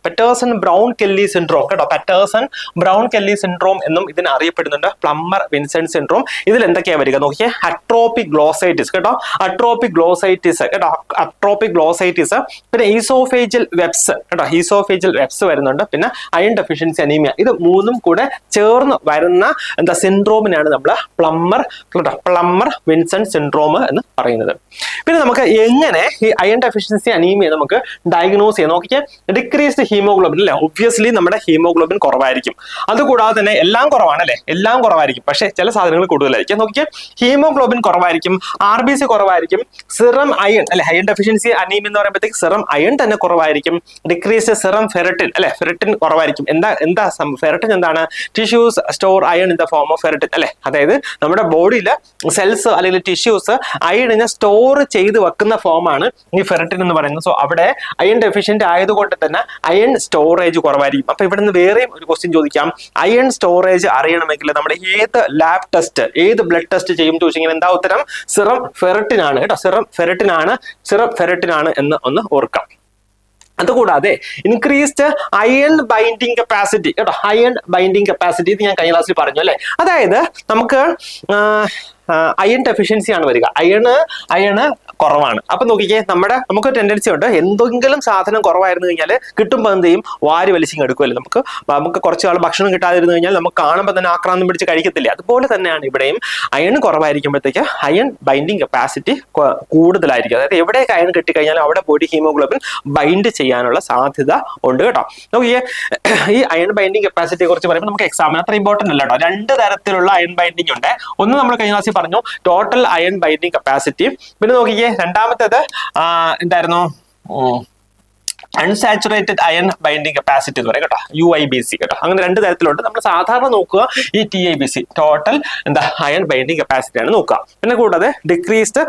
പെറ്റേഴ്സൺ ബ്രൗൺ കെല്ലി സിൻഡ്രോം കേട്ടോ. പെറ്റേഴ്സൺ ബ്രൗൺ കെല്ലി സിൻഡ്രോം എന്നും ഇതിന് അറിയപ്പെടുന്നുണ്ട്, പ്ലമ്മർ വിൻസെന്റ് സിൻഡ്രോം. ഇതിൽ എന്തൊക്കെയാ വരിക നോക്കിയേ, അട്രോപിക് ഗ്ലോസൈറ്റിസ് കേട്ടോ, അട്രോപിക് ഗ്ലോസൈറ്റിസ് കേട്ടോ, അട്രോപിക് ഗ്ലോസൈറ്റിസ്. പിന്നെ ഈസോഫേജിയൽ വെബ്സ് കേട്ടോ, ഈസോഫേജിയൽ വെബ്സ് വരുന്നുണ്ട്. പിന്നെ അയൺ ഡെഫിഷ്യൻസി അനീമിയ, ഇത് മൂന്നും കൂടെ ചേർന്ന് വരുന്ന സിൻഡ്രോമിനാണ് നമ്മൾ പ്ലമ്മർ വിൻസെന്റ് സിൻഡ്രോം എന്ന് പറയുന്നത്. പിന്നെ നമുക്ക് എങ്ങനെ ഈ അയൺ ഡെഫിഷ്യൻസി അനീമിയ നമുക്ക് ഡയഗ്നോസ് ചെയ്യാം നോക്കിയാൽ, ഡിക്രീസ്ഡ് ഹീമോഗ്ലോബിൻ അല്ലെ, ഒബ്വിയസ്ലി നമ്മുടെ ഹീമോഗ്ലോബിൻ കുറവായിരിക്കും. അതുകൂടാതെ തന്നെ എല്ലാം കുറവാണ് അല്ലെ, എല്ലാം കുറവായിരിക്കും, പക്ഷെ ചില സാധനങ്ങൾ കൂടുതലായിരിക്കും. നോക്കിയാൽ ഹീമോഗ്ലോബിൻ കുറവായിരിക്കും, RBC കുറവായിരിക്കും, സിറം അയൺ അല്ലെ, അയൺ ഡെഫിഷ്യൻസി അനീമിയ എന്ന് പറയുമ്പോഴത്തേക്ക് സിറം അയൺ തന്നെ കുറവായിരിക്കും, ഡിക്രീസ് സിറം ഫെറിറ്റിൻ അല്ലെ, ഫെറിറ്റിൻ കുറവായിരിക്കും. എന്താ ഫെറിറ്റിൻ എന്താണ്, tissues store iron in the form of ferritin അല്ലെ, അതായത് നമ്മുടെ ബോഡിയിലെ സെൽസ് അല്ലെങ്കിൽ ടിഷ്യൂസ് അയണിനെ സ്റ്റോർ ചെയ്ത് വെക്കുന്ന ഫോമാണ് ഈ ഫെറിറ്റിൻ എന്ന് പറയുന്നത്. സോ അവിടെ അയൺ ഡെഫിഷ്യന്റ് ആയതുകൊണ്ട് തന്നെ അയൺ സ്റ്റോറേജ് കുറവായിരിക്കും. അപ്പൊ ഇവിടെ നിന്ന് വേറെയും ഒരു ക്വസ്റ്റ്യൻ ചോദിക്കാം, അയൺ സ്റ്റോറേജ് അറിയണമെങ്കിൽ നമ്മുടെ ഏത് ലാബ് ടെസ്റ്റ്, ഏത് ബ്ലഡ് ടെസ്റ്റ് ചെയ്യും ചോദിച്ചെങ്കിൽ എന്താ ഉത്തരം, സിറം ഫെറിറ്റിൻ ആണ് കേട്ടോ, സിറം ഫെറിറ്റിൻ ആണ് എന്ന് ഒന്ന് ഓർക്കാം. അതുകൂടാതെ ഇൻക്രീസ്ഡ് അയൺ ബൈൻഡിങ് കപ്പാസിറ്റി കേട്ടോ, അയൺ ബൈൻഡിങ് കപ്പാസിറ്റി, ഇത് ഞാൻ കഴിഞ്ഞ ക്ലാസ്സിൽ പറഞ്ഞു അല്ലെ. അതായത് നമുക്ക് അയൺ ഡെഫിഷ്യൻസി ആണ് വരിക, അയണ് കുറവാണ്. അപ്പൊ നോക്കിക്കേ, നമുക്ക് ടെൻഡൻസി ഉണ്ട്, എന്തെങ്കിലും സാധനം കുറവായിരുന്നു കഴിഞ്ഞാൽ കിട്ടുമ്പോൾ എന്ത് ചെയ്യും, വാരി വലിച്ചിങ് എടുക്കുമല്ലോ. നമുക്ക് കുറച്ച് നാൾ ഭക്ഷണം കിട്ടാതിരുന്നു കഴിഞ്ഞാൽ നമുക്ക് കാണുമ്പോൾ തന്നെ ആക്രാന്തം പിടിച്ച് കഴിക്കത്തില്ല. അതുപോലെ തന്നെയാണ് ഇവിടെയും അയൺ കുറവായിരിക്കുമ്പോഴത്തേക്ക് അയൺ ബൈൻഡിങ് കപ്പാസിറ്റി കൂടുതലായിരിക്കും. അതായത് എവിടെയൊക്കെ അയൺ കിട്ടിക്കഴിഞ്ഞാൽ അവിടെ പോയിട്ട് ഹീമോഗ്ലോബിൻ ബൈൻഡ് ചെയ്യാനുള്ള സാധ്യത ഉണ്ട് കേട്ടോ. നോക്കിയേ, ഈ അയൺ ബൈൻഡിങ് കപ്പാസിറ്റിയെ കുറിച്ച് പറയുമ്പോൾ നമുക്ക് എക്സാമിന് അത്ര ഇമ്പോർട്ടന്റ് അല്ല കേട്ടോ. 2 തരത്തിലുള്ള അയൺ ബൈൻഡിങ് ഉണ്ട്. ഒന്ന് നമ്മൾ കഴിഞ്ഞ ക്ലാസ്സിൽ പറഞ്ഞു, ടോട്ടൽ അയൺ ബൈൻഡിങ് കപ്പാസിറ്റി. പിന്നെ നോക്കിയേ, രണ്ടാമത്തേത് എന്തായിരുന്നു, അൺസാച്ചുറേറ്റഡ് അയൺ ബൈൻഡിങ് കപ്പാസിറ്റി എന്ന് പറയും കേട്ടോ, UIBC കേട്ടോ. അങ്ങനെ 2 തരത്തിലുണ്ട്. നമ്മൾ സാധാരണ നോക്കുക ഈ TIBC, total iron binding capacity ആണ് നോക്കുക. പിന്നെ കൂടാതെ ഡിക്രീസ്ഡ്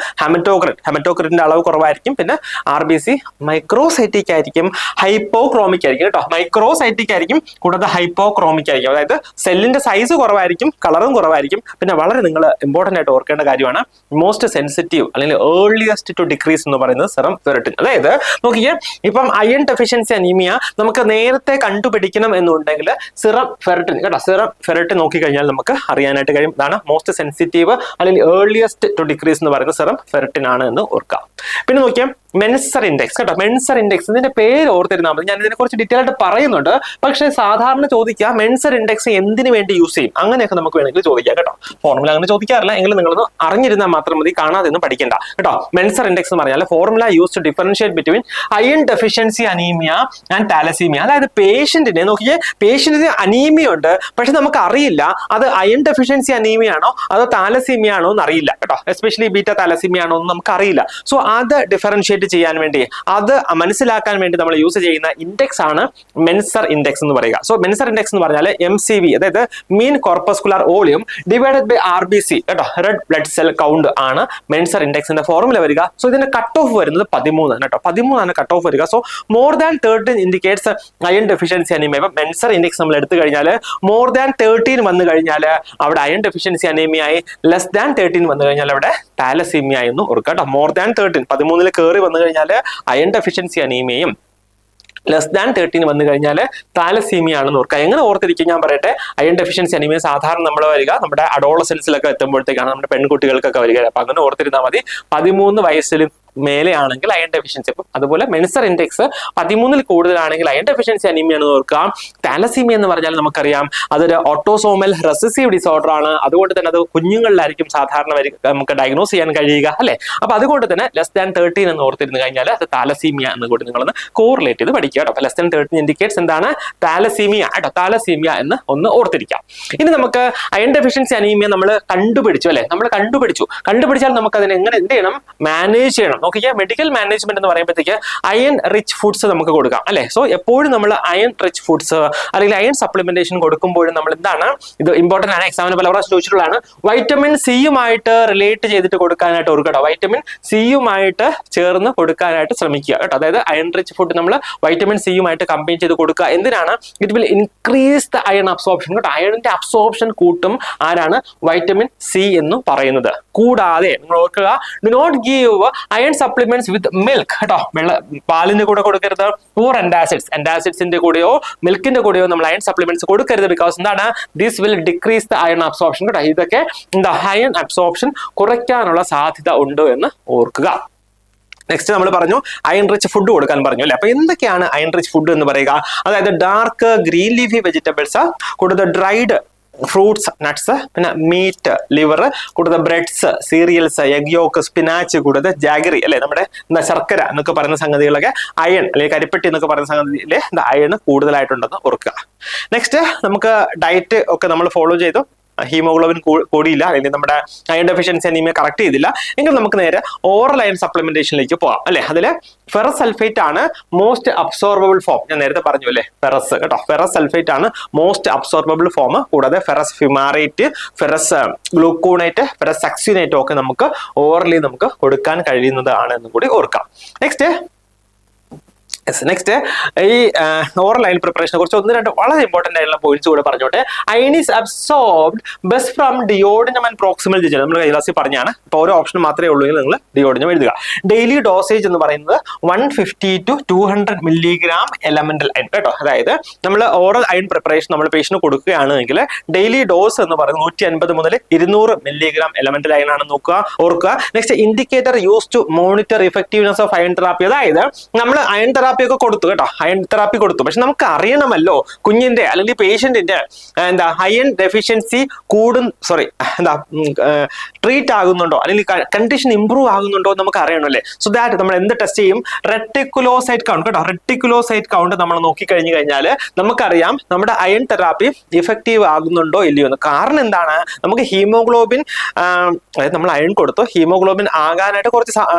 ഹെമറ്റോക്രിറ്റിന്റെ അളവ് കുറവായിരിക്കും. പിന്നെ RBC മൈക്രോസൈറ്റിക് ആയിരിക്കും, ഹൈപ്പോക്രോമിക് ആയിരിക്കും കേട്ടോ, മൈക്രോസൈറ്റിക് ആയിരിക്കും, കൂടാതെ ഹൈപ്പോക്രോമിക് ആയിരിക്കും. അതായത് സെല്ലിന്റെ സൈസ് കുറവായിരിക്കും, കളറും കുറവായിരിക്കും. പിന്നെ വളരെ നിങ്ങൾ ഇമ്പോർട്ടന്റ് ആയിട്ട് ഓർക്കേണ്ട കാര്യമാണ്, മോസ്റ്റ് സെൻസിറ്റീവ് അല്ലെങ്കിൽ ഏർലിയസ്റ്റ് ടു ഡിക്രീസ് എന്ന് പറയുന്നത് സിറം ഫെറിറ്റിൻ. അതായത് നോക്കിയേ, ഇപ്പം അയൺ ഡെഫിഷ്യൻസി അനീമിയ നമുക്ക് നേരത്തെ കണ്ടുപിടിക്കണം എന്നുണ്ടെങ്കിൽ സിറം ഫെറിറ്റിൻ കേട്ടോ, സിറം ഫെറിറ്റിൻ നോക്കിക്കഴിഞ്ഞാൽ നമുക്ക് അറിയാനായിട്ട് കഴിയും. ഇതാണ് മോസ്റ്റ് സെൻസിറ്റീവ് അല്ലെങ്കിൽ ഏർലിയസ്റ്റ് ടു ഡിക്രീസ് എന്ന് പറയുന്നത് സിറം ഫെറിറ്റിൻ ആണ് എന്ന് ഓർക്കാം. പിന്നെ നോക്കിയാൽ മെൻസർ ഇൻഡെക്സ് കേട്ടോ, മെൻസർ ഇൻഡെക്സ്, ഇതിന്റെ പേര് ഓർത്തിരുന്നാൽ മതി. ഞാൻ ഇതിനെ കുറിച്ച് ഡീറ്റെയിൽ ആയിട്ട് പറയുന്നുണ്ട്. പക്ഷേ സാധാരണ ചോദിക്കുക മെൻസർ ഇൻഡെക്സ് എന്തിനു വേണ്ടി യൂസ് ചെയ്യും, അങ്ങനെയൊക്കെ നമുക്ക് വേണമെങ്കിൽ ചോദിക്കാം കേട്ടോ. ഫോർമുല അങ്ങനെ ചോദിക്കാറില്ല, എങ്കിലും നിങ്ങളൊന്ന് അറിഞ്ഞിരുന്നാൽ മാത്രം മതി, കാണാതെ ഒന്നും പഠിക്കേണ്ട കേട്ടോ. മെൻസർ ഇൻഡെക്സ് എന്ന് പറഞ്ഞാൽ formula use to differentiate between iron deficiency anaemia and thalassaemia. അതായത് പേഷ്യന്റിനെ നോക്കിയേ, പേഷ്യന്റിന് അനീമിയ ഉണ്ട്, പക്ഷെ നമുക്ക് അറിയില്ല അത് അയൺ ഡെഫിഷ്യൻസി അനീമിയ ആണോ അതോ താലസീമിയ ആണോ എന്ന് അറിയില്ല കേട്ടോ. എസ്പെഷ്യലി ബീറ്റ താലസീമിയ ആണോ എന്ന് നമുക്ക് അറിയില്ല. സോ അത് ഡിഫറൻഷിയേറ്റ് ചെയ്യാൻ വേണ്ടി, അത് മനസ്സിലാക്കാൻ വേണ്ടി നമ്മൾ യൂസ് ചെയ്യുന്ന ഇൻഡെക്സ് ആണ് മെൻസർ ഇൻഡെക്സ് എന്ന് പറയുക. സോ മെൻസർ ഇൻഡെക്സ് എന്ന് പറഞ്ഞാൽ MCV, അതായത് മീൻ corpuscular volume divided by RBC കേട്ടോ, റെഡ് ബ്ലഡ് സെൽ കൗണ്ട് ആണ് മെൻസർ ഇൻഡെക്സിന്റെ ഫോർമുല വരിക. സോ ഇതിന്റെ കട്ട് ഓഫ് വരുന്നത് 13 കേട്ടോ, 13 ആണ് കട്ട് ഓഫ് വരിക. So more than 13 indicates iron deficiency anaemia. ഇപ്പം മെൻസർ ഇൻഡെക്സ് നമ്മൾ എടുത്തു കഴിഞ്ഞാൽ മോർ ദാൻ 13 വന്നു കഴിഞ്ഞാൽ അവിടെ അയൺ ഡെഫിഷ്യൻസി അനീമിയ ആയി, ലെസ് ദാൻ 13 വന്നു കഴിഞ്ഞാൽ അവിടെ താലസീമിയ എന്ന് ഓർക്കുക കേട്ടോ. മോർ ദാൻ 13 13 കയറി വന്നു കഴിഞ്ഞാൽ അയൺ ഡെഫിഷ്യൻസി അനീമിയയും, <13 വന്നു കഴിഞ്ഞാൽ താലസീമിയ ആണെന്ന് ഓർക്കുക. എങ്ങനെ ഓർത്തിരിക്കും ഞാൻ പറയട്ടെ. അയൺ ഡെഫിഷ്യൻസി അനീമിയ സാധാരണ നമ്മൾ വരിക നമ്മുടെ അഡോളസെൻസിലൊക്കെ എത്തുമ്പോഴത്തേക്കാണ്, നമ്മുടെ പെൺകുട്ടികൾക്കൊക്കെ വരിക. അപ്പൊ അങ്ങനെ ഓർത്തിരുന്നാൽ മതി. 13 വയസ്സിൽ മേലെയാണെങ്കിൽ അയൺ ഡെഫിഷ്യൻസി. അപ്പം അതുപോലെ മെൻസർ ഇൻഡെക്സ് 13 കൂടുതലാണെങ്കിൽ അയൺ ഡെഫിഷ്യൻസി അനീമിയ എന്ന് ഓർക്കുക. താലസീമിയ എന്ന് പറഞ്ഞാൽ നമുക്കറിയാം അതൊരു ഓട്ടോസോമൽ റെസസീവ് ഡിസോർഡർ ആണ്. അതുകൊണ്ട് തന്നെ അത് കുഞ്ഞുങ്ങളിലായിരിക്കും സാധാരണ നമുക്ക് ഡയഗ്നോസ് ചെയ്യാൻ കഴിയുക, അല്ലെ? അപ്പൊ അതുകൊണ്ട് തന്നെ <13 എന്ന് ഓർത്തിരുന്നു കഴിഞ്ഞാൽ അത് താലസീമിയ എന്ന് കൂടി നിങ്ങളൊന്ന് കോറിലേറ്റ് ചെയ്ത് പഠിക്കുക കേട്ടോ. അപ്പൊ <13 ഇൻഡിക്കേറ്റ്സ് എന്താണ്? താലസീമിയ കേട്ടോ. താലസീമിയ എന്ന് ഒന്ന് ഓർത്തിരിക്കാം. ഇനി നമുക്ക് അയൺ ഡെഫിഷ്യൻസി അനീമിയ നമ്മൾ കണ്ടുപിടിച്ചു, അല്ലെ? നമ്മൾ കണ്ടുപിടിച്ചാൽ നമുക്ക് അതിനെ എങ്ങനെ എന്ത് ചെയ്യണം? മാനേജ് ചെയ്യണം. നോക്കിയാൽ മെഡിക്കൽ മാനേജ്മെന്റ് എന്ന് പറയുമ്പോഴത്തേക്ക് അയൺ റിച്ച് ഫുഡ്സ് നമുക്ക് കൊടുക്കാം, അല്ലെ? സോ എപ്പോഴും നമ്മൾ അയൺ റിച്ച് ഫുഡ്സ് അല്ലെങ്കിൽ അയൺ സപ്ലിമെന്റേഷൻ കൊടുക്കുമ്പോഴും നമ്മൾ എന്താണ്, ഇത് ഇമ്പോർട്ടന്റ് ആണ്, എക്സാമിന് പല പ്രാവശ്യം ചോദിച്ചിട്ടുള്ളതാണ്, വൈറ്റമിൻ സിയുമായിട്ട് റിലേറ്റ് ചെയ്തിട്ട് കൊടുക്കാനായിട്ട് ഓർക്കുക. വൈറ്റമിൻ സിയുമായിട്ട് ചേർന്ന് കൊടുക്കാനായിട്ട് ശ്രമിക്കുക കേട്ടോ. അതായത് അയൺ റിച്ച് ഫുഡ് നമ്മൾ വൈറ്റമിൻ സിയുമായിട്ട് കമ്പൈൻ ചെയ്ത് കൊടുക്കുക. എന്തിനാണ്? It will increase the iron absorption കേട്ടോ. അയണിന്റെ അബ്സോർപ്ഷൻ കൂട്ടും ആരാണ്? വൈറ്റമിൻ സി എന്ന് പറയുന്നത്. കൂടാതെ നിങ്ങൾ ഓർക്കുക, do not give iron supplements with milk കേട്ടോ. പാലിന്റെ കൂടെ കൊടുക്കരുത്. ഓർ ആന്റാസിഡ്സിന്റെ കൂടെയോ മിൽക്കിന്റെ കൂടെയോ നമ്മൾ അയൺ സപ്ലിമെന്റ്സ് കൊടുക്കരുത്. ബിക്കോസ് എന്താണ്? This will decrease the iron absorption കേട്ടോ. ഇതൊക്കെ എന്താ അയൺ അബ്സോർപ്ഷൻ കുറയ്ക്കാനുള്ള സാധ്യത ഉണ്ട് എന്ന് ഓർക്കുക. നെക്സ്റ്റ് നമ്മൾ പറഞ്ഞു അയൺ റിച്ച് ഫുഡ് കൊടുക്കാൻ പറഞ്ഞു, അല്ലെ? അപ്പൊ എന്തൊക്കെയാണ് അയൺ റിച്ച് ഫുഡ് എന്ന് പറയുക? അതായത് ഡാർക്ക് ഗ്രീൻ ലീഫി വെജിറ്റബിൾസ്, കൂടുതൽ ഡ്രൈഡ് ഫ്രൂട്ട്സ്, നട്ട്സ്, പിന്നെ മീറ്റ്, ലിവർ, കൂടുതൽ breads, serials, egg yoke, spinach, കൂടുതൽ ജാഗറി, അല്ലെ? നമ്മുടെ എന്താ ശർക്കര എന്നൊക്കെ പറയുന്ന സംഗതികളൊക്കെ അയൺ അല്ലെങ്കിൽ കരിപ്പെട്ടി എന്നൊക്കെ പറയുന്ന സംഗതിയിലെ അയൺ കൂടുതലായിട്ടുണ്ടെന്ന് ഓർക്കുക. നെക്സ്റ്റ് നമുക്ക് ഡയറ്റ് ഒക്കെ നമ്മൾ ഫോളോ ചെയ്തു. ഹീമോഗ്ലോബിൻ കൂടിയില്ല അല്ലെങ്കിൽ നമ്മുടെ അയൺ ഡെഫിഷ്യൻസി അനീമിയ കറക്റ്റ് ചെയ്തില്ല എങ്കിൽ നമുക്ക് നേരെ ഓറൽ അയൺ സപ്ലിമെന്റേഷനിലേക്ക് പോകാം, അല്ലെ? അതിൽ ഫെറസ് സൾഫേറ്റ് ആണ് മോസ്റ്റ് അബ്സോർബിൾ ഫോം. ഞാൻ നേരത്തെ പറഞ്ഞു, അല്ലെ? ഫെറസ് കേട്ടോ. ഫെറസ് സൾഫേറ്റ് ആണ് മോസ്റ്റ് അബ്സോർബിൾ ഫോം. കൂടാതെ ferrous fumarate, ferrous gluconate, ferrous succinate ഒക്കെ നമുക്ക് ഓറലി നമുക്ക് കൊടുക്കാൻ കഴിയുന്നതാണ് എന്നും കൂടി ഓർക്കാം. നെക്സ്റ്റ് ഈ ഓറൽ അയൺ പ്രിപ്പറേഷനെ കുറിച്ച് ഒന്ന് രണ്ട് വളരെ ഇമ്പോർട്ടന്റ് ആയിട്ടുള്ള പോയിന്റ്സ് കൂടെ പറഞ്ഞോട്ടെ. Iron is absorbed best from duodenum and proximal ginger. നമ്മൾ കൈലാസിൽ പറഞ്ഞാണ്. ഇപ്പോൾ ഓരോ ഓപ്ഷൻ മാത്രമേ ഉള്ളൂ, നിങ്ങൾ ഡിയോഡിനം എഴുതുക. ഡെയിലി ഡോസേജ് എന്ന് പറയുന്നത് 150 to 200 milligram എലമെന്റൽ അയൺ കേട്ടോ. അതായത് നമ്മൾ ഓറൽ അയൺ പ്രിപ്പറേഷൻ നമ്മൾ പേഷ്യന് കൊടുക്കുകയാണെങ്കിൽ ഡെയിലി ഡോസ് എന്ന് പറയുന്നത് 150 മുതൽ 200 milligram എലമെന്റൽ അയൺ ആണെന്ന് ഓർക്കുക. Next indicator use to monitor effectiveness of iron therapy. അതായത് നമ്മൾ അയൺ തെറാപ്പി ഒക്കെ കൊടുത്തു കേട്ടോ, അയൺ തെറാപ്പി കൊടുത്തു. പക്ഷെ നമുക്ക് അറിയണമല്ലോ കുഞ്ഞിന്റെ അല്ലെങ്കിൽ പേഷ്യന്റിന്റെ എന്താ അയൺ ഡെഫിഷ്യൻസി ട്രീറ്റ് ആകുന്നുണ്ടോ അല്ലെങ്കിൽ കണ്ടീഷൻ ഇംപ്രൂവ് ആകുന്നുണ്ടോ നമുക്ക് അറിയണമല്ലേ. സോ ദാറ്റ് നമ്മൾ എന്ത് ടെസ്റ്റ് ചെയ്യും? റെറ്റിക്കുലോസൈറ്റ് കൗണ്ട് കേട്ടോ. റെറ്റിക്കുലോസൈറ്റ് കൗണ്ട് നമ്മൾ നോക്കി കഴിഞ്ഞു കഴിഞ്ഞാൽ നമുക്കറിയാം നമ്മുടെ അയൺ തെറാപ്പി ഇഫക്റ്റീവ് ആകുന്നുണ്ടോ ഇല്ലയോ എന്ന്. കാരണം എന്താണ്? നമുക്ക് ഹീമോഗ്ലോബിൻ അതായത് നമ്മൾ അയൺ കൊടുത്തു, ഹീമോഗ്ലോബിൻ ആകാനായിട്ട് കുറച്ച്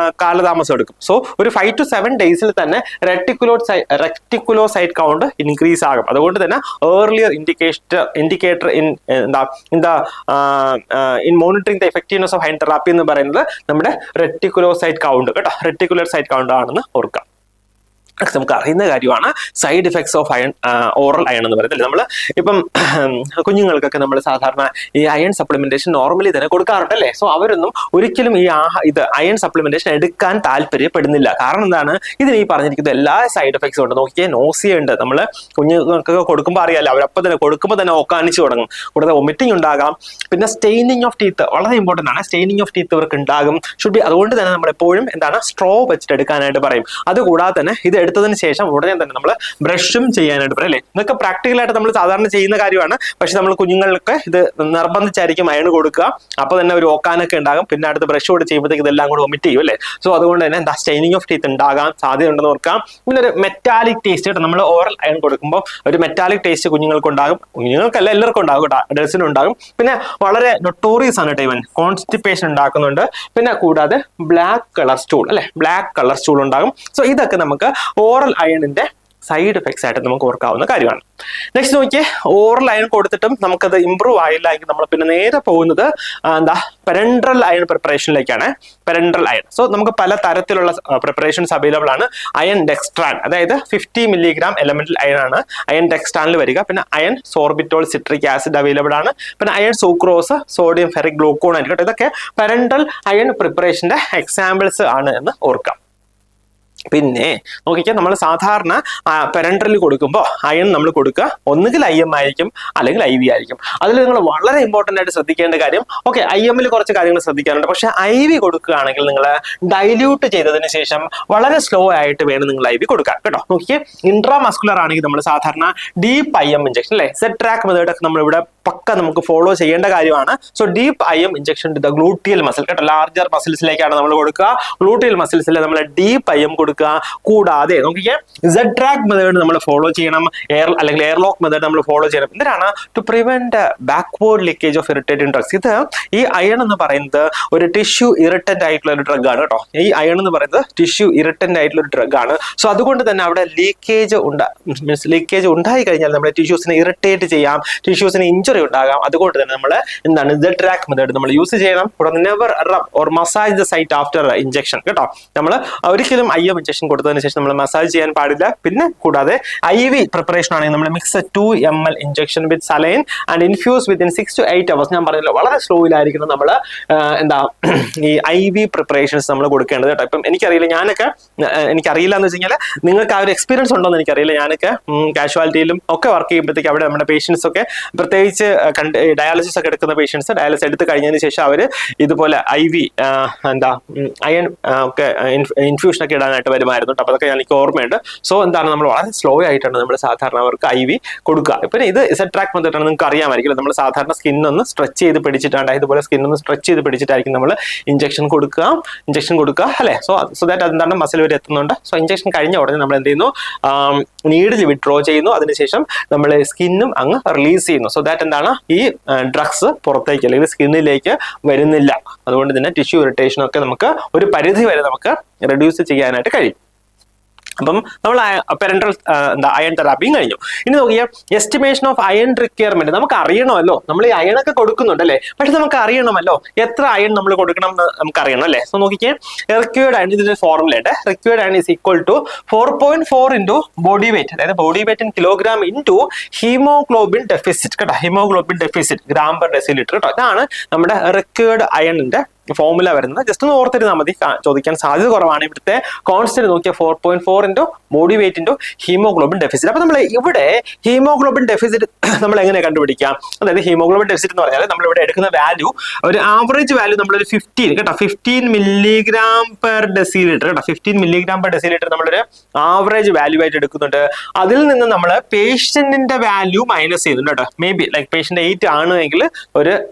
കാലതാമസം എടുക്കും. സോ ഒരു 5 to 7 ഡേയ്സിൽ തന്നെ റെറ്റിക്കുലോസൈറ്റ് കൗണ്ട് ഇൻക്രീസ് ആകും. അതുകൊണ്ട് തന്നെ earlier indicator in monitoring the effectiveness of iron therapy എന്ന് പറയുന്നത് നമ്മുടെ റെറ്റിക്കുലോസൈറ്റ് കൗണ്ട് കേട്ടോ. റെറ്റിക്കുലർ സൈറ്റ് കൗണ്ട് ആണെന്ന് ഓർക്കാം. നമുക്ക് അറിയുന്ന കാര്യമാണ് side effects of iron oral iron എന്ന് പറയുന്നത്. നമ്മൾ ഇപ്പം കുഞ്ഞുങ്ങൾക്കൊക്കെ നമ്മൾ സാധാരണ ഈ അയൺ സപ്ലിമെന്റേഷൻ നോർമലി തന്നെ കൊടുക്കാറുണ്ട്, അല്ലേ? സോ അവരൊന്നും ഒരിക്കലും ഇത് അയൺ സപ്ലിമെന്റേഷൻ എടുക്കാൻ താല്പര്യപ്പെടുന്നില്ല. കാരണം എന്താണ്? ഇതിന് ഈ പറഞ്ഞിരിക്കുന്ന എല്ലാ സൈഡ് എഫക്ട്സും ഉണ്ട്. നോക്കിയാൽ നോസിയ ഉണ്ട്. നമ്മൾ കുഞ്ഞുങ്ങൾക്കൊക്കെ കൊടുക്കുമ്പോൾ അറിയാമല്ലോ, അവരപ്പം തന്നെ കൊടുക്കുമ്പോൾ തന്നെ ഓക്കാനിച്ച് തുടങ്ങും. കൂടാതെ വൊമിറ്റിംഗ് ഉണ്ടാകാം. പിന്നെ സ്റ്റെയിനിങ് ഓഫ് ടീത്ത് വളരെ ഇമ്പോർട്ടൻ്റ് ആണ്. സ്റ്റെയിനിങ് ഓഫ് ടീത്ത് ഇവർക്ക് ഉണ്ടാകും. Should be. അതുകൊണ്ട് തന്നെ നമ്മൾ എപ്പോഴും എന്താണ് സ്ട്രോ വെച്ചിട്ട് എടുക്കാനായിട്ട് പറയും. അതുകൂടാതെ തന്നെ ഇത് എടുത്തതിന് ശേഷം ഉടനെ തന്നെ നമ്മൾ ബ്രഷും ചെയ്യാനായിട്ട് പറയും, അല്ലേ? ഇതൊക്കെ പ്രാക്ടിക്കലായിട്ട് നമ്മൾ സാധാരണ ചെയ്യുന്ന കാര്യമാണ്. പക്ഷെ നമ്മൾ കുഞ്ഞുങ്ങൾക്ക് ഇത് നിർബന്ധിച്ചായിരിക്കും അയൺ കൊടുക്കുക. അപ്പോൾ തന്നെ ഒരു ഓക്കാനൊക്കെ ഉണ്ടാകും. പിന്നെ അടുത്ത് ബ്രഷ് കൂടെ ചെയ്യുമ്പോഴത്തേക്ക് ഇതെല്ലാം കൂടെ വൊമിറ്റ് ചെയ്യും, അല്ലേ? സോ അതുകൊണ്ട് തന്നെ എന്താ സ്റ്റെയിനിങ് ഓഫ് ടീത്ത് ഉണ്ടാകാൻ സാധ്യത ഉണ്ടെന്ന് ഓർക്കാം. പിന്നെ ഒരു മെറ്റാലിക് ടേസ്റ്റ് കേട്ടോ. നമ്മൾ ഓറൽ അയൺ കൊടുക്കുമ്പോൾ ഒരു മെറ്റാലിക് ടേസ്റ്റ് കുഞ്ഞുങ്ങൾക്ക് ഉണ്ടാകും. കുഞ്ഞുങ്ങൾക്കല്ല, എല്ലാവർക്കും ഉണ്ടാകും കേട്ടോ. അഡൽസിനും ഉണ്ടാകും. പിന്നെ വളരെ നൊട്ടോറിയസ് ആണ് കേട്ടോ, ഇവൻ കോൺസ്റ്റിപ്പേഷൻ ഉണ്ടാക്കുന്നുണ്ട്. പിന്നെ കൂടാതെ ബ്ലാക്ക് കളർ സ്റ്റൂൾ, അല്ലെ? ബ്ലാക്ക് കളർ സ്റ്റൂൾ ഉണ്ടാകും. സോ ഇതൊക്കെ നമുക്ക് ഓറൽ അയണിന്റെ സൈഡ് എഫക്ട്സ് ആയിട്ട് നമുക്ക് ഓർക്കാവുന്ന കാര്യമാണ്. നെക്സ്റ്റ് നോക്കിയേ, ഓറൽ അയൺ കൊടുത്തിട്ടും നമുക്കത് ഇമ്പ്രൂവ് ആയില്ല എങ്കിൽ നമ്മൾ പിന്നെ നേരെ പോകുന്നത് പെരൻട്രൽ അയൺ പ്രിപ്പറേഷനിലേക്കാണ്. പെരൻട്രൽ അയൺ. സോ നമുക്ക് പല തരത്തിലുള്ള പ്രിപ്പറേഷൻസ് അവൈലബിൾ ആണ്. അയൺ ഡെക്സ്ട്രാൻ, അതായത് 50 milligram എലമെന്റൽ അയൺ ആണ് അയൺ ഡെക്സ്ട്രാനിൽ വരിക. പിന്നെ iron sorbitol citric acid available ആണ്. പിന്നെ iron sucrose, sodium ferric gluconate കേട്ടോ. ഇതൊക്കെ പെരൻട്രൽ അയൺ പ്രിപ്പറേഷന്റെ എക്സാമ്പിൾസ് ആണ് എന്ന് ഓർക്കാം. പിന്നെ നോക്കിക്കാൻ നമ്മൾ സാധാരണ പെരൻട്രലി കൊടുക്കുമ്പോൾ അയൺ നമ്മൾ കൊടുക്കുക ഒന്നുകിൽ IM ആയിരിക്കും അല്ലെങ്കിൽ IV ആയിരിക്കും. അതിൽ നിങ്ങൾ വളരെ ഇമ്പോർട്ടൻ്റ് ആയിട്ട് ശ്രദ്ധിക്കേണ്ട കാര്യം, ഓക്കെ IMൽ കുറച്ച് കാര്യങ്ങൾ ശ്രദ്ധിക്കാറുണ്ട്, പക്ഷെ IV കൊടുക്കുകയാണെങ്കിൽ നിങ്ങൾ ഡൈല്യൂട്ട് ചെയ്തതിന് ശേഷം വളരെ സ്ലോ ആയിട്ട് വേണം നിങ്ങൾ IV കൊടുക്കാൻ കേട്ടോ. നോക്കിയേ, ഇൻട്രാമസ്കുലർ ആണെങ്കിൽ നമ്മൾ സാധാരണ ഡീപ്പ് IM ഇഞ്ചക്ഷൻ അല്ലേ, സെട്രാക്ക് മെത്തേഡ് ഒക്കെ നമ്മളിവിടെ പക്ക നമുക്ക് ഫോളോ ചെയ്യേണ്ട കാര്യമാണ്. So deep IM injection to the gluteal muscle കേട്ടോ, ലാർജർ മസിൽസിലേക്കാണ് നമ്മൾ കൊടുക്കുക. ഗ്ലൂട്ടിയൽ മസിൽസിൽ നമ്മൾ ഡീപ്പ് IM കൊടുക്കുക. കൂടാതെ നോക്കിയേ, സെട്രാക്ക് മെത്തേഡ് നമ്മൾ ഫോളോ ചെയ്യണം, അല്ലെങ്കിൽ എയർലോക്ക് മെത്തേഡ് നമ്മൾ ഫോളോ ചെയ്യണം. എന്തിനാണ്? To prevent backward leakage of irritating drugs. ഇത് ഈ അയൺ എന്ന് പറയുന്നത് ഒരു ടിഷ്യൂ ഇറിറ്റന്റ് ആയിട്ടുള്ള ഒരു ഡ്രഗ് ആണ് കേട്ടോ. ഈ അയൺ എന്ന് പറയുന്നത് ടിഷ്യൂ ഇറിറ്റന്റ് ആയിട്ടുള്ള ഒരു ഡ്രഗ് ആണ്. സോ അതുകൊണ്ട് തന്നെ അവിടെ ലീക്കേജ് ഉണ്ടായി കഴിഞ്ഞാൽ നമ്മുടെ ടിഷ്യൂസിനെ ഇറിറ്റേറ്റ് ചെയ്യാം, ടിഷ്യൂസിന് ഇഞ്ചുറി ഉണ്ടാകാം. അതുകൊണ്ട് തന്നെ നമ്മൾ എന്താണ് സെട്രാക്ക് മെത്തേഡ് നമ്മൾ യൂസ് ചെയ്യണം. Never rub or massage the site after injection കേട്ടോ. നമ്മൾ ഒരിക്കലും IM ഇഞ്ചക്ഷൻ കൊടുത്തതിന് ശേഷം നമ്മൾ മസാജ് ചെയ്യാൻ പാടില്ല. പിന്നെ കൂടാതെ IV പ്രിപ്പറേഷൻ ആണെങ്കിൽ നമ്മൾ mix 2 ml injection with saline and infuse within 6 to 8 hours. ഞാൻ പറഞ്ഞല്ലോ വളരെ സ്ലോയിലായിരിക്കണം നമ്മൾ എന്താ ഈ IV പ്രിപ്പറേഷൻസ് നമ്മൾ കൊടുക്കേണ്ടത് കേട്ടോ. ഇപ്പം എനിക്കറിയില്ല, എനിക്കറിയില്ല എന്ന് വെച്ച് കഴിഞ്ഞാൽ നിങ്ങൾക്ക് ആ ഒരു എക്സ്പീരിയൻസ് ഉണ്ടോ എന്ന് എനിക്കറിയില്ല. ഞാനൊക്കെ കാഷ്വാലിറ്റിയിലും ഒക്കെ വർക്ക് ചെയ്യുമ്പോഴത്തേക്ക് അവിടെ നമ്മുടെ പേഷ്യൻസ് ഒക്കെ പ്രത്യേകിച്ച് ഡയാലിസിസ് ഒക്കെ എടുക്കുന്ന പേഷ്യൻസ് ഡയാലിസിസ് എടുത്ത് കഴിഞ്ഞതിന് ശേഷം അവർ ഇതുപോലെ IV അയൺ ഒക്കെ ഇൻഫ്യൂഷൻ ഒക്കെ ഇടാനായിട്ട് വരുമായിരുന്നു. അപ്പൊ അതൊക്കെ എനിക്ക് ഓർമ്മയുണ്ട്. സോ എന്താണ്, നമ്മൾ വളരെ സ്ലോ ആയിട്ടാണ് നമ്മൾ സാധാരണ അവർക്ക് IV കൊടുക്കുക. പിന്നെ ഇത് സെട്രാക്ക് മെത്തേഡ് ആണ്, നിങ്ങൾക്ക് അറിയാമായിരിക്കും. നമ്മൾ സാധാരണ സ്കിന്നൊന്ന് സ്ട്രെച്ച് ചെയ്ത് പിടിച്ചിട്ടാണ്, ഇതുപോലെ സ്കിന്നൊന്ന് സ്ട്രെച്ച് ചെയ്ത് പിടിച്ചിട്ടായിരിക്കും നമ്മൾ ഇഞ്ചക്ഷൻ കൊടുക്കുക അല്ലെ. സോ ദാറ്റ് അതെന്താണ് മസിൽ വരെ എത്തുന്നുണ്ട്. സോ ഇഞ്ചക്ഷൻ കഴിഞ്ഞ ഉടനെ നമ്മൾ എന്ത് ചെയ്യുന്നു, നീഡിൽ വിഡ്രോ ചെയ്യുന്നു. അതിനുശേഷം നമ്മൾ സ്കിന്നും അങ്ങ് റിലീസ് ചെയ്യുന്നു. സോ ദാറ്റ് എന്താണ്, ഈ ഡ്രഗ്സ് പുറത്തേക്ക് അല്ലെങ്കിൽ സ്കിന്നിലേക്ക് വരുന്നില്ല. അതുകൊണ്ട് തന്നെ ടിഷ്യൂ ഇറിറ്റേഷൻ ഒക്കെ നമുക്ക് ഒരു പരിധി വരെ നമുക്ക് റെഡ്യൂസ് ചെയ്യാനായിട്ട് കഴിയും. അപ്പം നമ്മൾ പെരൻട്രൽ അയൺ തെറാപ്പിയും കഴിഞ്ഞു. ഇനി നോക്കിയാൽ എസ്റ്റിമേഷൻ ഓഫ് അയൺ റിക്വയർമെന്റ്. നമുക്ക് അറിയണമല്ലോ, നമ്മൾ ഈ അയണൊക്കെ കൊടുക്കുന്നുണ്ട് അല്ലേ, പക്ഷെ നമുക്ക് അറിയണമല്ലോ എത്ര അയൺ നമ്മൾ കൊടുക്കണം എന്ന് നമുക്ക് അറിയണം അല്ലേ. സോ നോക്കിയേ, റിക്വയർഡ് അയൺ, ഇതിന്റെ ഫോർമുല ഉണ്ട്. Required iron is equal to 4.4 into body weight, അതായത് body weight in kilogram into haemoglobin deficit കേട്ടോ. Haemoglobin deficit gram per deciliter കേട്ടോ. ഇതാണ് നമ്മുടെ റിക്വയർഡ് അയണിന്റെ ഫോർമുല വരുന്നത്. ജസ്റ്റ് ഒന്ന് ഓർത്തിരുന്നാൽ മതി, ചോദിക്കാൻ സാധ്യത കുറവാണ്. ഇവിടുത്തെ കോൺസ്റ്റന്റ് നോക്കിയാൽ 4.4 into body wait into haemoglobin deficit. അപ്പൊ നമ്മൾ ഇവിടെ ഹീമോഗ്ലോബിൻ ഡെഫിസിറ്റ് നമ്മൾ എങ്ങനെ കണ്ടുപിടിക്കാം? അതായത് ഹീമോഗ്ലോബിൻ ഡെഫിസിറ്റ് എന്ന് പറഞ്ഞാൽ നമ്മൾ ഇവിടെ എടുക്കുന്ന വാല്യൂ, ഒരു ആവറേജ് വാല്യൂ നമ്മളൊരു 15 കേട്ടോ, 15 milligram per deciliter കേട്ടോ. 15 milligram per deciliter നമ്മളൊരു ആവറേജ് വാല്യൂ ആയിട്ട് എടുക്കുന്നുണ്ട്. അതിൽ നിന്ന് നമ്മൾ പേഷ്യന്റിന്റെ വാല്യൂ മൈനസ് ചെയ്യുന്നുണ്ട് കേട്ടോ. മേ ബി ലൈക്ക് പേഷ്യന്റ് 8 ആണ് എങ്കിൽ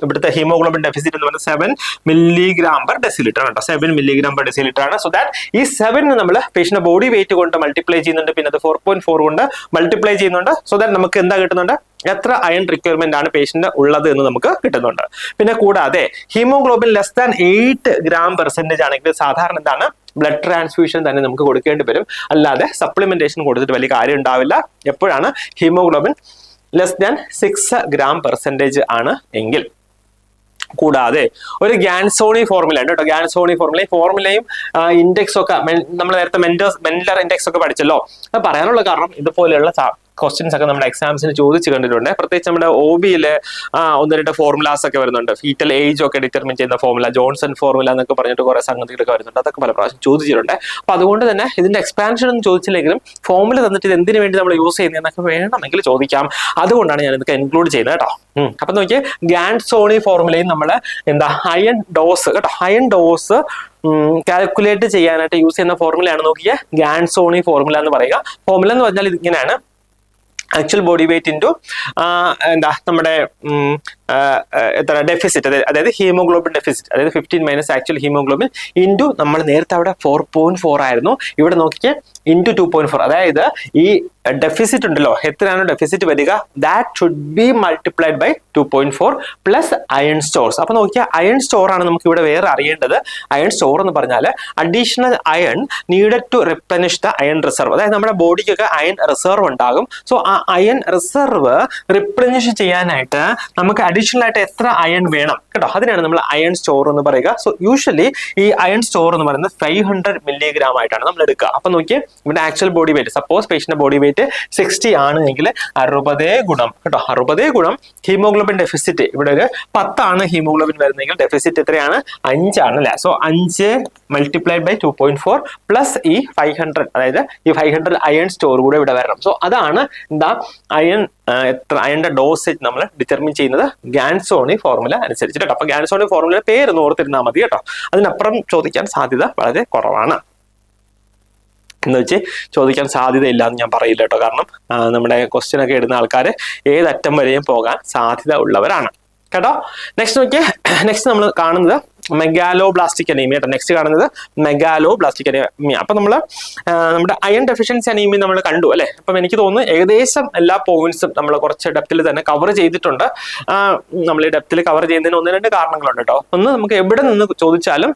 ഇവിടുത്തെ ഹീമോഗ്ലോബിൻ ഡെഫിസിറ്റ് എന്ന് പറഞ്ഞാൽ 7 milligram per deciliter ആണ് കേട്ടോ. 7 milligram per deciliter ആണ്. സോ ദാറ്റ് ഈ 7 നമ്മൾ പേഷ്യന്റ് ബോഡി വെയിറ്റ് കൊണ്ട് മൾട്ടിപ്ലൈ ചെയ്യുന്നുണ്ട്, പിന്നെ അത് 4.4 കൊണ്ട് മൾട്ടിപ്ലൈ ചെയ്യുന്നുണ്ട്. സോ ദാറ്റ് നമുക്ക് എന്താ കിട്ടുന്നുണ്ട്, എത്ര അയൺ റിക്വയർമെന്റ് ആണ് പേഷ്യന്റ് ഉള്ളത് എന്ന് നമുക്ക് കിട്ടുന്നുണ്ട്. പിന്നെ കൂടാതെ ഹീമോഗ്ലോബിൻ ലെസ് ദാൻ 8 gram% ആണെങ്കിൽ സാധാരണ എന്താണ്, ബ്ലഡ് ട്രാൻസ്ഫ്യൂഷൻ തന്നെ നമുക്ക് കൊടുക്കേണ്ടി വരും. അല്ലാതെ സപ്ലിമെന്റേഷൻ കൊടുത്തിട്ട് വലിയ കാര്യം ഉണ്ടാവില്ല. എപ്പോഴാണ് ഹീമോഗ്ലോബിൻ ലെസ് ദാൻ 6 gram% ആണ് എങ്കിൽ. കൂടാതെ ഒരു ഗാൻസോണി ഫോർമുല ഉണ്ട് കേട്ടോ. ഗാൻസോണി ഫോർമുലയും ഇൻഡെക്സ് ഒക്കെ നമ്മൾ നേരത്തെ മെൻഡർ ഇൻഡെക്സ് ഒക്കെ പഠിച്ചല്ലോ. അത് പറയാനുള്ള കാരണം ഇതുപോലെയുള്ള ക്വസ്റ്റ്യൻസ് ഒക്കെ നമ്മുടെ എക്സാംസിന് ചോദിച്ചു കണ്ടിട്ടുണ്ട്. പ്രത്യേകിച്ച് നമ്മുടെ OBയിൽ 1-2 ഫോർമുലാസ് ഒക്കെ വരുന്നുണ്ട്. ഫീറ്റൽ ഏജ് ഒക്കെ ഡിറ്റർമിൻ ചെയ്യുന്ന ഫോർമുല, ജോൺസൺ ഫോർമുല എന്നൊക്കെ പറഞ്ഞിട്ട് കുറെ സംഗതികളൊക്കെ വരുന്നുണ്ട്. അതൊക്കെ പല പ്രാവശ്യം ചോദിച്ചിട്ടുണ്ട്. അപ്പൊ അതുകൊണ്ട് തന്നെ ഇതിന്റെ എക്സ്പാൻഷൻ ഒന്നും ചോദിച്ചില്ലെങ്കിലും ഫോർമുല തന്നിട്ട് ഇത് എന്തിനു വേണ്ടി നമ്മൾ യൂസ് ചെയ്യുന്നതെന്നൊക്കെ വേണമെങ്കിൽ ചോദിക്കാം. അതുകൊണ്ടാണ് ഞാൻ ഇതൊക്കെ ഇൻക്ലൂഡ് ചെയ്യുന്നത് കേട്ടോ. അപ്പൊ നോക്കിയേ, ഗാൻസോണി ഫോർമുലയും നമ്മൾ അയൺ ഡോസ് കേട്ടോ, അയൺ ഡോസ് കാൽക്കുലേറ്റ് ചെയ്യാനായിട്ട് യൂസ് ചെയ്യുന്ന ഫോർമുലയാണ് നോക്കിയേ ഗാൻസോണി ഫോർമുല എന്ന് പറയുക. ഫോർമുല എന്ന് പറഞ്ഞാൽ ഇതിങ്ങനെയാണ്, ആക്ച്വൽ ബോഡി വെയിറ്റ് ഇൻറ്റു നമ്മുടെ എത്ര ഡെഫിസിറ്റ്, അതായത് ഹീമോഗ്ലോബിൻ ഡെഫിസിറ്റ്, അതായത് 15 മൈനസ് ആക്ച്വൽ ഹീമോഗ്ലോബിൻ ഇൻറ്റു നമ്മൾ നേരത്തെ അവിടെ 4.4 ആയിരുന്നു, ഇവിടെ നോക്കിക്കേ ഇൻറ്റു 2.4. അതായത് ഈ ഡെഫിസിറ്റ് ഉണ്ടല്ലോ, എത്രയാണ് ഡെഫിസിറ്റ് വരിക, that should be multiplied by 2.4 plus iron stores. അപ്പൊ നോക്കിയാൽ അയൺ സ്റ്റോർ ആണ് നമുക്ക് ഇവിടെ വേറെ അറിയേണ്ടത്. അയൺ സ്റ്റോർ എന്ന് പറഞ്ഞാൽ additional iron needed to replenish the iron reserve. അതായത് നമ്മുടെ ബോഡിക്കൊക്കെ അയൺ റിസർവ് ഉണ്ടാകും. സോ ആ അയൺ റിസർവ് റിപ്ലനിഷ് ചെയ്യാനായിട്ട് നമുക്ക് അഡീഷണൽ ആയിട്ട് എത്ര അയൺ വേണം കേട്ടോ, അതിനാണ് നമ്മൾ അയൺ സ്റ്റോർ എന്ന് പറയുക. സോ യൂഷ്വലി ഈ അയൺ സ്റ്റോർ എന്ന് പറയുന്നത് 500 മില്ലിഗ്രാം ആയിട്ടാണ് നമ്മൾ എടുക്കുക. അപ്പൊ നോക്കിയേ, ഇവിടെ ആക്ച്വൽ ബോഡി വെയിറ്റ്, സപ്പോസ് പേഷ്യന്റെ ബോഡി വെയിറ്റ് 60 ആണ് എങ്കിൽ 60 ഗുണം കേട്ടോ, 60 ഗുണം ഹീമോഗ്ലോബിൻ ഡെഫിസിറ്റ്, ഇവിടെ ഒരു 10 ആണ് ഹീമോഗ്ലോബിൻ വരുന്നെങ്കിൽ ഡെഫിസിറ്റ് എത്രയാണ്, 5 ആണ് അല്ലെ. സോ 5 മൾട്ടിപ്ലൈഡ് ബൈ 2.4 പ്ലസ് ഈ 500, അതായത് ഈ 500 അയൺ സ്റ്റോർ കൂടെ ഇവിടെ വരണം. സോ അതാണ് എന്താ എത്ര അയണിന്റെ ഡോസേജ് നമ്മൾ ഡിറ്റർമിൻ ചെയ്യുന്നത് ഗാൻസോണി ഫോർമുല അനുസരിച്ച് കേട്ടോ. അപ്പൊ ഗാൻസോണി ഫോർമുല പേര് ഓർത്തിരുന്നാൽ മതി കേട്ടോ, അതിനപ്പുറം ചോദിക്കാൻ സാധ്യത വളരെ കുറവാണ്. എന്ന് വെച്ച് ചോദിക്കാൻ സാധ്യതയില്ല എന്ന് ഞാൻ പറയില്ല കേട്ടോ, കാരണം നമ്മുടെ ക്വസ്റ്റ്യൻ ഒക്കെ ഇടുന്ന ആൾക്കാർ ഏതറ്റം വരെയും പോകാൻ സാധ്യത ഉള്ളവരാണ് കേട്ടോ. നെക്സ്റ്റ് നോക്കിയേ, നെക്സ്റ്റ് നമ്മൾ കാണുന്നത് മെഗാലോബ്ലാസ്റ്റിക് അനീമിയ കേട്ടോ. നെക്സ്റ്റ് കാണുന്നത് മെഗാലോബ്ലാസ്റ്റിക് അനീമിയ. അപ്പൊ നമ്മുടെ അയൺ ഡെഫിഷ്യൻസി അനീമിയ നമ്മൾ കണ്ടു അല്ലെ. അപ്പം എനിക്ക് തോന്നുന്നു ഏകദേശം എല്ലാ പോയിന്റ്സും നമ്മൾ കുറച്ച് ഡെപ്തിൽ തന്നെ കവർ ചെയ്തിട്ടുണ്ട്. നമ്മൾ ഈ ഡെപ്തിൽ കവർ ചെയ്യുന്നതിന് 1-2 കാരണങ്ങളുണ്ട് കേട്ടോ. ഒന്ന്, നമുക്ക് എവിടെ നിന്ന് ചോദിച്ചാലും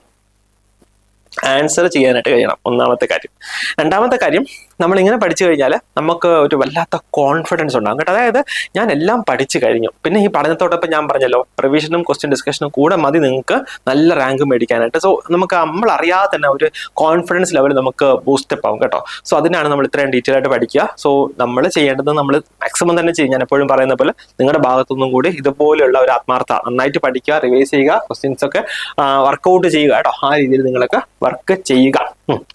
ആൻസർ ചെയ്യാനായിട്ട് കഴിയണം, ഒന്നാമത്തെ കാര്യം. രണ്ടാമത്തെ കാര്യം, നമ്മൾ ഇങ്ങനെ പഠിച്ചു കഴിഞ്ഞാൽ നമുക്ക് ഒരു വല്ലാത്ത കോൺഫിഡൻസ് ഉണ്ടാകും കേട്ടോ. അതായത് ഞാൻ എല്ലാം പഠിച്ചു കഴിഞ്ഞു, പിന്നെ ഈ പഠനത്തോടൊപ്പം ഞാൻ പറഞ്ഞല്ലോ റിവിഷനും ക്വസ്റ്റ്യൻ ഡിസ്കഷനും കൂടെ മതി നിങ്ങൾക്ക് നല്ല റാങ്ക് മേടിക്കാനായിട്ട്. സോ നമ്മൾ അറിയാതെ തന്നെ ഒരു കോൺഫിഡൻസ് ലെവൽ നമുക്ക് ബൂസ്റ്റപ്പ് ആവും കേട്ടോ. സോ അതിനാണ് നമ്മൾ ഇത്രയും ഡീറ്റെയിൽ ആയിട്ട് പഠിക്കുക. സോ നമ്മൾ ചെയ്യേണ്ടത് നമ്മൾ മാക്സിമം തന്നെ ചെയ്യും. ഞാൻ എപ്പോഴും പറയുന്ന പോലെ നിങ്ങളുടെ ഭാഗത്തുനിന്നും കൂടി ഇതുപോലെയുള്ള ഒരു ആത്മാർത്ഥ, നന്നായിട്ട് പഠിക്കുക, റിവൈസ് ചെയ്യുക, ക്വസ്റ്റ്യൻസ് ഒക്കെ വർക്കൗട്ട് ചെയ്യുക കേട്ടോ. ആ രീതിയിൽ നിങ്ങളൊക്കെ വർക്ക് ചെയ്യുക.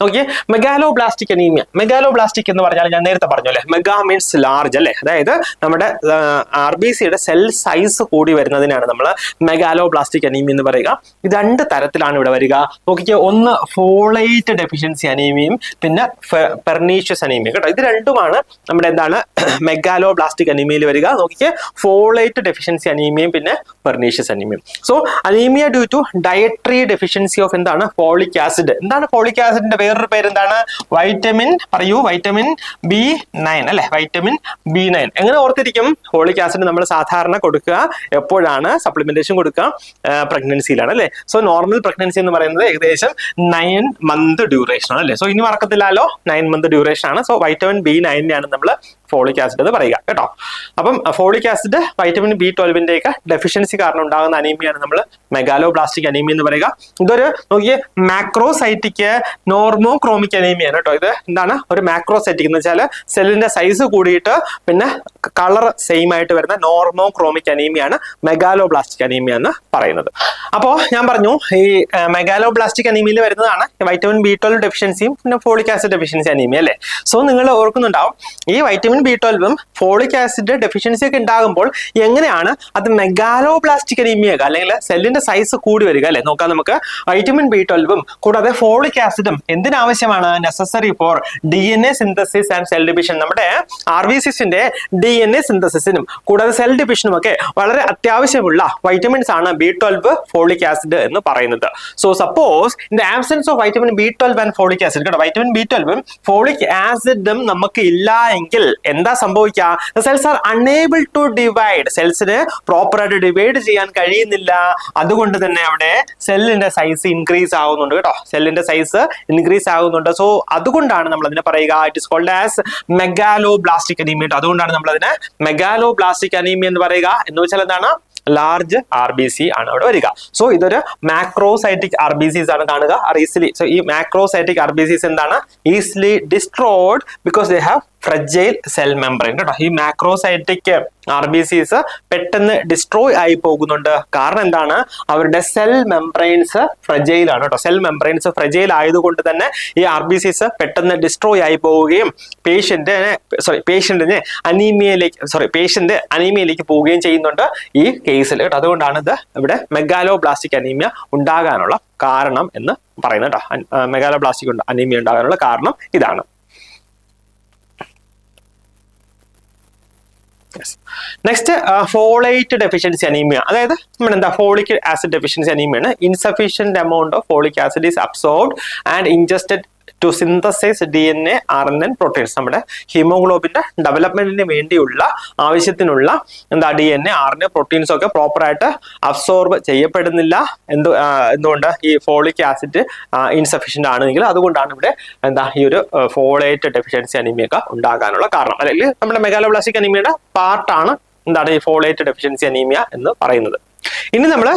Okay, megaloblastic anaemia. മെഗാലോബ്ലാസ്റ്റിക് എന്ന് പറഞ്ഞാൽ ഞാൻ നേരത്തെ പറഞ്ഞു അല്ലെ, മെഗാ മീൻസ് ലാർജ് അല്ലെ, അതായത് നമ്മുടെ RBCയുടെ സെൽ സൈസ് കൂടി വരുന്നതിനാണ് നമ്മൾ മെഗാലോബ്ലാസ്റ്റിക് അനീമിയ എന്ന് പറയുക. ഇത് 2 തരത്തിലാണ് ഇവിടെ വരിക. നോക്കിക്കോ, ഒന്ന് ഫോളേറ്റ് ഡെഫിഷ്യൻസി അനീമിയയും പിന്നെ പെർനീഷ്യസ് അനീമിയ കേട്ടോ. ഇത് രണ്ടുമാണ് നമ്മുടെ എന്താണ് മെഗാലോബ്ലാസ്റ്റിക് അനീമിയയിൽ വരിക. നോക്കിക്കേ, ഫോളേറ്റ് ഡെഫിഷ്യൻസി അനീമിയയും പിന്നെ പെർനീഷ്യസ് അനീമിയയും. So anaemia due to dietary deficiency of എന്താണ് ഫോളിക് ആസിഡ്. എന്താണ് ഫോളിക് ആസിഡിന്റെ വേറൊരു പേര് എന്താണ്? വൈറ്റമിൻ, പറയൂ, വൈറ്റമിൻ B9 അല്ലെ, വൈറ്റമിൻ B9. എങ്ങനെ ഓർത്തിരിക്കും? ഫോളിക് ആസിഡ് നമ്മൾ സാധാരണ കൊടുക്കുക എപ്പോഴാണ്? സപ്ലിമെന്റേഷൻ കൊടുക്കുക പ്രഗ്നൻസിയിലാണ് അല്ലെ. സോ നോർമൽ പ്രഗ്നൻസി എന്ന് പറയുന്നത് ഏകദേശം 9 മന്ത് ഡ്യൂറേഷൻ ആണ് അല്ലെ. സോ ഇനി മറക്കത്തില്ലല്ലോ, 9 മന്ത് ഡ്യൂറേഷൻ ആണ്. സോ വൈറ്റമിൻ B9 ആണ് നമ്മൾ ഫോളിക് ആസിഡ് എന്ന് പറയുക കേട്ടോ. അപ്പം ഫോളിക് ആസിഡ്, വൈറ്റമിൻ B12 ഒക്കെ ഡെഫിഷ്യൻസി കാരണം ഉണ്ടാകുന്ന അനീമിയാണ് നമ്മൾ മെഗാലോബ്ലാസ്റ്റിക് അനീമിയ എന്ന് പറയുക. ഇതൊരു നോക്കിയേ, മാക്രോസൈറ്റിക് നോർമോക്രോമിക് അനീമിയാണ് കേട്ടോ. ഇത് എന്താണ്? ഒരു മാക്രോസൈറ്റിക് എന്ന് വെച്ചാൽ സെല്ലിന്റെ സൈസ് കൂടിയിട്ട് പിന്നെ കളർ സെയിം ആയിട്ട് വരുന്ന നോർമോക്രോമിക് അനീമിയാണ് മെഗാലോബ്ലാസ്റ്റിക് അനീമിയ എന്ന് പറയുന്നത്. അപ്പോൾ ഞാൻ പറഞ്ഞു ഈ മെഗാലോബ്ലാസ്റ്റിക് അനീമിയയിൽ വരുന്നതാണ് വൈറ്റമിൻ B12 ഡെഫിഷ്യൻസിയും പിന്നെ ഫോളിക് ആസിഡ് ഡെഫിഷ്യൻസി അനീമിയ അല്ലേ. സോ നിങ്ങൾ ഓർക്കുന്നുണ്ടാവും, ഈ വൈറ്റമിൻ B12ഉം ഫോളിക് ആസിഡ് ഡെഫിഷ്യൻസി ഒക്കെ ഉണ്ടാകുമ്പോൾ എങ്ങനെയാണ് അത് മെഗാലോബ്ലാസ്റ്റിക് അനീമിയ അല്ലെങ്കിൽ സെല്ലിന്റെ സൈസ് കൂടി വരിക അല്ലെ. നോക്കാം നമുക്ക്. വൈറ്റമിൻ B12ഉം കൂടാതെ ഫോളിക് ആസിഡും എന്തിനാവശ്യമാണ്? Necessary for DNA synthesis and cell division. നമ്മുടെ RBCസിന്റെ DNA സിന്തസിസിനും കൂടാതെ സെൽ ഡിവിഷനും ഒക്കെ വളരെ അത്യാവശ്യമുള്ള വൈറ്റമിൻസ് ആണ് B12, ഫോളിക് ആസിഡ് എന്ന് പറയുന്നത്. So suppose in the absence of vitamin B12 and folic acid കേട്ടോ, വൈറ്റമിൻ B12ഉം ഫോളിക് ആസിഡും നമുക്ക് ഇല്ല എങ്കിൽ എന്താ സംഭവിക്കുക? Cells are unable to divide. സെൽസിന് പ്രോപ്പറായിട്ട് ഡിവൈഡ് ചെയ്യാൻ കഴിയുന്നില്ല. അതുകൊണ്ട് തന്നെ അവിടെ സെല്ലിന്റെ സൈസ് ഇൻക്രീസ് ആകുന്നുണ്ട് കേട്ടോ. സെല്ലിന്റെ സൈസ് ഇൻക്രീസ് ആകുന്നുണ്ട്. സോ അതുകൊണ്ടാണ് നമ്മൾ അതിനെ പറയുക it is called as megaloblastic anaemia. അതുകൊണ്ടാണ് നമ്മൾ അതിനെ മെഗാലോബ്ലാസ്റ്റിക് അനീമിയ എന്ന് പറയുക. എന്ന് വെച്ചാൽ എന്താണ്? ലാർജ് RBC ആണ് അവിടെ വരിക. സോ ഇതൊരു മാക്രോസൈറ്റിക് RBCs ആണ് കാണുക ഈസിലി. സോ ഈ മാക്രോസൈറ്റിക് RBCs എന്താണ്? Easily destroyed because they have fragile cell membrane കേട്ടോ. ഈ മാക്രോസൈറ്റിക് RBCs പെട്ടെന്ന് ഡിസ്ട്രോയ് ആയി പോകുന്നുണ്ട്. കാരണം എന്താണ്? അവരുടെ സെൽ മെംബ്രെയിൻസ് ഫ്രജൈൽ ആണ് കേട്ടോ. സെൽ മെംബ്രെയിൻസ് ഫ്രജൈൽ ആയതുകൊണ്ട് തന്നെ ഈ RBCs പെട്ടെന്ന് ഡിസ്ട്രോയ് ആയി പോവുകയും പേഷ്യന്റ് അനീമിയയിലേക്ക് പോവുകയും ചെയ്യുന്നുണ്ട് ഈ കേസിൽ കേട്ടോ. അതുകൊണ്ടാണ് ഇത് ഇവിടെ മെഗാലോബ്ലാസ്റ്റിക് അനീമിയ ഉണ്ടാകാനുള്ള കാരണം എന്ന് പറയുന്നത് കേട്ടോ. മെഗാലോബ്ലാസ്റ്റിക് അനീമിയ ഉണ്ടാകാനുള്ള കാരണം ഇതാണ്. Next folate deficiency anaemia. അതായത് നമ്മൾ എന്താ ഫോളിക് ആസിഡ് ഡെഫിഷ്യൻസി അനീമിയാണ്. Insufficient amount of folic acid is absorbed and ingested to synthesise DNA, RNA proteins. നമ്മുടെ ഹീമോഗ്ലോബിന്റെ ഡെവലപ്മെന്റിന് വേണ്ടിയുള്ള ആവശ്യത്തിനുള്ള DNA, RNA പ്രോട്ടീൻസ് ഒക്കെ പ്രോപ്പറായിട്ട് അബ്സോർബ് ചെയ്യപ്പെടുന്നില്ല. എന്തുകൊണ്ട്? ഈ ഫോളിക് ആസിഡ് ഇൻസഫിഷ്യന്റ് ആണെങ്കിൽ. അതുകൊണ്ടാണ് ഇവിടെ ഈ ഒരു ഫോളേറ്റ് ഡെഫിഷ്യൻസി അനീമിയ ഒക്കെ ഉണ്ടാകാനുള്ള കാരണം. അല്ലെങ്കിൽ നമ്മുടെ മെഗാലോബ്ലാസ്റ്റിക് അനീമിയയുടെ പാർട്ടാണ് എന്താണ് ഈ ഫോളേറ്റ് ഡെഫിഷ്യൻസി അനീമിയ എന്ന് പറയുന്നത്. ഇനി നമ്മൾ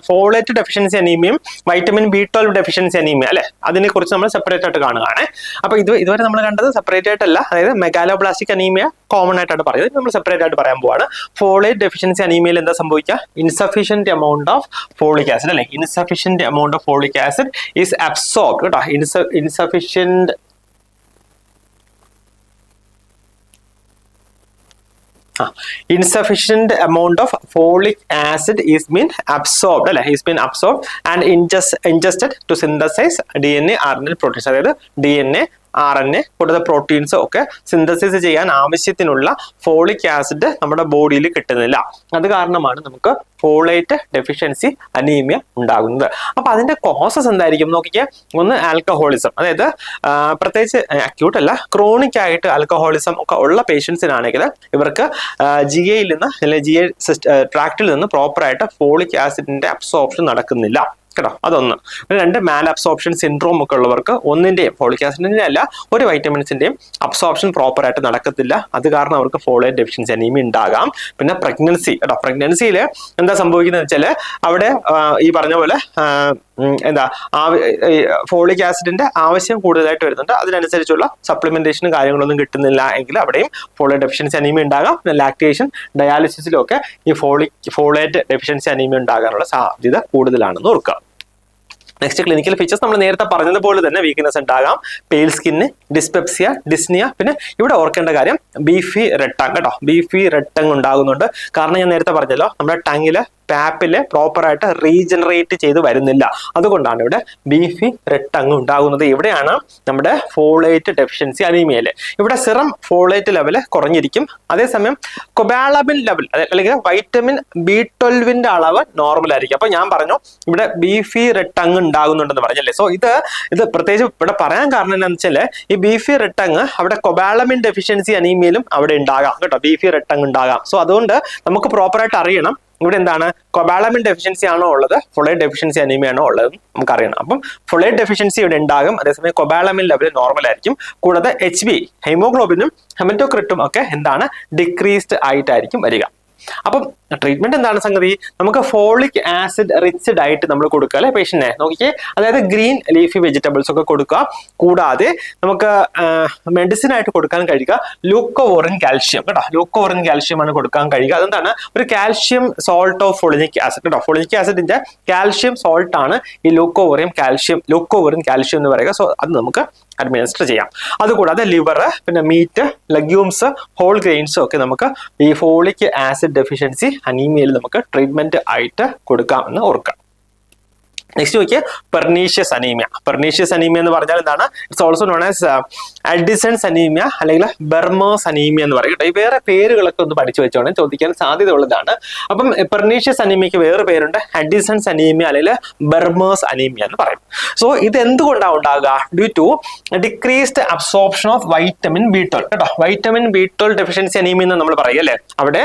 ഫോളേറ്റ് ഡെഫിഷ്യൻസി അനീമിയയും വൈറ്റമിൻ B12 ഡെഫിഷ്യൻസി അനീമിയ അല്ലെ, അതിനെ കുറിച്ച് നമ്മൾ സെപ്പറേറ്റ് ആയിട്ട് കാണുകയാണ്. അപ്പൊ ഇതുവരെ നമ്മൾ കണ്ടത് സെപ്പറേറ്റ് ആയിട്ടല്ല, അതായത് മെഗാലോബ്ലാസ്റ്റിക് അനീമിയ കോമൺ ആയിട്ടാണ് പറയുന്നത്. നമ്മൾ സെപ്പറേറ്റ് ആയിട്ട് പറയാൻ പോവാണ്. ഫോളേറ്റ് ഡെഫിഷ്യൻസി അനീമിയയിൽ എന്താ സംഭവിക്കുക? Insufficient amount of folic acid അല്ലെ, insufficient amount of folic acid is absorb കേട്ടോ. Insufficient amount of folic acid is been absorbed അല്ലെ, is been absorbed and ingested to synthesize DNA RNA proteins. അതായത് DNA RNA കൂടുതൽ proteins ഒക്കെ synthesis ചെയ്യാൻ ആവശ്യത്തിനുള്ള folic acid നമ്മുടെ ബോഡിയിൽ കിട്ടുന്നില്ല. അത് കാരണമാണ് നമുക്ക് ഫോളേറ്റ് ഡെഫിഷ്യൻസി അനീമിയ ഉണ്ടാകുന്നത്. അപ്പൊ അതിന്റെ കോസസ് എന്തായിരിക്കും നോക്കിക്കേ. ഒന്ന് ആൽക്കഹോളിസം, അതായത് പ്രത്യേകിച്ച് അക്യൂട്ട് അല്ല, ക്രോണിക് ആയിട്ട് ആൽക്കഹോളിസം ഒക്കെ ഉള്ള പേഷ്യൻസിനാണെങ്കിൽ ഇവർക്ക് GI നിന്ന് അല്ലെങ്കിൽ GI ട്രാക്റ്റിൽ നിന്ന് പ്രോപ്പറായിട്ട് ഫോളിക് ആസിഡിന്റെ അബ്സോർപ്ഷൻ നടക്കുന്നില്ല കേട്ടോ. അതൊന്ന്. രണ്ട്, മാൽ അബ്സോർപ്ഷൻ സിൻഡ്രോം ഒക്കെ ഉള്ളവർക്ക് ഒന്നിന്റെയും ഫോളിക് ആസിഡിന്റെ അല്ല ഒരു വൈറ്റമിൻസിന്റെയും അബ്സോർപ്ഷൻ പ്രോപ്പർ ആയിട്ട് നടക്കത്തില്ല. അത് കാരണം അവർക്ക് ഫോളേറ്റ് ഡെഫിഷ്യൻസി അനീമിയ ഉണ്ടാകാം. പിന്നെ പ്രഗ്നൻസി കേട്ടോ, പ്രഗ്നൻസിയിൽ എന്താ സംഭവിക്കുന്നത് വെച്ചാൽ അവിടെ ഈ പറഞ്ഞ പോലെ ഫോളിക് ആസിഡിന്റെ ആവശ്യം കൂടുതലായിട്ട് വരുന്നുണ്ട്. അതിനനുസരിച്ചുള്ള സപ്ലിമെന്റേഷനും കാര്യങ്ങളൊന്നും കിട്ടുന്നില്ല എങ്കിൽ അവിടെയും ഫോളേറ്റ് ഡെഫിഷ്യൻസി അനീമിയ ഉണ്ടാകാം. പിന്നെ ലാക്ടേഷൻ, ഡയാലിസിസിലും ഒക്കെ ഈ ഫോളേറ്റ് ഡെഫിഷ്യൻസി അനീമിയ ഉണ്ടാകാനുള്ള സാധ്യത കൂടുതലാണെന്ന് ഓർക്കുക. നെക്സ്റ്റ് ക്ലിനിക്കൽ ഫീച്ചേഴ്സ് നമ്മൾ നേരത്തെ പറഞ്ഞതുപോലെ തന്നെ വീക്ക്നെസ് ഉണ്ടാകാം, പെയിൽ സ്കിന്ന്, ഡിസ്പെപ്സിയ, ഡിസ്നിയ. പിന്നെ ഇവിടെ ഓർക്കേണ്ട കാര്യം ബീഫി റെഡ് ടങ് കേട്ടോ, ബീഫി റെഡ് ടങ് ഉണ്ടാകുന്നുണ്ട്. കാരണം ഞാൻ നേരത്തെ പറഞ്ഞല്ലോ, നമ്മുടെ ടങ്ങില് പാപ്പില് പ്രോപ്പറായിട്ട് റീജനറേറ്റ് ചെയ്ത് വരുന്നില്ല. അതുകൊണ്ടാണ് ഇവിടെ ബീഫി റെഡ് ടങ് ഉണ്ടാകുന്നത്. ഇവിടെയാണ് നമ്മുടെ ഫോളേറ്റ് ഡെഫിഷ്യൻസി അനീമിയയില്. ഇവിടെ സിറം ഫോളേറ്റ് ലെവല് കുറഞ്ഞിരിക്കും. അതേസമയം കൊബാലമിൻ ലെവൽ അല്ലെങ്കിൽ വൈറ്റമിൻ B12 അളവ് നോർമൽ ആയിരിക്കും. അപ്പൊ ഞാൻ പറഞ്ഞു ഇവിടെ ബീഫി റെഡ് ടങ് ഉണ്ടാകുന്നുണ്ടെന്ന് പറഞ്ഞല്ലേ. സോ ഇത് പ്രത്യേകിച്ച് ഇവിടെ പറയാൻ കാരണം എന്താണെന്ന് വെച്ചാൽ ഈ ബീഫി റെഡ് ടങ് അവിടെ കൊബാലമിൻ ഡെഫിഷ്യൻസി അനീമിയയിലും അവിടെ ഉണ്ടാകാം കേട്ടോ, ബീഫി റെഡ് ടങ് ഉണ്ടാകാം. സോ അതുകൊണ്ട് നമുക്ക് പ്രോപ്പറായിട്ട് അറിയണം ഇവിടെ എന്താണ് കൊബാലമിൻ ഡെഫിഷ്യൻസി ആണോ ഉള്ളത്, ഫോളേറ്റ് ഡെഫിഷ്യൻസി അനീമിയ ആണോ ഉള്ളത് നമുക്കറിയണം. അപ്പം ഫോളേറ്റ് ഡെഫിഷ്യൻസി ഇവിടെ ഉണ്ടാകും. അതേസമയം കൊബാലമിൻ ലെവൽ നോർമൽ ആയിരിക്കും. കൂടാതെ HB ഹീമോഗ്ലോബിനും ഹെമറ്റോക്രിറ്റും ഒക്കെ എന്താണ് ഡിക്രീസ്ഡ് ആയിട്ടായിരിക്കും വരിക. അപ്പം ട്രീറ്റ്മെന്റ് എന്താണ് സംഗതി? നമുക്ക് ഫോളിക് ആസിഡ് റിച്ച് ഡയറ്റ് നമ്മൾ കൊടുക്കുക അല്ലെ പേഷ്യന്റിനെ. നോക്കിക്കേ, അതായത് ഗ്രീൻ ലീഫി വെജിറ്റബിൾസ് ഒക്കെ കൊടുക്കുക. കൂടാതെ നമുക്ക് മെഡിസിൻ ആയിട്ട് കൊടുക്കാൻ കഴിയുക ലൂക്കോവോറിൻ കാൽഷ്യം കേട്ടോ, ലൂക്കോവോറിൻ കാൽഷ്യം ആണ് കൊടുക്കാൻ കഴിയുക. അതെന്താണ്? ഒരു calcium salt of folinic acid കേട്ടോ. ഫോളിനിക് ആസിഡിന്റെ കാൽഷ്യം സോൾട്ട് ആണ് ഈ ലൂക്കോവോറിൻ കാൽഷ്യം എന്ന് പറയുക. സോ അത് നമുക്ക് അഡ്മിനിസ്റ്റർ ചെയ്യാം. അതുകൂടാതെ ലിവർ, പിന്നെ മീറ്റ്, ലെഗ്യൂംസ്, ഹോൾ ഗ്രെയിൻസും ഒക്കെ നമുക്ക് ഈ ഫോളിക് ആസിഡ് ഡെഫിഷ്യൻസി അനീമിയയിൽ നമുക്ക് ട്രീറ്റ്മെന്റ് ആയിട്ട് കൊടുക്കാം എന്ന് ഓർക്കാം. നെക്സ്റ്റ് നോക്കിയ പെർനീഷ്യസ് അനീമിയ. പെർനീഷ്യസ് അനീമിയ എന്ന് പറഞ്ഞാൽ എന്താണ്? It's also known as Addison's anaemia അല്ലെങ്കിൽ ബെർമേഴ്സ് അനീമിയ എന്ന് പറയും. ഈ വേറെ പേരുകളൊക്കെ ഒന്ന് പഠിച്ചു വെച്ചോണേ, ചോദിക്കാൻ സാധ്യത ഉള്ളതാണ്. അപ്പം പെർനീഷ്യസ് അനീമിയക്ക് വേറെ പേരുണ്ട്, അഡിസൺസ് അനീമിയ അല്ലെങ്കിൽ ബെർമേഴ്സ് അനീമിയ എന്ന് പറയും. സോ ഇത് എന്തുകൊണ്ടാണ് ഉണ്ടാകുക? Due to decreased absorption of vitamin B12 കേട്ടോ. വൈറ്റമിൻ B12 ഡെഫിഷ്യൻസി അനീമിയ എന്ന് നമ്മൾ പറയല്ലേ, അവിടെ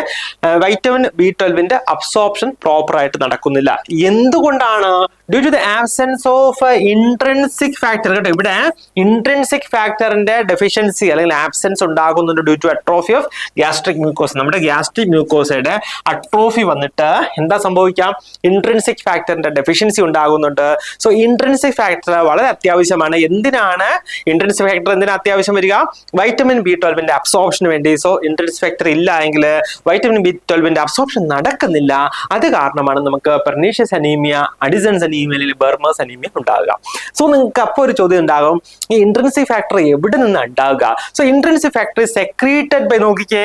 വൈറ്റമിൻ B12 അബ്സോർപ്ഷൻ പ്രോപ്പർ ആയിട്ട് നടക്കുന്നില്ല. എന്തുകൊണ്ടാണ്? Due to the absence of intrinsic factor കേട്ടോ. ഇവിടെ ഇൻട്രിൻസിക് ഫാക്ടറിന്റെ ഡെഫിഷ്യൻസി അല്ലെങ്കിൽ ആബ്സെൻസ് ഉണ്ടാകുന്നുണ്ട് due to atrophy of gastric mucosa. നമ്മുടെ ഗ്യാസ്ട്രിക് മ്യൂക്കോസയുടെ അട്രോഫി വന്നിട്ട് എന്താ സംഭവിക്കാം? ഇൻട്രിൻസിക് ഫാക്ടറിന്റെ ഡെഫിഷ്യൻസി ഉണ്ടാകുന്നുണ്ട്. സോ ഇൻട്രിൻസിക് ഫാക്ടർ വളരെ അത്യാവശ്യമാണ്. എന്തിനാണ് ഇൻട്രിൻസിക് ഫാക്ടർ എന്തിനാ അത്യാവശ്യം വരിക? വൈറ്റമിൻ B12 അബ്സോർപ്ഷന് വേണ്ടി. സോ ഇൻട്രിൻസിക് ഫാക്ടർ ഇല്ല എങ്കിൽ വൈറ്റമിൻ B12 അബ്സോർപ്ഷൻ നടക്കുന്നില്ല. അത് കാരണമാണ് നമുക്ക് pernicious anaemia, Addison's anaemia, Biermer's anaemia ഉണ്ടാകുക. സോ നിങ്ങൾക്ക് അപ്പോൾ ഒരു ചോദ്യം ഉണ്ടാകും, ഈ ഇൻട്രിൻസിക് ഫാക്ടർ എവിടെ നിന്ന് ഉണ്ടാകുക? So intrinsic factor secreted by നോക്കിക്കേ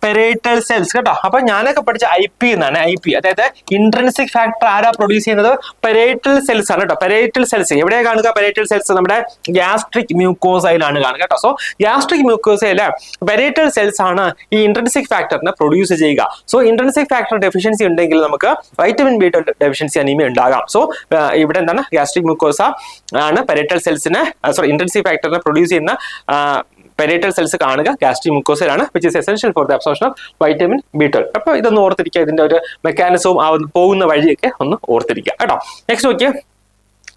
പെരേറ്റൽ സെൽസ് കേട്ടോ. അപ്പൊ ഞാനൊക്കെ പഠിച്ച IP എന്നാണ്. IP അതായത് ഇൻട്രിൻസിക് ഫാക്ടർ ആരാ പ്രൊഡ്യൂസ് ചെയ്യുന്നത്? പെരേറ്റൽ സെൽസ് ആണ് കേട്ടോ. പെരേറ്റൽ സെൽസ് എവിടെയാണ് കാണുക? പെരേറ്റൽ സെൽസ് നമ്മുടെ ഗ്യാസ്ട്രിക് മ്യൂക്കോസയിലാണ് കാണുക കേട്ടോ. സോ ഗ്യാസ്ട്രിക് മ്യൂക്കോസയിലെ പെരേറ്റൽ സെൽസ് ആണ് ഈ ഇൻട്രിൻസിക് ഫാക്ടറിനെ പ്രൊഡ്യൂസ് ചെയ്യുക. സോ ഇൻട്രിൻസിക് ഫാക്ടർ ഡെഫിഷ്യൻസി ഉണ്ടെങ്കിൽ നമുക്ക് വൈറ്റമിൻ B12 ഡെഫിഷ്യൻസി അനീമിയ ഉണ്ടാകാം. സോ ഇവിടെ എന്താണ്? ഗ്യാസ്ട്രിക് മ്യൂക്കോസ ആണ് പെരേറ്റൽ സെൽസിനെ ഇൻട്രിൻസിക് ഫാക്ടറിനെ പ്രൊഡ്യൂസ് ചെയ്യുന്ന പെരേറ്റൽ സെൽസ് കാണുക ഗ്യാസ്ട്രിക് മ്യൂക്കോസയിലാണ്, which is essential for the absorption of vitamin B12. അപ്പൊ ഇതൊന്ന് ഓർത്തിരിക്കുക, ഇതിന്റെ ഒരു മെക്കാനിസവും പോകുന്ന വഴിയൊക്കെ ഒന്ന് ഓർത്തിരിക്കുക കേട്ടോ. നെക്സ്റ്റ് നോക്കിയേ,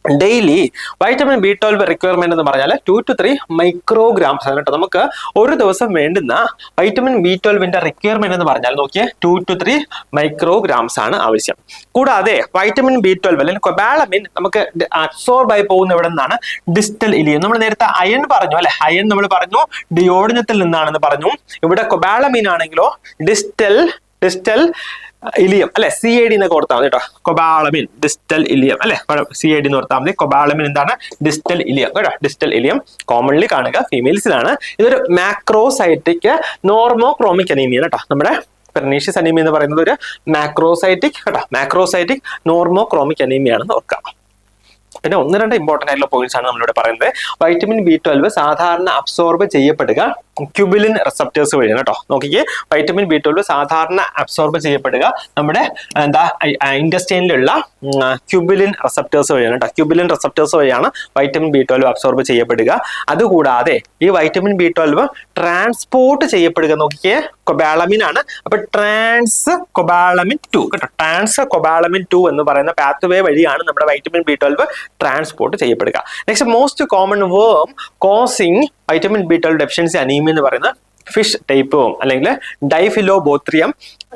ഡെയിലി വൈറ്റമിൻ B12 റിക്വയർമെന്റ് എന്ന് പറഞ്ഞാൽ 2 to 3 മൈക്രോഗ്രാംസ് ആണ് കേട്ടോ. നമുക്ക് ഒരു ദിവസം വേണ്ടുന്ന വൈറ്റമിൻ B12 റിക്വയർമെന്റ് എന്ന് പറഞ്ഞാൽ നോക്കിയേ 2 to 3 മൈക്രോഗ്രാംസ് ആണ് ആവശ്യം. കൂടാതെ വൈറ്റമിൻ B12 അല്ലെങ്കിൽ കൊബാളമിൻ നമുക്ക് അബ്സോർബ് ആയി പോകുന്ന ഇവിടെ നിന്നാണ് ഡിസ്റ്റൽ ഇലിയം. നമ്മൾ നേരത്തെ അയൺ പറഞ്ഞു അല്ലെ, അയൺ നമ്മൾ പറഞ്ഞു ഡിയോഡിനത്തിൽ നിന്നാണെന്ന് പറഞ്ഞു. ഇവിടെ കൊബാളമിൻ ആണെങ്കിലോ ഡിസ്റ്റൽ ഇലിയം അല്ലെ, CAD എന്നൊക്കെ ഓർത്താൽ മതി കേട്ടോ. കൊബാളമിൻ ഡിസ്റ്റൽ ഇലിയം അല്ലെ, CAD എന്ന് ഓർത്താൽ മതി. കൊബാളമിൻ എന്താണ്? ഡിസ്റ്റൽ ഇലിയം കേട്ടോ. ഡിസ്റ്റൽ ഇലിയം കോമൺലി കാണുക ഫീമെയിൽസിലാണ്. ഇതൊരു മാക്രോസൈറ്റിക് നോർമോക്രോമിക് അനീമിയ കേട്ടോ. നമ്മുടെ പെർനീഷ്യസ് അനീമിയ എന്ന് പറയുന്നത് ഒരു മാക്രോസൈറ്റിക് കേട്ടോ, മാക്രോസൈറ്റിക് നോർമോക്രോമിക് അനീമിയ ആണെന്ന് ഓർക്കാം. പിന്നെ 1-2 ഇമ്പോർട്ടന്റ് ആയിട്ടുള്ള പോയിന്റ്സ് ആണ് നമ്മളിവിടെ പറയുന്നത്. വൈറ്റമിൻ B12 സാധാരണ അബ്സോർബ് ചെയ്യപ്പെടുക ക്യൂബിലിൻ റിസപ്റ്റേഴ്സ് വഴിയാണ് കേട്ടോ. നോക്കിക്കേ, വൈറ്റമിൻ B12 സാധാരണ അബ്സോർബ് ചെയ്യപ്പെടുക നമ്മുടെ ഇൻഡസ്റ്റൈനിലുള്ള ക്യൂബിലിൻ റിസപ്റ്റേഴ്സ് വഴിയാണ് കേട്ടോ. ക്യൂബിലിൻ റിസപ്റ്റേഴ്സ് വഴിയാണ് വൈറ്റമിൻ B12 അബ്സോർബ് ചെയ്യപ്പെടുക. അതുകൂടാതെ ഈ വൈറ്റമിൻ B12 ട്രാൻസ്പോർട്ട് ചെയ്യപ്പെടുക നോക്കിക്കേ കൊബാളമിൻ ആണ്. അപ്പൊ ട്രാൻസ് കൊബാളമിൻ 2 കേട്ടോ. ട്രാൻസ് കൊബാളമിൻ 2 എന്ന് പറയുന്ന പാത്വേ വഴിയാണ് നമ്മുടെ വൈറ്റമിൻ B12 ട്രാൻസ്പോർട്ട് ചെയ്യപ്പെടുക. Next most common worm causing vitamin B12 deficiency anaemia എന്ന് പറയുന്ന ഫിഷ് ടൈപ്പവും അല്ലെങ്കിൽ ഡൈഫിലോബോത്രിയം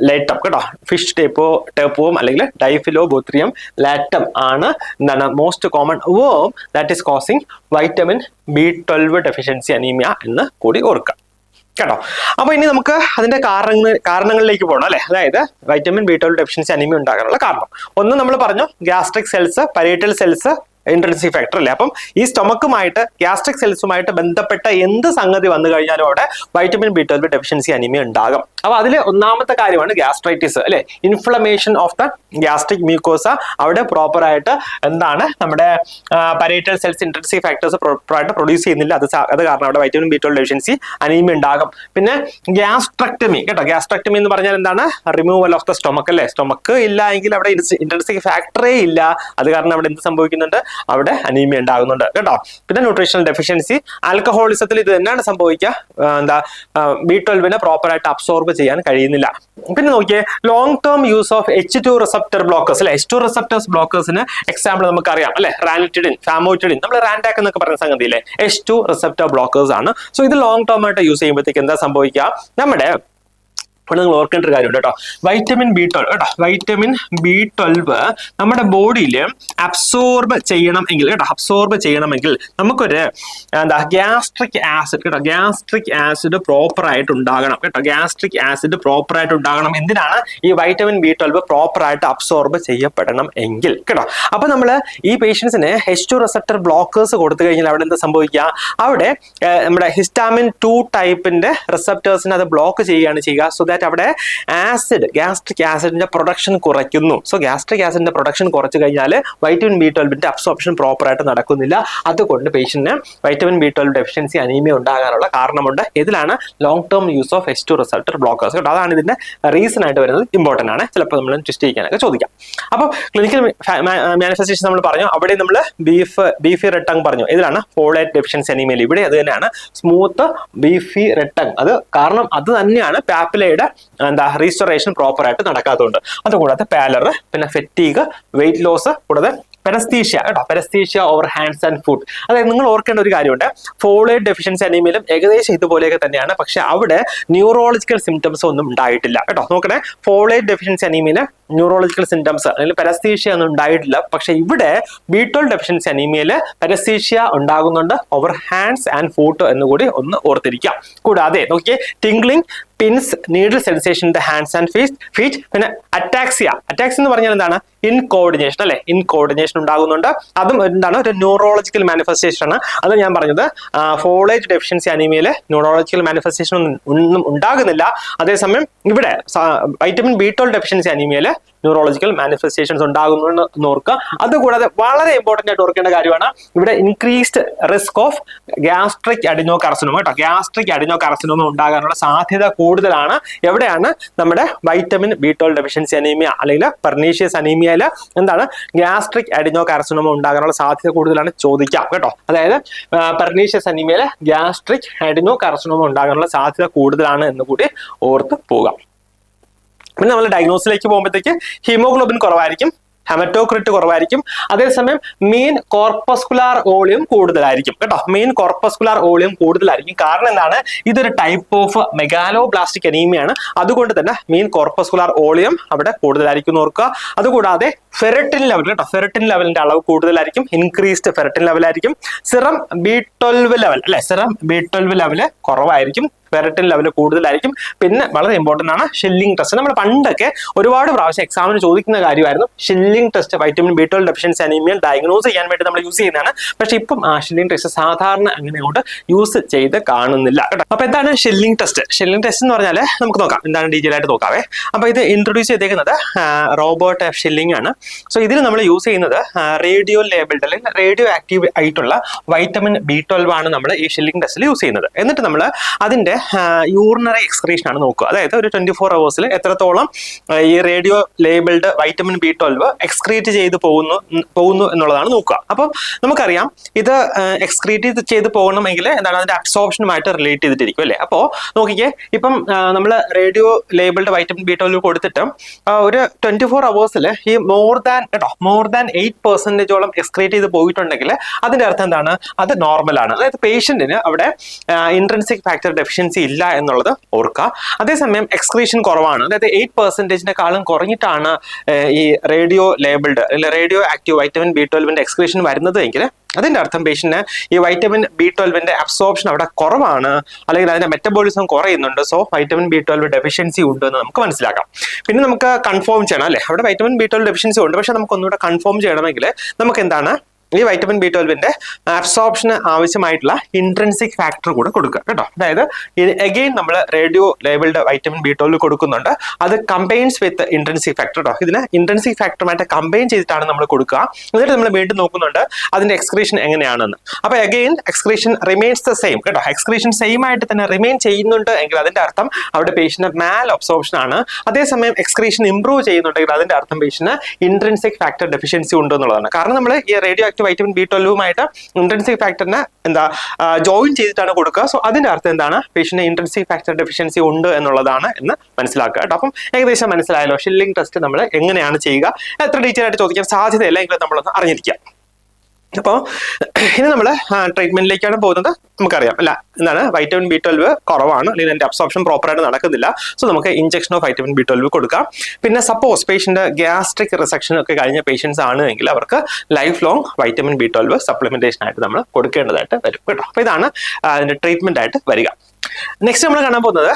ലേറ്റം കേട്ടോ. ഫിഷ് ടൈപ്പവും അല്ലെങ്കിൽ ഡൈഫിലോബോത്രിയം ലാറ്റം ആണ് എന്താണ് മോസ്റ്റ് കോമൺ വേം that is causing vitamin B12 deficiency anaemia എന്ന് കൂടി ഓർക്കുക കേട്ടോ. അപ്പൊ ഇനി നമുക്ക് അതിന്റെ കാരണങ്ങളിലേക്ക് പോകണം അല്ലെ. അതായത് വൈറ്റമിൻ B12 ഡെഫിഷ്യൻസി അനീമിയ ഉണ്ടാകാനുള്ള കാരണം ഒന്ന് നമ്മൾ പറഞ്ഞു, gastric cells, പരേറ്റൽ cells, intrinsic factor അല്ലേ. അപ്പം ഈ സ്റ്റൊമക്കുമായിട്ട് ഗ്യാസ്ട്രിക് സെൽസുമായിട്ട് ബന്ധപ്പെട്ട എന്ത് സംഗതി വന്നു കഴിഞ്ഞാലും അവിടെ വൈറ്റമിൻ B12 ഡെഫിഷ്യൻസി അനീമിയ ഉണ്ടാകും. അപ്പൊ അതിൽ ഒന്നാമത്തെ കാര്യമാണ് ഗ്യാസ്ട്രൈറ്റിസ് അല്ലെ, inflammation of the gastric mucosa. അവിടെ പ്രോപ്പർ ആയിട്ട് എന്താണ് നമ്മുടെ പരേറ്റൽ സെൽസ് ഇൻട്രിൻസിക് ഫാക്ടേഴ്സ് പ്രോപ്പറായിട്ട് പ്രൊഡ്യൂസ് ചെയ്യുന്നില്ല. അത് കാരണം അവിടെ വൈറ്റമിൻ B12 ഡെഫിഷ്യൻസി അനീമിയ ഉണ്ടാകും. പിന്നെ ഗ്യാസ്ട്രക്ടമി കേട്ടോ. ഗ്യാസ്ട്രക്ടമി എന്ന് പറഞ്ഞാൽ എന്താണ്? റിമൂവൽ ഓഫ് ദ സ്റ്റൊമക്ക് അല്ലെ. സ്റ്റൊമക്ക് ഇല്ല എങ്കിൽ അവിടെ ഇൻട്രിൻസിക് ഫാക്ടറേ ഇല്ല. അത് കാരണം അവിടെ എന്ത് സംഭവിക്കുന്നുണ്ട്? അവിടെ അനീമിയ ഉണ്ടാകുന്നുണ്ട് കേട്ടോ. പിന്നെ ന്യൂട്രീഷണൽ ഡെഫിഷ്യൻസി, ആൽക്കഹോളിസത്തിൽ ഇത് തന്നെയാണ് സംഭവിക്കുക. എന്താ B12 പ്രോപ്പർ ആയിട്ട് അബ്സോർബ് ചെയ്യാൻ കഴിയുന്നില്ല. പിന്നെ നോക്കിയേ, long term use of H2 receptor blockers അല്ലെ. H2 റിസപ്റ്റേഴ്സ് ബ്ലോക്കേഴ്സിന് എക്സാമ്പിൾ നമുക്കറിയാം അല്ലെ, റാനിറ്റിഡിൻ, ഫാമോറ്റിഡിൻ, നമ്മൾ റാൻഡാക്ക് എന്നൊക്കെ പറയുന്ന സംഗതി അല്ലേ, H2 റിസപ്റ്റർ ബ്ലോക്കേഴ്സ് ആണ്. സോ ഇത് ലോങ് ടേം ആയിട്ട് യൂസ് ചെയ്യുമ്പോഴത്തേക്ക് എന്താ സംഭവിക്കുക? നമ്മുടെ അപ്പോൾ നിങ്ങൾ ഓർക്കേണ്ട ഒരു കാര്യമുണ്ട് കേട്ടോ, വൈറ്റമിൻ B12 കേട്ടോ. വൈറ്റമിൻ B12 നമ്മുടെ ബോഡിയിൽ അബ്സോർബ് ചെയ്യണമെങ്കിൽ കേട്ടോ, അബ്സോർബ് ചെയ്യണമെങ്കിൽ നമുക്കൊരു എന്താ ഗ്യാസ്ട്രിക് ആസിഡ് കേട്ടോ, ഗ്യാസ്ട്രിക് ആസിഡ് പ്രോപ്പർ ആയിട്ട് ഉണ്ടാകണം കേട്ടോ. ഗ്യാസ്ട്രിക് ആസിഡ് പ്രോപ്പർ ആയിട്ട് ഉണ്ടാകണം. എന്തിനാണ്? ഈ വൈറ്റമിൻ B12 പ്രോപ്പർ ആയിട്ട് അബ്സോർബ് ചെയ്യപ്പെടണം എങ്കിൽ കേട്ടോ. അപ്പൊ നമ്മൾ ഈ പേഷ്യൻസിന് H2 റിസപ്റ്റർ ബ്ലോക്കേഴ്സ് കൊടുത്തു കഴിഞ്ഞാൽ അവിടെ എന്താ സംഭവിക്കുക? അവിടെ നമ്മുടെ ഹിസ്റ്റാമിൻ 2 ടൈപ്പിന്റെ റിസപ്റ്റേഴ്സിനെ അത് ബ്ലോക്ക് ചെയ്യുകയാണ് ചെയ്യുക. സോ അവിടെ ആസിഡ്, ഗ്യാസ്ട്രിക് ആസിഡിന്റെ പ്രൊഡക്ഷൻ കുറയ്ക്കുന്നു. സോ ഗ്യാസ്ട്രിക് ആസിഡിന്റെ പ്രൊഡക്ഷൻ കുറച്ചു കഴിഞ്ഞാൽ വൈറ്റമിൻ B12 അബ്സോർപ്ഷൻ പ്രോപ്പർ ആയിട്ട് നടക്കുന്നില്ല. അതുകൊണ്ട് പേഷ്യന്റിന് വൈറ്റമിൻ B12 ഡെഫിഷ്യൻസി അനീമിയ ഉണ്ടാകാനുള്ള കാരണമുണ്ട്. ഇതിലാണ് long term use of H2 receptor blockers കേട്ടോ. അതാണ് ഇതിന്റെ റീസൺ ആയിട്ട് വരുന്നത്. ഇമ്പോർട്ടന്റ് ആണ്, ചിലപ്പോൾ നമ്മൾ ട്വിസ്റ്റ് ചെയ്യാനൊക്കെ ചോദിക്കാം. അപ്പോൾ ക്ലിനിക്കൽ മാനിഫെസ്റ്റേഷൻ നമ്മൾ പറഞ്ഞു. അവിടെ നമ്മൾ ബീഫി റെഡ് ടങ് പറഞ്ഞു. ഇതിലാണ് ഫോളേറ്റ് ഡെഫിഷ്യൻസി അനീമിയയിൽ. ഇവിടെ അത് തന്നെയാണ് സ്മൂത്ത് ബീഫി റെഡ് ടങ്. അത് കാരണം അത് തന്നെയാണ് പാപ്പിലയുടെ എന്താ റീസ്റ്റോറേഷൻ പ്രോപ്പർ ആയിട്ട് നടക്കാത്തതുകൊണ്ട്. അതുകൂടാതെ പാലർ, പിന്നെ ഫെറ്റീഗ്, വെയിറ്റ് ലോസ്, കൂടാതെ പെരസ്തീഷ്യ കേട്ടോ. പെരസ്തീഷ്യ ഓവർ ഹാൻഡ്സ് ആൻഡ് ഫുഡ്. അതായത് നിങ്ങൾ ഓർക്കേണ്ട ഒരു കാര്യമുണ്ട്, ഫോളേറ്റ് ഡെഫിഷ്യൻസി അനീമിയയിലും ഏകദേശം ഇതുപോലെയൊക്കെ തന്നെയാണ്. പക്ഷെ അവിടെ ന്യൂറോളജിക്കൽ സിംറ്റംസ് ഒന്നും ഉണ്ടായിട്ടില്ല കേട്ടോ. നോക്കണേ, ഫോളേറ്റ് ഡെഫിഷ്യൻസി അനീമിയയില് ന്യൂറോളജിക്കൽ സിംറ്റംസ് അല്ലെങ്കിൽ പെരസ്തീഷ്യ ഒന്നും ഉണ്ടായിട്ടില്ല. പക്ഷെ ഇവിടെ B12 ഡെഫിഷ്യൻസി അനീമിയയില് പെരസ്തീഷ്യ ഉണ്ടാകുന്നുണ്ട്, ഓവർ ഹാൻഡ്സ് ആൻഡ് ഫുഡ് എന്നുകൂടി ഒന്ന് ഓർത്തിരിക്കാം. കൂടാതെ നോക്കിയേ, tingling, pins, needle sensation in the hands and feet. പിന്നെ അറ്റാക്സിയ. അറ്റാക്സിയ എന്ന് പറഞ്ഞാൽ എന്താണ്? ഇൻകോർഡിനേഷൻ അല്ലെ, ഇൻകോർഡിനേഷൻ ഉണ്ടാകുന്നുണ്ട്. അതും എന്താണ്? ഒരു ന്യൂറോളജിക്കൽ മാനിഫെസ്റ്റേഷൻ ആണ്. അത് ഞാൻ പറഞ്ഞത് ഫോളേറ്റ് ഡെഫിഷ്യൻസി അനീമിയയില് ന്യൂറോളജിക്കൽ മാനിഫെസ്റ്റേഷൻ ഒന്നും ഉണ്ടാകുന്നില്ല. അതേസമയം ഇവിടെ വൈറ്റമിൻ B12 ഡെഫിഷ്യൻസി അനീമിയയില് ന്യൂറോളജിക്കൽ മാനിഫെസ്റ്റേഷൻസ് ഉണ്ടാകുന്നു എന്ന് ഓർക്കുക. അതുകൂടാതെ വളരെ ഇമ്പോർട്ടന്റ് ആയിട്ട് ഓർക്കേണ്ട കാര്യമാണ് ഇവിടെ ഇൻക്രീസ്ഡ് റിസ്ക് ഓഫ് ഗ്യാസ്ട്രിക് അഡിനോകാർസിനോമ കേട്ടോ. ഗ്യാസ്ട്രിക് അഡിനോകാർസിനോമ ഉണ്ടാകാനുള്ള സാധ്യത കൂടുതലാണ്. എവിടെയാണ്? നമ്മുടെ വൈറ്റമിൻ B12 ഡെഫിഷ്യൻസി അനീമിയ അല്ലെങ്കിൽ പെർനീഷ്യസ് അനീമിയയില് എന്താണ്? ഗ്യാസ്ട്രിക് അഡിനോകാർസിനോമ ഉണ്ടാകാനുള്ള സാധ്യത കൂടുതലാണ് ചോദിക്കാം കേട്ടോ. അതായത് പെർനീഷ്യസ് അനീമിയയില് ഗ്യാസ്ട്രിക് അഡിനോകാർസിനോമ ഉണ്ടാകാനുള്ള സാധ്യത കൂടുതലാണ് എന്ന് കൂടി ഓർത്ത് പോകാം. പിന്നെ നമ്മൾ ഡയഗ്നോസിലേക്ക് പോകുമ്പോഴത്തേക്ക് ഹീമോഗ്ലോബിൻ കുറവായിരിക്കും, ഹെമറ്റോക്രിറ്റ് കുറവായിരിക്കും. അതേസമയം മീൻ കോർപ്പസ്കുലാർ വോളിയം കൂടുതലായിരിക്കും കേട്ടോ. മീൻ കോർപ്പസ്കുലാർ വോളിയം കൂടുതലായിരിക്കും. കാരണം എന്താണ്? ഇതൊരു ടൈപ്പ് ഓഫ് മെഗാലോബ്ലാസ്റ്റിക് അനീമിയാണ്. അതുകൊണ്ട് തന്നെ മീൻ കോർപ്പസ്കുലാർ വോളിയം അവിടെ കൂടുതലായിരിക്കും ഓർക്കുക. അതുകൂടാതെ ഫെററ്റിൻ ലെവൽ കേട്ടോ, ഫെററ്റിൻ ലെവലിന്റെ അളവ് കൂടുതലായിരിക്കും, ഇൻക്രീസ്ഡ് ഫെററ്റിൻ ലെവലായിരിക്കും. സിറം B12 ലെവൽ അല്ലെ, സിറം B12 ലെവല് കുറവായിരിക്കും, ഫെററ്റിൻ ലെവൽ കൂടുതലായിരിക്കും. പിന്നെ വളരെ ഇമ്പോർട്ടന്റ് ആണ് ഷെല്ലിംഗ് ടെസ്റ്റ്. നമ്മൾ പണ്ടൊക്കെ ഒരുപാട് പ്രാവശ്യം എക്സാമിന് ചോദിക്കുന്ന കാര്യമായിരുന്നു shelling test. Vitamin B12 deficiency anaemia diagnose ചെയ്യാൻ വേണ്ടി നമ്മൾ യൂസ് ചെയ്യുന്നതാണ്. പക്ഷെ ഇപ്പം ആ ഷെല്ലിംഗ് ടെസ്റ്റ് സാധാരണ അങ്ങനെ അങ്ങോട്ട് യൂസ് ചെയ്ത് കാണുന്നില്ല കേട്ടോ. അപ്പൊ എന്താണ് ഷെല്ലിംഗ് ടെസ്റ്റ്? ഷെല്ലിംഗ് ടെസ്റ്റ് എന്ന് പറഞ്ഞാൽ നമുക്ക് നോക്കാം, എന്താണ് ഡീറ്റെയിൽ ആയിട്ട് നോക്കാവേ. അപ്പൊ ഇത് ഇൻട്രൊഡ്യൂസ് ചെയ്തേക്കുന്നത് റോബർട്ട് F. ഷെല്ലിംഗ് ആണ്. സോ ഇതിന് നമ്മൾ യൂസ് ചെയ്യുന്നത് റേഡിയോ ലേബിൾഡ് അല്ലെങ്കിൽ റേഡിയോ ആക്റ്റീവ് ആയിട്ടുള്ള വൈറ്റമിൻ B12 ആണ് നമ്മൾ ഈ ഷെല്ലിംഗ് ടെസ്റ്റിൽ യൂസ് ചെയ്യുന്നത്. എന്നിട്ട് നമ്മൾ അതിന്റെ യൂറിനറി എക്സ്ക്രീഷൻ ആണ് നോക്കുക. അതായത് ഒരു 24 hours എത്രത്തോളം ഈ radio labelled vitamin B12 excrete ചെയ്ത് പോകുന്നു എന്നുള്ളതാണ് നോക്കുക. അപ്പം നമുക്കറിയാം ഇത് എക്സ്ക്രീറ്റ് ചെയ്ത് പോകണമെങ്കിൽ എന്താണ് അതിന്റെ അബ്സോർപ്ഷനുമായിട്ട് റിലേറ്റ് ചെയ്തിട്ടിരിക്കും അല്ലേ. അപ്പോൾ നോക്കിക്കേ, ഇപ്പം നമ്മൾ റേഡിയോ ലേബിൾഡ് വൈറ്റമിൻ B12 കൊടുത്തിട്ട് ഒരു 24 hours ഈ മോർ ദാൻ 8% എക്സ്ക്രീറ്റ് ചെയ്ത് പോയിട്ടുണ്ടെങ്കിൽ അതിന്റെ അർത്ഥം എന്താണ്? അത് നോർമൽ ആണ്. അതായത് പേഷ്യന്റിന് അവിടെ ഇൻട്രിൻസിക് ഫാക്ടർ ഡെഫിഷ്യൻസി ഇല്ല എന്നുള്ളത് ഓർക്കുക. അതേസമയം എക്സ്ക്രീഷൻ കുറവാണ്, അതായത് 8%-നെക്കാളും കുറഞ്ഞിട്ടാണ് ഈ റേഡിയോ ലേബിൾഡ് അല്ലെങ്കിൽ radio active vitamin B12 excretion വരുന്നത് എങ്കിൽ അതിന്റെ അർത്ഥം പേഷ്യന്റിന് ഈ വൈറ്റമിൻ B12 അബ്സോർപ്ഷൻ അവിടെ കുറവാണ്, അല്ലെങ്കിൽ അതിന്റെ മെറ്റബോളിസം കുറയുന്നുണ്ട്. സോ വൈറ്റമിൻ B12 ഡെഫിഷ്യൻസി ഉണ്ട് എന്ന് നമുക്ക് മനസ്സിലാക്കാം. പിന്നെ നമുക്ക് കൺഫേം ചെയ്യണം അല്ലെ, അവിടെ വൈറ്റമിൻ B12 ഡെഫിഷ്യൻസി ഉണ്ട്. പക്ഷെ നമുക്ക് ഒന്നുകൂടെ കൺഫേം ചെയ്യണമെങ്കിൽ നമുക്ക് എന്താണ് ഈ വൈറ്റമിൻ B12 അബ്സോർപ്ഷന് ആവശ്യമായിട്ടുള്ള ഇൻട്രിൻസിക് ഫാക്ടർ കൂടെ കൊടുക്കുക കേട്ടോ. അതായത് അഗെയിൻ നമ്മൾ റേഡിയോ ലേബിൾഡ് വൈറ്റമിൻ B12 കൊടുക്കുന്നുണ്ട്, അത് കമ്പൈൻസ് വിത്ത് ഇൻട്രിൻസിക് ഫാക്ടർ കേട്ടോ. ഇതിന് ഇൻട്രിൻസിക് ഫാക്ടറുമായിട്ട് കമ്പൈൻ ചെയ്തിട്ടാണ് നമ്മൾ കൊടുക്കുക. എന്നിട്ട് നമ്മൾ വീണ്ടും നോക്കുന്നുണ്ട് അതിന്റെ എക്സ്ക്രീഷൻ എങ്ങനെയാണെന്ന്. അപ്പൊ again excretion remains the same കേട്ടോ. എക്സ്ക്രീഷൻ സെയിം ആയിട്ട് തന്നെ റിമെയിൻ ചെയ്യുന്നുണ്ട് എങ്കിൽ അതിന്റെ അർത്ഥം അവിടെ പേഷ്യന്റ് മാൽ അബ്സോർപ്ഷൻ ആണ്. അതേസമയം എക്സ്ക്രീഷൻ ഇംപ്രൂവ് ചെയ്യുന്നുണ്ടെങ്കിൽ അതിന്റെ അർത്ഥം പേഷ്യന്റ് ഇൻട്രിൻസിക് ഫാക്ടർ ഡെഫിഷ്യൻസി ഉണ്ട് എന്നുള്ളതാണ്. കാരണം നമ്മൾ ഈ radioactive vitamin B12 intrinsic ഫാക്ടറിനെ ജോയിൻ ചെയ്തിട്ടാണ് കൊടുക്കുക. സോ അതിന്റെ അർത്ഥം എന്താണ്? പേഷ്യന്റ് ഇൻട്രിൻസിക് ഫാക്ടർ ഡെഫിഷ്യൻസി ഉണ്ട് എന്നുള്ളതാണ് എന്ന് മനസ്സിലാക്കുക കേട്ടോ. അപ്പം ഏകദേശം മനസ്സിലായല്ലോ ഷെല്ലിംഗ് ടെസ്റ്റ് നമ്മൾ എങ്ങനെയാണ് ചെയ്യുക. എത്ര ഡീറ്റെയിൽ ആയിട്ട് ചോദിക്കാൻ സാധ്യതയില്ല എങ്കിലും നമ്മളൊന്ന് അറിഞ്ഞിരിക്കുക. അപ്പോൾ ഇനി നമ്മൾ ട്രീറ്റ്മെന്റിലേക്കാണ് പോകുന്നത്. നമുക്കറിയാം അല്ല എന്താണ്, വൈറ്റമിൻ B12 കുറവാണ്, അല്ലെങ്കിൽ അതിന്റെ അബ്സോർപ്ഷൻ പ്രോപ്പറായിട്ട് നടക്കുന്നില്ല. സോ നമുക്ക് ഇഞ്ചക്ഷൻ ഓഫ് വൈറ്റമിൻ B12 കൊടുക്കാം. പിന്നെ സപ്പോസ് പേഷ്യന്റ് ഗ്യാസ്ട്രിക് റിസെക്ഷൻ ഒക്കെ കഴിഞ്ഞ പേഷ്യൻസ് ആണ് എങ്കിൽ അവർക്ക് life long vitamin B12 supplementation ആയിട്ട് നമ്മൾ കൊടുക്കേണ്ടതായിട്ട് വരും കേട്ടോ. അപ്പൊ ഇതാണ് അതിന്റെ ട്രീറ്റ്മെന്റ് ആയിട്ട് വരിക. നെക്സ്റ്റ് നമ്മൾ കാണാൻ പോകുന്നത്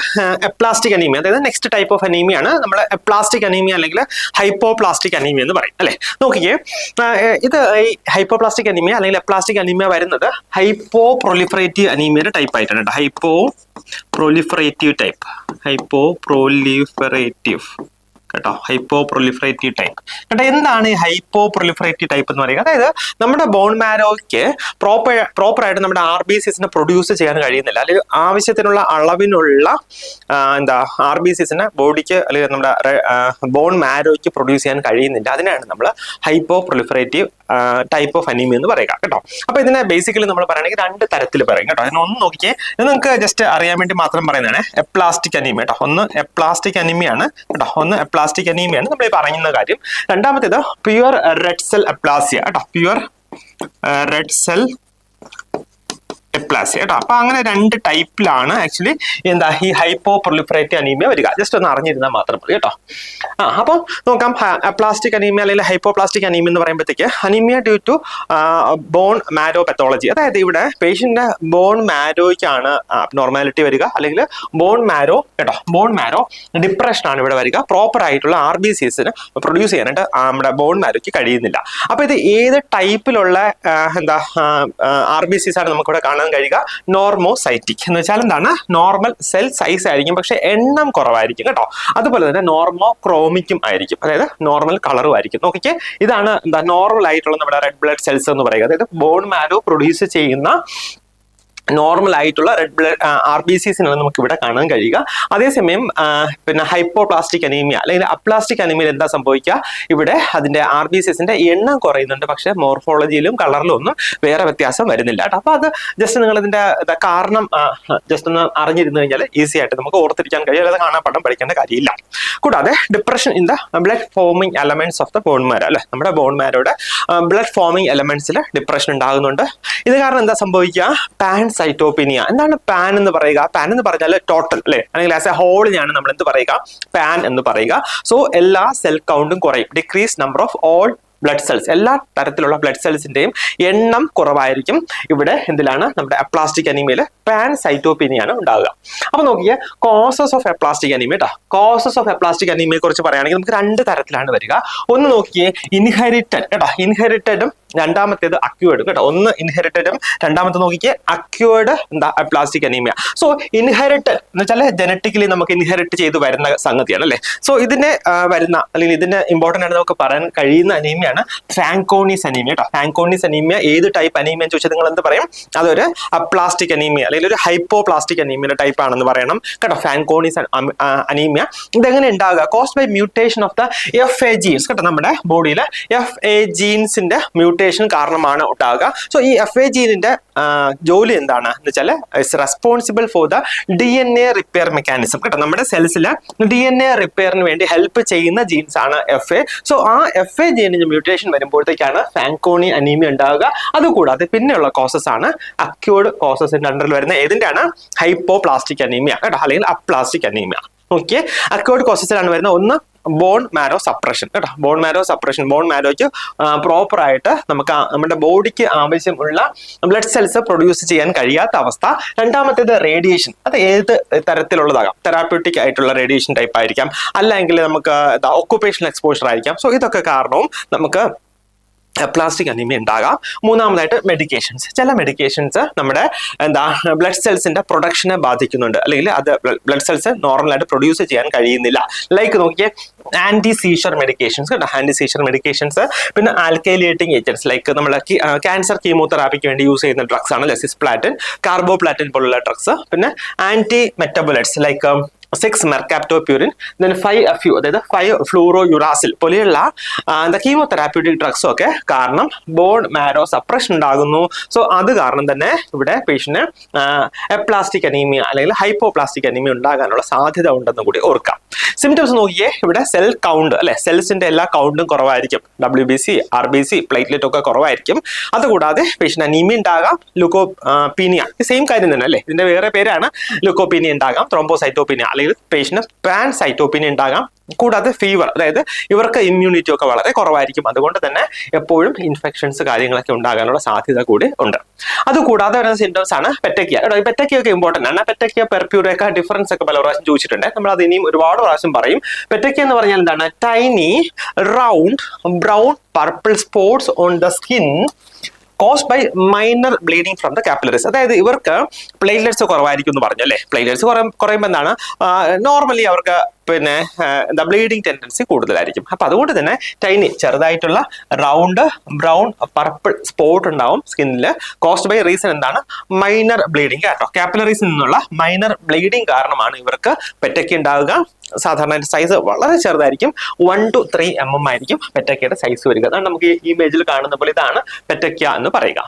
എപ്ലാസ്റ്റിക് അനീമിയ, അതായത് നെക്സ്റ്റ് ടൈപ്പ് ഓഫ് അനീമിയാണ് നമ്മൾ എപ്ലാസ്റ്റിക് അനീമിയ അല്ലെങ്കിൽ ഹൈപ്പോപ്ലാസ്റ്റിക് അനീമിയ എന്ന് പറയും അല്ലെ. നോക്കിക്കേ, ഇത് ഈ ഹൈപ്പോപ്ലാസ്റ്റിക് അനീമിയ അല്ലെങ്കിൽ എപ്ലാസ്റ്റിക് അനീമിയ വരുന്നത് ഹൈപ്പോ പ്രൊലിഫറേറ്റീവ് അനീമിയയുടെ ടൈപ്പ് ആയിട്ടാണ് കേട്ടോ. ഹൈപ്പോ പ്രൊലിഫറേറ്റീവ് ടൈപ്പ് കേട്ടോ, ഹൈപ്പോ പ്രൊലിഫറേറ്റീവ് ടൈപ്പ് കേട്ടോ. എന്താണ് ഈ ഹൈപ്പോ പ്രൊലിഫറേറ്റീവ് ടൈപ്പ് എന്ന് പറയുക? അതായത് നമ്മുടെ ബോൺ മാരോയ്ക്ക് പ്രോപ്പറായിട്ട് നമ്മുടെ RBCs പ്രൊഡ്യൂസ് ചെയ്യാൻ കഴിയുന്നില്ല, അല്ലെങ്കിൽ ആവശ്യത്തിനുള്ള അളവിനുള്ള RBCs ബോഡിക്ക് അല്ലെങ്കിൽ നമ്മുടെ ബോൺ മാരോയ്ക്ക് പ്രൊഡ്യൂസ് ചെയ്യാൻ കഴിയുന്നില്ല. അതിനാണ് നമ്മൾ hypo proliferative type of anaemia എന്ന് പറയുക കേട്ടോ. അപ്പൊ ഇതിനെ ബേസിക്കലി നമ്മൾ പറയുകയാണെങ്കിൽ 2 തരത്തിൽ പറയും കേട്ടോ. അതിനൊന്ന് നോക്കിയേ, ഇത് നിങ്ങൾക്ക് ജസ്റ്റ് അറിയാൻ വേണ്ടി മാത്രം പറയുന്നതാണ് എപ്ലാസ്റ്റിക് അനീമിയ കേട്ടോ. ഒന്ന് എപ്ലാസ്റ്റിക് അനീമിയാണ് കേട്ടോ, ഒന്ന് എപ്ലാസ്റ്റിക് അനീമിയാണ് നമ്മൾ പറയുന്ന കാര്യം. രണ്ടാമത്തേത് പ്യുവർ റെഡ് സെൽ എപ്ലാസിയ കേട്ടോ, പ്യുവർ റെഡ് സെൽ എപ്ലാസിയ കേട്ടോ. അപ്പൊ അങ്ങനെ 2 ടൈപ്പിലാണ് ആക്ച്വലി ഈ ഹൈപ്പോ പ്രൊലിഫറേറ്റീവ് അനീമിയ വരിക. ജസ്റ്റ് ഒന്ന് അറിഞ്ഞിരുന്നാൽ മാത്രം മതി കേട്ടോ. അപ്പം നോക്കാം, അപ്ലാസ്റ്റിക് അനീമിയ അല്ലെങ്കിൽ ഹൈപ്പോപ്ലാസ്റ്റിക് അനീമിയ എന്ന് പറയുമ്പോഴത്തേക്ക് anaemia due to bone marrow pathology, അതായത് ഇവിടെ പേഷ്യന്റിന്റെ ബോൺ മാരോയ്ക്കാണ് നോർമാലിറ്റി വരിക, അല്ലെങ്കിൽ ബോൺ മാരോ കേട്ടോ, ബോൺ മാരോ ഡിപ്രഷൻ ആണ് ഇവിടെ വരിക. പ്രോപ്പർ ആയിട്ടുള്ള RBCs പ്രൊഡ്യൂസ് ചെയ്യാനായിട്ട് നമ്മുടെ ബോൺ മാരോയ്ക്ക് കഴിയുന്നില്ല. അപ്പൊ ഇത് ഏത് ടൈപ്പിലുള്ള RBCs ആണ് നമുക്കിവിടെ കാണാൻ കഴിയുക? നോർമോസൈറ്റിക് എന്ന് വെച്ചാൽ എന്താണ്? നോർമൽ സെൽ സൈസ് ആയിരിക്കും, പക്ഷെ എണ്ണം കുറവായിരിക്കും കേട്ടോ. അതുപോലെ തന്നെ നോർമോക്രോമിക്കും ആയിരിക്കും, അതായത് നോർമൽ കളറും ആയിരിക്കും. നോക്കിക്കേ, ഇതാണ് നോർമൽ ആയിട്ടുള്ള നമ്മുടെ റെഡ് ബ്ലഡ് സെൽസ് എന്ന് പറയുക. അതായത് ബോൺ മാരോ പ്രൊഡ്യൂസ് ചെയ്യുന്ന നോർമൽ ആയിട്ടുള്ള റെഡ് ബ്ലഡ് RBCs നമുക്ക് ഇവിടെ കാണാൻ കഴിയുക. അതേസമയം പിന്നെ ഹൈപ്പോപ്ലാസ്റ്റിക് അനീമിയ അല്ലെങ്കിൽ അപ്ലാസ്റ്റിക് അനീമിയയിൽ എന്താ സംഭവിക്കുക, ഇവിടെ അതിന്റെ RBCsന്റെ എണ്ണം കുറയുന്നുണ്ട്, പക്ഷെ മോർഫോളജിയിലും കളറിലും ഒന്നും വേറെ വ്യത്യാസം വരുന്നില്ല കേട്ടോ. അപ്പൊ അത് ജസ്റ്റ് നിങ്ങൾ ഇതിന്റെ കാരണം ജസ്റ്റ് ഒന്ന് അറിഞ്ഞിരുന്നു കഴിഞ്ഞാൽ ഈസി ആയിട്ട് നമുക്ക് ഓർത്തിരിക്കാൻ കഴിയും, അല്ലാതെ കാണാൻ പടം പഠിക്കേണ്ട കാര്യമില്ല. കൂടാതെ depression in the blood forming elements of the bone marrow അല്ലെ, നമ്മുടെ ബോൺ മാരോയുടെ ബ്ലഡ് ഫോമിംഗ് എലമെന്റ്സിൽ ഡിപ്രഷൻ ഉണ്ടാകുന്നുണ്ട്. ഇത് കാരണം എന്താ സംഭവിക്കുക, പാൻസൈറ്റോപീനിയ. എന്താണ് പാൻ എന്ന് പറയുക? പാൻ എന്ന് പറഞ്ഞാൽ ടോട്ടൽ അല്ലെ, അല്ലെങ്കിൽ ആസ് എ ഹോളിനെയാണ് നമ്മൾ എന്ത് പറയുക, പാൻ എന്ന് പറയുക. സോ എല്ലാ സെൽ കൗണ്ടും കുറയും, decrease number of all blood cells, എല്ലാ തരത്തിലുള്ള ബ്ലഡ് സെൽസിന്റെയും എണ്ണം കുറവായിരിക്കും. ഇവിടെ എന്തിലാണ്, നമ്മുടെ അപ്ലാസ്റ്റിക് അനീമിയയിൽ പാൻസൈറ്റോപീനിയാണ് ഉണ്ടാവുക. അപ്പൊ നോക്കിയേ, കോസസ് ഓഫ് അപ്ലാസ്റ്റിക് അനീമിയ കേട്ടോ. കോസസ് ഓഫ് അപ്ലാസ്റ്റിക് അനീമിയെ കുറിച്ച് പറയുകയാണെങ്കിൽ നമുക്ക് രണ്ട് തരത്തിലാണ് വരിക. ഒന്ന് നോക്കിയേ, ഇൻഹെറിറ്റഡ് കേട്ടോ, ഇൻഹെറിറ്റഡും രണ്ടാമത്തേത് അക്യൂർഡ് കേട്ടോ. ഒന്ന് ഇൻഹെറിറ്റഡും രണ്ടാമത്തെ നോക്കിയേ അക്യൂർഡ് എന്താ അപ്ലാസ്റ്റിക് അനീമിയ. സോ ഇൻഹെറിറ്റഡ് എന്ന് വെച്ചാൽ ജനറ്റിക്കലി നമുക്ക് ഇൻഹെറിറ്റ് ചെയ്ത് വരുന്ന സംഗതിയാണ് അല്ലെ. സോ ഇതിനെ വരുന്ന അല്ലെങ്കിൽ ഇതിന് ഇമ്പോർട്ടന്റ് ആയിട്ട് നമുക്ക് പറയാൻ കഴിയുന്ന അനീമിയാണ് ഫാങ്കോണീസ് അനീമിയ കേട്ടോ. ഫാങ്കോണീസ് അനീമിയ ഏത് ടൈപ്പ് അനീമിയ എന്ന് ചോദിച്ചാൽ നിങ്ങൾ എന്ത് പറയും, അതൊരു അപ്ലാസ്റ്റിക് അനീമിയ അല്ലെങ്കിൽ ഒരു ഹൈപ്പോപ്ലാസ്റ്റിക് അനീമിയുടെ ടൈപ്പ് ആണെന്ന് പറയണം കേട്ടോ. ഫാങ്കോണീസ് അനീമിയ ഇതെങ്ങനെ ഉണ്ടാകുക, caused by mutation of the FA genes കേട്ടോ. നമ്മുടെ ബോഡിയിലെ FA ജീൻസിന്റെ മ്യൂട്ടേഷൻ കാരണമാണ് ഉണ്ടാകുക. സോ ഈ FA ജീനിന്റെ ജോലി എന്താണ് എന്ന് വെച്ചാൽ it's responsible for the DNA repair mechanism കേട്ടോ. നമ്മുടെ സെൽസിലെ DNA റിപ്പയറിന് വേണ്ടി ഹെൽപ്പ് ചെയ്യുന്ന ജീൻസ് ആണ് FA. സോ ആ FA ജീനിന്റെ മ്യൂട്ടേഷൻ വരുമ്പോഴത്തേക്കാണ് ഫാങ്കോണി അനീമിയ ഉണ്ടാകുക. അതുകൂടാതെ പിന്നെയുള്ള കോസസ് ആണ് അക്യൂർഡ് കോസസിന്റെ അണ്ടറിൽ വരുന്ന ഏതിന്റെയാണ്, ഹൈപ്പോപ്ലാസ്റ്റിക് അനീമിയ കേട്ടോ, അല്ലെങ്കിൽ അപ്ലാസ്റ്റിക് അനീമിയ. ഓക്കെ, അക്യൂർഡ് കോസസിലാണ് വരുന്ന ഒന്ന് ബോൺ മാരോ സപ്രഷൻ കേട്ടോ. ബോൺ മാരോ സപ്രഷൻ, ബോൺ മാരോയ്ക്ക് പ്രോപ്പർ ആയിട്ട് നമുക്ക് നമ്മുടെ ബോഡിക്ക് ആവശ്യമുള്ള ബ്ലഡ് സെൽസ് പ്രൊഡ്യൂസ് ചെയ്യാൻ കഴിയാത്ത അവസ്ഥ. രണ്ടാമത്തേത് റേഡിയേഷൻ, അത് ഏത് തരത്തിലുള്ളതാകാം, തെറാപ്യൂട്ടിക് ആയിട്ടുള്ള റേഡിയേഷൻ ടൈപ്പ് ആയിരിക്കാം, അല്ലെങ്കിൽ നമുക്ക് ഒക്കുപേഷണൽ എക്സ്പോഷർ ആയിരിക്കാം. സോ ഇതൊക്കെ കാരണവും നമുക്ക് പ്ലാസ്റ്റിക് അനീമിയ ഉണ്ടാകാം. മൂന്നാമതായിട്ട് മെഡിക്കേഷൻസ്, ചില മെഡിക്കേഷൻസ് നമ്മുടെ എന്താ ബ്ലഡ് സെൽസിന്റെ പ്രൊഡക്ഷനെ ബാധിക്കുന്നുണ്ട്, അല്ലെങ്കിൽ അത് ബ്ലഡ് സെൽസ് നോർമലായിട്ട് പ്രൊഡ്യൂസ് ചെയ്യാൻ കഴിയുന്നില്ല. ലൈക്ക് നോക്കിയേ, ആന്റി സീഷർ മെഡിക്കേഷൻസ് കേട്ടോ, ആന്റി സീഷർ മെഡിക്കേഷൻസ്. പിന്നെ ആൽക്കൈലേറ്റിംഗ് ഏജൻസ്, ലൈക്ക് നമ്മൾ ക്യാൻസർ കീമോതെറാപ്പിക്ക് വേണ്ടി യൂസ് ചെയ്യുന്ന ഡ്രഗ്സ് ആണ് സിസ്പ്ലാറ്റിൻ, കാർബോപ്ലാറ്റിൻ പോലുള്ള ഡ്രഗ്സ്. പിന്നെ ആന്റി മെറ്റബോലൈറ്റ്സ് ലൈക്ക് 6 മെർകാപ്റ്റോപ്യൂരിൻ, then 5-FU അതായത് 5-ഫ്ലൂറോയുറാസിൽ പോലെയുള്ള കീമോതെറാപ്യൂട്ടിക് ഡ്രഗ്സും ഒക്കെ കാരണം ബോൺ മാരോ സപ്രഷൻ ഉണ്ടാകുന്നു. സോ അത് കാരണം തന്നെ ഇവിടെ പേഷ്യന് അപ്ലാസ്റ്റിക് അനീമിയ അല്ലെങ്കിൽ ഹൈപ്പോപ്ലാസ്റ്റിക് അനീമിയ ഉണ്ടാകാനുള്ള സാധ്യത ഉണ്ടെന്ന് കൂടി ഓർക്കാം. സിംറ്റംസ് നോക്കിയേ, ഇവിടെ സെൽ കൗണ്ട് അല്ലെ, സെൽസിന്റെ എല്ലാ കൗണ്ടും കുറവായിരിക്കും, WBC RBC പ്ലേറ്റ്ലെറ്റ് ഒക്കെ കുറവായിരിക്കും. അതുകൂടാതെ പേഷ്യന് അനീമിയ ഉണ്ടാകാം, ലുക്കോപീനിയ സെയിം കാര്യം തന്നെ അല്ലെ, ഇതിന്റെ വേറെ പേരാണ്, ലുക്കോപീനിയ ഉണ്ടാകാം, ത്രോംബോസൈറ്റോപീനിയ അല്ലെങ്കിൽ പേഷ്യന് പാൻസൈറ്റോപീനിയ ഉണ്ടാകാം. കൂടാതെ ഫീവർ, അതായത് ഇവർക്ക് ഇമ്മ്യൂണിറ്റി ഒക്കെ വളരെ കുറവായിരിക്കും, അതുകൊണ്ട് തന്നെ എപ്പോഴും ഇൻഫെക്ഷൻസ് കാര്യങ്ങളൊക്കെ ഉണ്ടാകാനുള്ള സാധ്യത കൂടി ഉണ്ട്. അതുകൂടാതെ വരുന്ന സിംറ്റംസ് ആണ് പെറ്റക്കിയ. ഈ പെറ്റക്കിയ ഒക്കെ ഇമ്പോർട്ടന്റ് ആണ്. പെറ്റക്കിയ പെർപ്യൂരയൊക്കെ ഡിഫറൻസ് ഒക്കെ പല പ്രാവശ്യം ചോദിച്ചിട്ടുണ്ട്, നമ്മൾ അത് ഇനിയും ഒരുപാട് പ്രാവശ്യം പറയും. പെറ്റക്കിയ എന്ന് പറഞ്ഞാൽ എന്താണ്, tiny round brown purple spots on the skin caused by minor bleeding from the capillaries. അതായത് ഇവർക്ക് പ്ലേറ്റ്ലെറ്റ്സ് കുറവായിരിക്കും എന്ന് പറഞ്ഞു അല്ലേ. പ്ലേറ്റ്ലെറ്റ്സ് കുറയുമ്പോൾ എന്താണ്, നോർമലി അവർക്ക് പിന്നെ എന്താ ബ്ലീഡിങ് ടെൻഡൻസി കൂടുതലായിരിക്കും. അപ്പൊ അതുകൊണ്ട് തന്നെ ടൈനി ചെറുതായിട്ടുള്ള റൗണ്ട് ബ്രൗൺ പർപ്പിൾ സ്പോട്ട് ഉണ്ടാവും സ്കിന്നില്. കോസ്ഡ് ബൈ റീസൺ എന്താണ്, മൈനർ ബ്ലീഡിങ് കേട്ടോ. കാപ്പിലറീസിൽ നിന്നുള്ള മൈനർ ബ്ലീഡിങ് കാരണമാണ് ഇവർക്ക് പെറ്റക്കി ഉണ്ടാവുക. സാധാരണ സൈസ് വളരെ ചെറുതായിരിക്കും, 1 to 3 mm ആയിരിക്കും പെറ്റക്കയുടെ സൈസ് വരിക. അതാണ് നമുക്ക് ഈ ഇമേജിൽ കാണുന്ന പോലെ, ഇതാണ് പെറ്റക്ക എന്ന് പറയുക.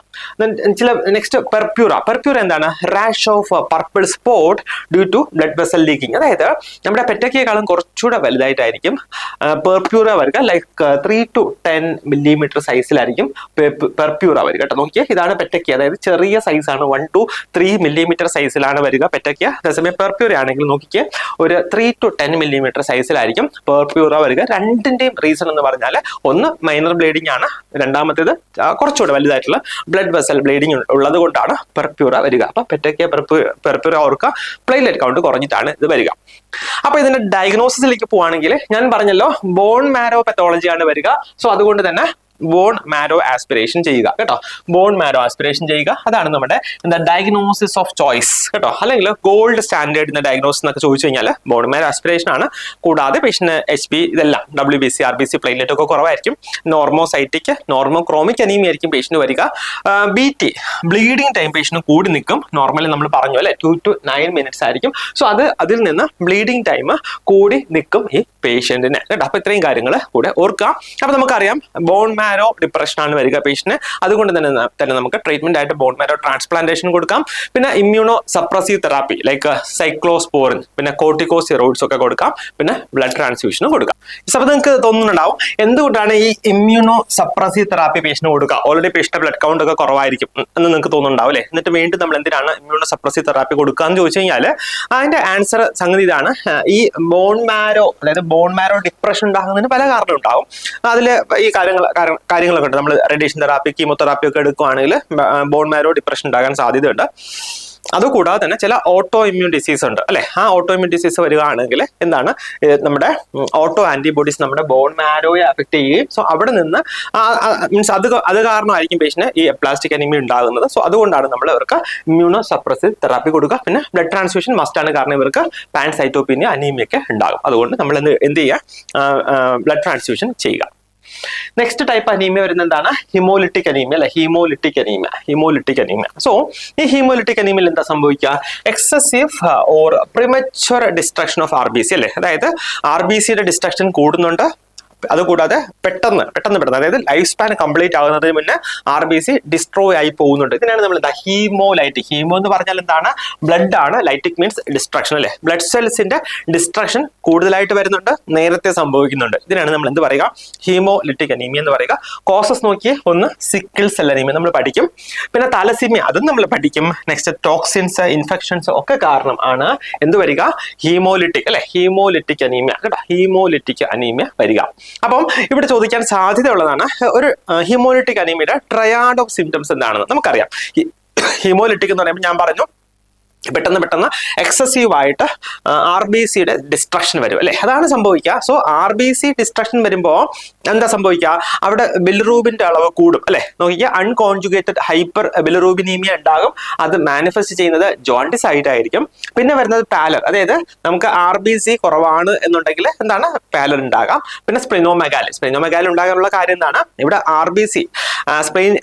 ചില നെക്സ്റ്റ് പെർപ്യൂറ. പെർപ്യൂറ എന്താണ്, rash of purple spot due to blood vessel leaking. അതായത് നമ്മുടെ പെറ്റക്കയെക്കാളും കുറച്ചുകൂടെ വലുതായിട്ടായിരിക്കും പെർപ്യൂറ വരിക, ലൈക്ക് 3 to 10 millimeter സൈസിലായിരിക്കും പെർപ്യൂറ വരിക കേട്ടോ. നോക്കിയാൽ ഇതാണ് പെറ്റക്ക, അതായത് ചെറിയ സൈസാണ്, 1 to 3 millimeter സൈസിലാണ് വരിക പെറ്റക്ക. അതേസമയം പെർപ്യൂറ ആണെങ്കിൽ നോക്കിക്കേ ഒരു 3 to 10 millimeter സൈസിലായിരിക്കും പെർപ്യൂറ വരിക. രണ്ടിന്റെയും റീസൺ എന്ന് പറഞ്ഞാൽ ഒന്ന് മൈനർ ബ്ലീഡിംഗ് ആണ്, രണ്ടാമത്തേത് കുറച്ചുകൂടെ വലുതായിട്ടുള്ള ബ്ലഡ് വെസൽ ബ്ലീഡിംഗ് ഉള്ളത് കൊണ്ടാണ് പെർപ്യൂറ വരിക. അപ്പൊ പെറ്റക്ക പെർപ്യൂറ ഓർക്കുക, പ്ലേറ്റ്ലെറ്റ് കൗണ്ട് കുറഞ്ഞിട്ടാണ് ഇത് വരിക. അപ്പൊ ഇതിന്റെ ഡയഗ്നോസിസിലേക്ക് പോവാണെങ്കിൽ ഞാൻ പറഞ്ഞല്ലോ ബോൺ മാരോ പത്തോളജിയാണ് വരിക. സോ അതുകൊണ്ട് തന്നെ ബോൺ മാരോ ആസ്പിറേഷൻ ചെയ്യുക കേട്ടോ. ബോൺ മാരോ ആസ്പിറേഷൻ ചെയ്യുക, അതാണ് നമ്മുടെ എന്താ ഡയഗ്നോസിസ് ഓഫ് ചോയ്സ് കേട്ടോ. അല്ലെങ്കിൽ ഗോൾഡ് സ്റ്റാൻഡേർഡ് ഡയഗ്നോസിസ് എന്നൊക്കെ ചോദിച്ചു കഴിഞ്ഞാൽ ബോൺ മാരോ ആസ്പിറേഷൻ ആണ്. കൂടാതെ പേഷ്യന്റ് HP ഇതെല്ലാം WBC RBC പ്ലേറ്റ്ലെറ്റ് ഒക്കെ കുറവായിരിക്കും. നോർമോസൈറ്റിക് നോർമോക്രോമിക് അനീമിയ ആയിരിക്കും പേഷ്യന്റ് വരിക. BT ബ്ലീഡിംഗ് ടൈം പേഷ്യന്റ് കൂടി നിൽക്കും. നോർമലി നമ്മൾ പറഞ്ഞു അല്ലെ 2 to 9 minutes ആയിരിക്കും. സോ അതിൽ നിന്ന് ബ്ലീഡിംഗ് ടൈം കൂടി നിൽക്കും ഈ പേഷ്യന്റിന് കേട്ടോ. അപ്പൊ ഇത്രയും കാര്യങ്ങൾ കൂടെ ഓർക്കാം. അപ്പൊ നമുക്കറിയാം ബോൺ മാരോ ഡിപ്രഷൻ ആണ് വരിക പേഷ്യന്റ്. അതുകൊണ്ട് തന്നെ നമുക്ക് ട്രീറ്റ്മെന്റ് ആയിട്ട് ബോൺ മാരോ ട്രാൻസ്പ്ലാന്റേഷൻ കൊടുക്കാം. പിന്നെ immuno suppressive therapy like cyclosporin, പിന്നെ കോർട്ടിക്കോസ്റ്റെറോയിഡ്സ് ഒക്കെ കൊടുക്കാം. പിന്നെ ബ്ലഡ് ട്രാൻസ്ഫ്യൂഷനും കൊടുക്കാം. അപ്പൊ നിങ്ങൾക്ക് തോന്നുന്നുണ്ടാവും എന്തുകൊണ്ടാണ് ഈ ഇമ്മ്യൂണോ സപ്രസീവ് തെറാപ്പി പേഷ്യന്റ് കൊടുക്കുക, ഓൾറെഡി പേഷ്യന്റ് ബ്ലഡ് കൗണ്ട് ഒക്കെ കുറവായിരിക്കും എന്ന് നിങ്ങൾക്ക് തോന്നുന്നുണ്ടാവും അല്ലെ. എന്നിട്ട് വീണ്ടും നമ്മൾ എന്തിനാണ് ഇമ്മ്യൂണോ സപ്രസീവ് തെറാപ്പി കൊടുക്കുക എന്ന് ചോദിച്ചു കഴിഞ്ഞാൽ അതിന്റെ ആൻസർ സംഗതി ഇതാണ്. ഈ ബോൺ മാരോ, അതായത് ബോൺ മാരോ ഡിപ്രഷൻ ഉണ്ടാകുന്നതിന് പല കാരണം ഉണ്ടാവും. അതിൽ ഈ കാര്യങ്ങളൊക്കെ ഉണ്ട്. നമ്മൾ റേഡിയേഷൻ തെറാപ്പി കീമോതെറാപ്പി ഒക്കെ എടുക്കുകയാണെങ്കിൽ ബോൺ മാരോ ഡിപ്രഷൻ ഉണ്ടാകാൻ സാധ്യതയുണ്ട്. അതുകൂടാതെ തന്നെ ചില ഓട്ടോ ഇമ്മ്യൂൺ ഡിസീസ് ഉണ്ട് അല്ലെ. ആ ഓട്ടോ ഇമ്മ്യൂൺ ഡിസീസ് വരികയാണെങ്കിൽ എന്താണ് നമ്മുടെ ഓട്ടോ ആന്റിബോഡീസ് നമ്മുടെ ബോൺ മാരോയെ അഫക്ട് ചെയ്യുകയും സോ അവിടെ നിന്ന് മീൻസ് അത് കാരണമായിരിക്കും പേഷ്യന് ഈ എപ്ലാസ്റ്റിക് അനീമിയ ഉണ്ടാകുന്നത്. സോ അതുകൊണ്ടാണ് നമ്മൾ ഇവർക്ക് ഇമ്മ്യൂണോ സപ്രസീവ് തെറാപ്പി കൊടുക്കുക. പിന്നെ ബ്ലഡ് ട്രാൻസ്ഫ്യൂഷൻ മസ്റ്റ് ആണ്, കാരണം ഇവർക്ക് പാൻസൈറ്റോപീനിയ അനീമിയ ഒക്കെ ഉണ്ടാകും. അതുകൊണ്ട് നമ്മൾ എന്ത് ചെയ്യുക, ബ്ലഡ് ട്രാൻസ്ഫ്യൂഷൻ ചെയ്യുക. നെക്സ്റ്റ് ടൈപ്പ് അനീമിയ വരുന്നത് എന്താണ്, ഹിമോലിറ്റിക് അനീമിയ അല്ലെ. Haemolytic anaemia. സോ ഈ ഹിമോലിറ്റിക് അനീമിയയിൽ എന്താ സംഭവിക്കുക, excessive or premature destruction of RBC അല്ലെ. അതായത് RBCയുടെ ഡിസ്ട്രക്ഷൻ കൂടുന്നുണ്ട്. അതുകൂടാതെ പെട്ടെന്ന് അതായത് ലൈഫ് സ്പാൻ കംപ്ലീറ്റ് ആകുന്നതിന് മുന്നേ RBC ഡിസ്ട്രോയ് ആയി പോകുന്നുണ്ട്. ഇതിനാണ് നമ്മൾ എന്താ ഹീമോലൈറ്റിക്. ഹീമോ എന്ന് പറഞ്ഞാൽ എന്താണ്, ബ്ലഡ് ആണ്. ലൈറ്റിക് മീൻസ് ഡിസ്ട്രക്ഷൻ അല്ലെ. ബ്ലഡ് സെൽസിന്റെ ഡിസ്ട്രക്ഷൻ കൂടുതലായിട്ട് വരുന്നുണ്ട്, നേരത്തെ സംഭവിക്കുന്നുണ്ട്. ഇതിനാണ് നമ്മൾ എന്ത് പറയുക, ഹീമോലിറ്റിക് അനീമിയ എന്ന് പറയുക. കോസസ് നോക്കിയേ, ഒന്ന് സിക്കിൾ സെൽ അനീമിയ നമ്മൾ പഠിക്കും. പിന്നെ തലസീമിയ അതും നമ്മൾ പഠിക്കും. നെക്സ്റ്റ് ടോക്സിൻസ്, ഇൻഫെക്ഷൻസ് ഒക്കെ കാരണം ആണ് എന്ത് വരിക, ഹീമോലിറ്റിക് അല്ലെ. ഹീമോലിറ്റിക് അനീമിയ കേട്ടോ, ഹീമോലിറ്റിക് അനീമിയ വരിക. അപ്പം ഇവിടെ ചോദിക്കാൻ സാധ്യതയുള്ളതാണ് ഒരു ഹീമോലിറ്റിക് അനീമിയയുടെ ട്രയാഡ് ഓഫ് സിംറ്റംസ് എന്താണെന്ന്. നമുക്കറിയാം ഹീമോലിറ്റിക് എന്ന് പറയുമ്പോൾ ഞാൻ പറഞ്ഞു പെട്ടെന്ന് എക്സസീവ് ആയിട്ട് RBCയുടെ ഡിസ്ട്രക്ഷൻ വരും അല്ലെ. അതാണ് സംഭവിക്കുക. സോ RBC ഡിസ്ട്രക്ഷൻ വരുമ്പോൾ എന്താ സംഭവിക്കുക, അവിടെ ബിലിറൂബിന്റെ അളവ് കൂടും അല്ലെ. നോക്കിക്കുക, അൺകോൺജുഗേറ്റഡ് ഹൈപ്പർ ബിലിറൂബിനീമിയ ഉണ്ടാകും. അത് മാനിഫെസ്റ്റ് ചെയ്യുന്നത് ജോണ്ടിസ് ആയിട്ടായിരിക്കും. പിന്നെ വരുന്നത് പാലർ, അതായത് നമുക്ക് RBC കുറവാണ് എന്നുണ്ടെങ്കിൽ എന്താണ് പാലർ ഉണ്ടാകാം. പിന്നെ സ്പ്ലിനോമെഗാലി ഉണ്ടാകാനുള്ള കാര്യം എന്താണ്, ഇവിടെ RBC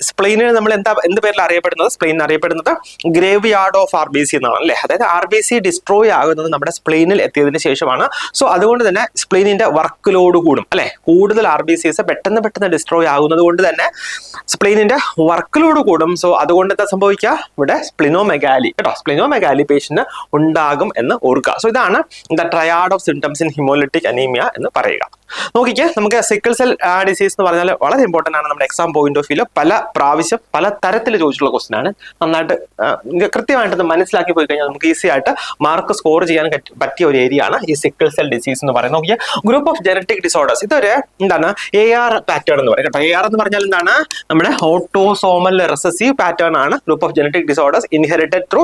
സ്പ്ലെയിനിന് നമ്മൾ എന്ത് പേരിൽ അറിയപ്പെടുന്നത്, സ്പ്ലെയിൻ അറിയപ്പെടുന്നത് ഗ്രേവ് യാർഡ് ഓഫ് RBC എന്നാണ് അല്ലെ. അതായത് RBC ഡിസ്ട്രോയ് ആകുന്നത് നമ്മുടെ സ്പ്ലെയിനിൽ എത്തിയതിനു ശേഷമാണ്. സോ അതുകൊണ്ട് തന്നെ സ്പ്ലെയിനിന്റെ വർക്ക് ലോഡ് കൂടും അല്ലെ. കൂടുതൽ RBCs പെട്ടെന്ന് ഡിസ്ട്രോയ് ആകുന്നത് കൊണ്ട് തന്നെ സ്പ്ലെയിനിന്റെ വർക്ക് ലോഡ് കൂടും. സോ അതുകൊണ്ട് എന്താ സംഭവിക്കുക, ഇവിടെ സ്പ്ലിനോമെഗാലി കേട്ടോ, സ്പ്ലിനോമെഗാലി പേഷ്യന്റ് ഉണ്ടാകും എന്ന് ഓർക്കുക. സോ ഇതാണ് the triad of symptoms in haemolytic anaemia എന്ന് പറയുക. നോക്കിക്കേ, നമുക്ക് സിക്കിൾ സെൽ ഡിസീസ് എന്ന് പറഞ്ഞാൽ വളരെ ഇമ്പോർട്ടന്റ് ആണ്. നമ്മുടെ എക്സാം പോയിന്റ് ഓഫ് വ്യൂ പല പ്രാവശ്യം പല തരത്തിൽ ചോദിച്ചിട്ടുള്ള ക്വസ്റ്റൻ ആണ്. നന്നായിട്ട് കൃത്യമായിട്ട് മനസ്സിലാക്കി പോയി കഴിഞ്ഞാൽ നമുക്ക് ഈസി ആയിട്ട് മാർക്ക് സ്കോർ ചെയ്യാൻ പറ്റിയ ഒരു ഏരിയ ആണ് ഈ സിക്കിൾ സെൽ ഡിസീസ് എന്ന് പറയുന്നത്. നോക്കിയാൽ ഗ്രൂപ്പ് ഓഫ് ജനറ്റിക് ഡിസോർഡേഴ്സ്, ഇതൊരു എന്താണ് AR പാറ്റേൺ എന്ന് പറയും കേട്ടോ. AR എന്ന് പറഞ്ഞാൽ എന്താണ്, നമ്മുടെ ഓട്ടോസോമൽ റിസസീവ് പാറ്റേൺ ആണ് group of genetic disorders inherited through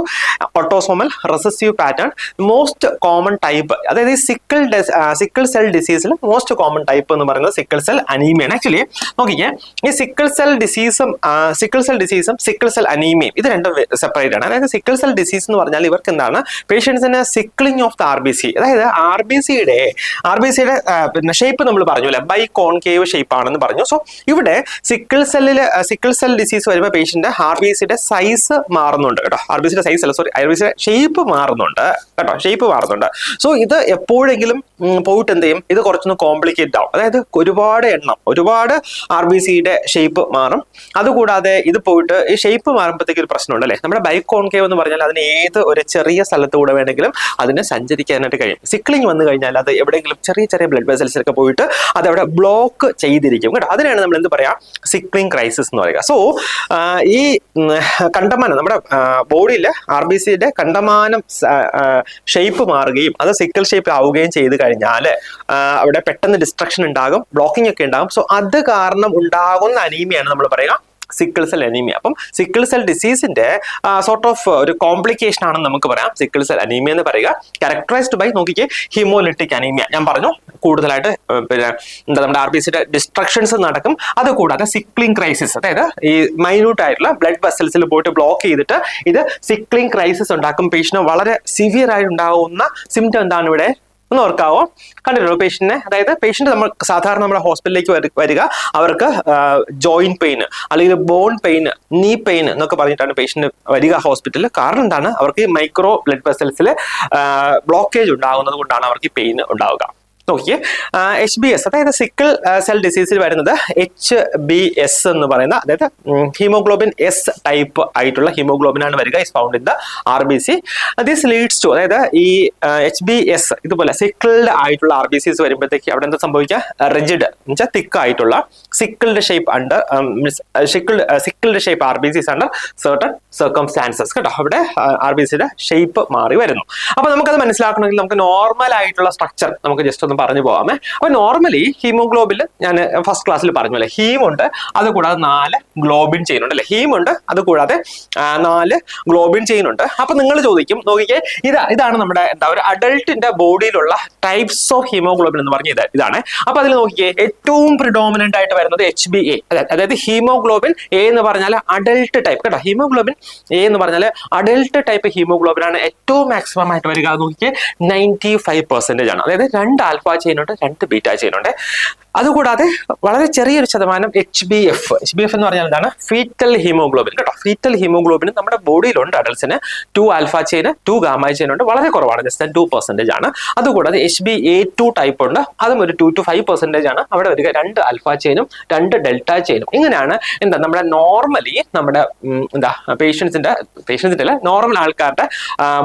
autosomal recessive pattern. Most common type, അതായത് ഈ സിക്കിൾ സെൽ ഡിസീസിൽ മോസ്റ്റ് കോമൺ ടൈപ്പ് എന്ന് പറയുന്നത് സിക്കിൾ സെൽ അനീമിയാണ്. ആക്ച്വലി നോക്കിക്കേ, ഈ സിക്കിൾ സെൽ ഡിസീസും സിക്കിൾ സെൽ അനീമിയയും ഇത് രണ്ടും സെപ്പറേറ്റ് ആണ്. അതായത് സിക്കിൾ സെൽ ഡിസീസ് എന്ന് പറഞ്ഞാൽ ഇവർക്ക് എന്താണ്, പേഷ്യൻസിന് സിക്ലിംഗ് ഓഫ് ദ RBC, അതായത് RBCയുടെ പിന്നെ ഷേപ്പ് നമ്മൾ പറഞ്ഞു അല്ലെ, ബൈ കോൺകേവ് ഷേപ്പ് ആണെന്ന് പറഞ്ഞു. സോ ഇവിടെ സിക്കിൾ സെൽ ഡിസീസ് വരുമ്പോൾ പേഷ്യന്റ് RBCയുടെ സൈസ് മാറുന്നുണ്ട് കേട്ടോ. RBCയുടെ സൈസ് അല്ല, സോറി, RBCയുടെ ഷേപ്പ് മാറുന്നുണ്ട് കേട്ടോ, ഷേപ്പ് മാറുന്നുണ്ട്. സോ ഇത് എപ്പോഴെങ്കിലും പോയിട്ട് എന്ത് ചെയ്യും, ഇത് കുറച്ചൊന്ന് കോംപ്ലിക്കേറ്റ് ആവും. അതായത് ഒരുപാട് RBCയുടെ ഷേപ്പ് മാറും. അതുകൂടാതെ ഇത് പോയിട്ട് ഈ ഷേപ്പ് മാറുമ്പോഴത്തേക്ക് ഒരു പ്രശ്നമുണ്ട് അല്ലെ. നമ്മുടെ ബൈ കോൺകേവ് എന്ന് പറഞ്ഞാൽ അതിന് ഏത് ഒരു ചെറിയ സ്ഥലത്തൂടെ വേണമെങ്കിലും അതിന് സഞ്ചരിക്കാനായിട്ട് കഴിയും. സിക്ലിംഗ് വന്നു കഴിഞ്ഞാൽ അത് എവിടെയെങ്കിലും ചെറിയ ബ്ലഡ് വെസൽസിലൊക്കെ പോയിട്ട് അത് അവിടെ ബ്ലോക്ക് ചെയ്തിരിക്കും കേട്ടോ. അതിനാണ് നമ്മൾ എന്ത് പറയാ, സിക്ലിംഗ് ക്രൈസിസ് എന്ന് പറയുക. സോ ഈ കണ്ടമാനം നമ്മുടെ ബോഡിയിൽ RBCയുടെ കണ്ടമാനം ഷേപ്പ് മാറുകയും അത് സിക്കിൾ ഷേപ്പ് ആവുകയും ചെയ്ത് കഴിഞ്ഞാൽ അവിടെ പെട്ടെന്ന് ഡിസ്ട്രക്ഷൻ ഉണ്ടാകും, ബ്ലോക്കിംഗ് ഒക്കെ ഉണ്ടാകും. സോ അത് കാരണം ഉണ്ടാകുന്ന അനീമിയാണ് നമ്മൾ പറയുക സിക്കിൾ സെൽ അനീമിയ. അപ്പം സിക്കിൾ സെൽ ഡിസീസിന്റെ സോർട്ട് ഓഫ് ഒരു കോംപ്ലിക്കേഷൻ ആണെന്ന് നമുക്ക് പറയാം സിക്കിൾ സെൽ അനീമിയ എന്ന് പറയുക. ക്യാരക്ടറൈസ്ഡ് ബൈ നോക്കിക്കേ ഹീമോലിറ്റിക് അനീമിയ. ഞാൻ പറഞ്ഞു കൂടുതലായിട്ട് പിന്നെ എന്താ നമ്മുടെ RBCയുടെ ഡിസ്ട്രക്ഷൻസ് നടക്കും. അതുകൂടാതെ സിക്ലിംഗ് ക്രൈസിസ്, അതായത് ഈ മൈന്യൂട്ട് ആയിട്ടുള്ള ബ്ലഡ് വെസൽസിൽ പോയിട്ട് ബ്ലോക്ക് ചെയ്തിട്ട് ഇത് സിക്ലിംഗ് ക്രൈസിസ് ഉണ്ടാക്കും. പേഷ്യന് വളരെ സിവിയർ ആയി ഉണ്ടാവുന്ന സിംറ്റം എന്താണ് ഇവിടെ ഒന്ന് ഓർക്കാവോ? കണ്ടിട്ടുള്ളൂ പേഷ്യന്റിനെ, അതായത് പേഷ്യന്റ് നമ്മൾ സാധാരണ നമ്മുടെ ഹോസ്പിറ്റലിലേക്ക് വരിക, അവർക്ക് ജോയിന്റ് പെയിൻ അല്ലെങ്കിൽ ബോൺ പെയിൻ, നീ പെയിൻ എന്നൊക്കെ പറഞ്ഞിട്ടാണ് പേഷ്യന്റ് വരിക ഹോസ്പിറ്റലിൽ. കാരണം എന്താണ്? അവർക്ക് മൈക്രോ ബ്ലഡ് വെസൽസിൽ ബ്ലോക്കേജ് ഉണ്ടാകുന്നത് കൊണ്ടാണ് അവർക്ക് പെയിൻ ഉണ്ടാവുക. നോക്കിയേ, HBS അതായത് സിക്കിൾ സെൽ ഡിസീസിൽ വരുന്നത് HBS എന്ന് പറയുന്ന, അതായത് ഹീമോഗ്ലോബിൻ S ടൈപ്പ് ആയിട്ടുള്ള ഹീമോഗ്ലോബിനാണ് വരിക. Is found in the RBC. This leads to, അതായത് ഈ HBS ഇതുപോലെ സിക്കിൾഡ് ആയിട്ടുള്ള RBCs വരുമ്പോഴത്തേക്ക് അവിടെ എന്താ സംഭവിക്കുക? റിജിഡ് എന്നുവെച്ചാൽ തിക്ക് ആയിട്ടുള്ള sickled shape under sickled shape RBCs under certain circumstances. കേട്ടോ, അവിടെ RBCയുടെ ഷേപ്പ് മാറി വരുന്നു. അപ്പൊ നമുക്കത് മനസ്സിലാക്കണമെങ്കിൽ നമുക്ക് നോർമൽ ആയിട്ടുള്ള സ്ട്രക്ചർ നമുക്ക് ജസ്റ്റ് പറഞ്ഞു പോകാമേ. അപ്പൊ നോർമലി ഹീമോഗ്ലോബിൻ ഞാൻ ഫസ്റ്റ് ക്ലാസ്സിൽ പറഞ്ഞു അല്ലെ, ഹീം ഉണ്ട്, അതുകൂടാതെ 4 ഗ്ലോബിൻ ചെയിൻ ഉണ്ട് അല്ലെ. ഹീം ഉണ്ട്, അതുകൂടാതെ 4 ഗ്ലോബിൻ ചെയിൻ ഉണ്ട്. അപ്പൊ നിങ്ങൾ ചോദിക്കും, നോക്കിക്കേ, ഇതാണ് നമ്മുടെ എന്താ ഒരു അഡൾട്ടിന്റെ ബോഡിയിലുള്ള ടൈപ്സ് ഓഫ് ഹീമോഗ്ലോബിൻ എന്ന് പറഞ്ഞ ഇതാണ്. അപ്പൊ അതിൽ നോക്കിയേ, ഏറ്റവും പ്രിഡോമിനന്റ് ആയിട്ട് വരുന്നത് HbA, അതായത് ഹീമോഗ്ലോബിൻ A എന്ന് പറഞ്ഞാൽ അഡൾട്ട് ടൈപ്പ്. കേട്ടോ, ഹീമോഗ്ലോബിൻ A എന്ന് പറഞ്ഞാൽ അഡൾട്ട് ടൈപ്പ് ഹീമോഗ്ലോബിൻ ആണ് ഏറ്റവും മാക്സിമം ആയിട്ട് വരിക. നോക്കിയേ, 95% ആണ്. അതായത് 2 ആൽഫ ചെയിൻ ഉണ്ട്, 2 ബീറ്റ ചെയിൻ ഉണ്ട്. അതുകൂടാതെ വളരെ ചെറിയൊരു ശതമാനം HbF എന്ന് പറഞ്ഞാൽ എന്താണ്? Fetal haemoglobin. കേട്ടോ, ഫീറ്റൽ ഹീമോഗ്ലോബിൻ നമ്മുടെ ബോഡിയിലുണ്ട്. അഡൽസിന് 2 ആൽഫ ചെയിൻ, 2 ഗാമ ചെയിൻ ഉണ്ട്, വളരെ കുറവാണ്, ജസ്റ്റ് 2% ആണ്. അതുകൂടാതെ HbA2 ടൈപ്പ് ഉണ്ട്, അതും ഒരു 2 to 5% ആണ് അവിടെ വരിക. 2 ആൽഫ ചെയിനും 2 ഡെൽറ്റ ചെയിനും. ഇങ്ങനെയാണ് എന്താ നമ്മുടെ നോർമലി നമ്മുടെ എന്താ പേഷ്യൻസിന്റെ അല്ല, നോർമൽ ആൾക്കാരുടെ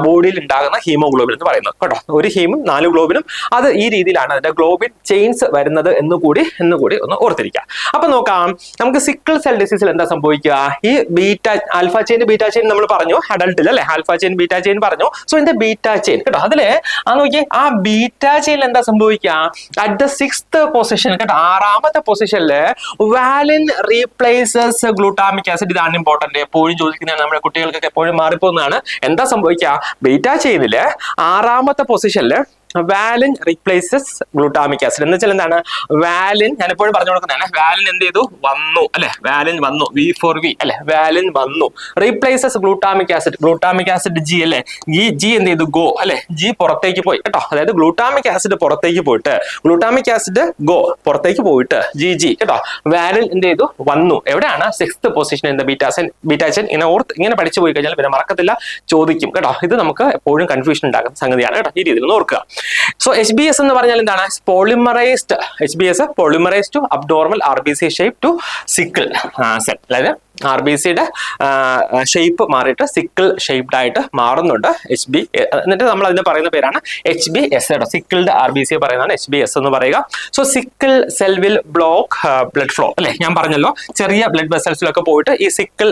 ബോഡിയിൽ ഉണ്ടാകുന്ന ഹീമോഗ്ലോബിൻ എന്ന് പറയുന്നത്. കേട്ടോ, ഒരു ഹീമും 4 ഗ്ലോബിനും, അത് ഈ രീതിയിലാണ് അതിന്റെ ഗ്ലോബിൻ ചെയിൻസ് വരുന്നത് എന്നുകൂടി ഒന്ന് ഓർത്തിരിക്കുക. അപ്പൊ നോക്കാം, നമുക്ക് സിക്കിൾ സെൽ ഡിസീസിൽ എന്താ സംഭവിക്കുക? ഈ ആൽഫ ചെയിൻ ബീറ്റ ചെയിൻ നമ്മൾ പറഞ്ഞു അഡൾട്ടിൽ അല്ലെ, ആൽഫ ചെയിൻ ബീറ്റ ചെയിൻ പറഞ്ഞു. സോ ഇതിന്റെ ബീറ്റ ചെയിൻ, കേട്ടോ, അതില് നോക്കിയേ, ആ ബീറ്റ ചെയിനിൽ എന്താ സംഭവിക്കുക? അറ്റ് ദ 6th പൊസിഷൻ, കേട്ടോ, 6ാമത്തെ പൊസിഷനില് വാലിൻ റീപ്ലേസസ് ഗ്ലൂട്ടാമിക് ആസിഡ്. ഇതാണ് ഇമ്പോർട്ടന്റ്, എപ്പോഴും ചോദിക്കുന്നതാണ്, നമ്മുടെ കുട്ടികൾക്കൊക്കെ എപ്പോഴും മാറിപ്പോകുന്നതാണ്. എന്താ സംഭവിക്കുക? ബീറ്റ ചെയിനില് 6ാമത്തെ പൊസിഷനില് വാലിൻ റീപ്ലേസസ് ഗ്ലൂട്ടാമിക് ആസിഡ്. എന്ന് വെച്ചാൽ എന്താണ്? വാലിൻ, ഞാൻ എപ്പോഴും പറഞ്ഞു കൊടുക്കുന്നതാണ്, വാലിൻ എന്ത് ചെയ്തു? വന്നു അല്ലെ, വാലിൻ വന്നു, V for V അല്ലെ, വാലിൻ വന്നു. റീപ്ലേസസ് ഗ്ലൂട്ടാമിക് ആസിഡ് G അല്ലെ, G എന്ത് ചെയ്തു? ഗോ അല്ലെ, G പുറത്തേക്ക് പോയി. കേട്ടോ, അതായത് ഗ്ലൂട്ടാമിക് ആസിഡ് പുറത്തേക്ക് പോയിട്ട്, ഗ്ലൂട്ടാമിക് ആസിഡ് ഗോ പുറത്തേക്ക് പോയിട്ട് GG. കേട്ടോ, വാലിൻ എന്ത് ചെയ്തു? വന്നു. എവിടെയാണ്? 6th position in the beta chain. ഇങ്ങനെ പഠിച്ചു പോയി കഴിഞ്ഞാൽ പിന്നെ മറക്കത്തില്ല, ചോദിക്കും. കേട്ടോ, ഇത് നമുക്ക് എപ്പോഴും കൺഫ്യൂഷൻ ഉണ്ടാക്കുന്ന സംഗതിയാണ്. കേട്ടോ, ഈ രീതിയിൽ ഒന്ന് ഓർക്കുക. സോ HBS എന്ന് പറഞ്ഞാൽ എന്താണ്? Polymerised HBS, polymerised to abnormal RBC shape to sickle cell. അതായത് RBCയുടെ ഷേപ്പ് മാറിയിട്ട് സിക്കിൾ ഷേപ്ഡ് ആയിട്ട് മാറുന്നുണ്ട് HB. എന്നിട്ട് നമ്മൾ അതിന് പറയുന്ന പേരാണ് HBS. കേട്ടോ, സിക്കിൾഡ് RBC പറയുന്നതാണ് HBS എന്ന് പറയുക. So sickle cell will block blood flow അല്ലെ, ഞാൻ പറഞ്ഞല്ലോ, ചെറിയ ബ്ലഡ് വെസൽസിലൊക്കെ പോയിട്ട് ഈ സിക്കിൾ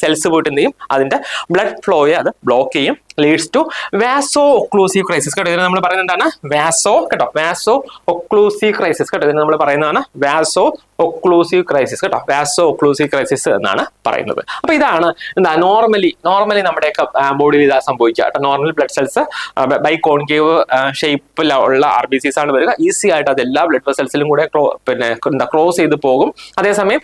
സെൽസ് പോയിട്ട് എന്ത് ചെയ്യും? അതിന്റെ ബ്ലഡ് ഫ്ലോയെ അത് ബ്ലോക്ക് ചെയ്യും. Leads to vaso occlusive crisis. കേട്ടോ, ഇതിന് നമ്മൾ പറയുന്നത് എന്താണ്? Vaso occlusive crisis. കേട്ടോ, ഇതിന് നമ്മൾ പറയുന്നതാണ് വാസോ ഒക്ലൂസീവ് ക്രൈസിസ്. കേട്ടോ, വാസോ ഒക്ലൂസീവ് ക്രൈസിസ് എന്നാണ് പറയുന്നത്. അപ്പൊ ഇതാണ് എന്താ നോർമലി നമ്മുടെയൊക്കെ ബോഡിയിൽ ഇതാ സംഭവിക്കുക. കേട്ടോ, normal blood cells by concave ഷേപ്പിലുള്ള RBCs ആണ് വരിക. ഈസി ആയിട്ട് അത് എല്ലാ ബ്ലഡ് വെസൽസിലും കൂടെ ക്രോസ് ചെയ്ത് പോകും. അതേസമയം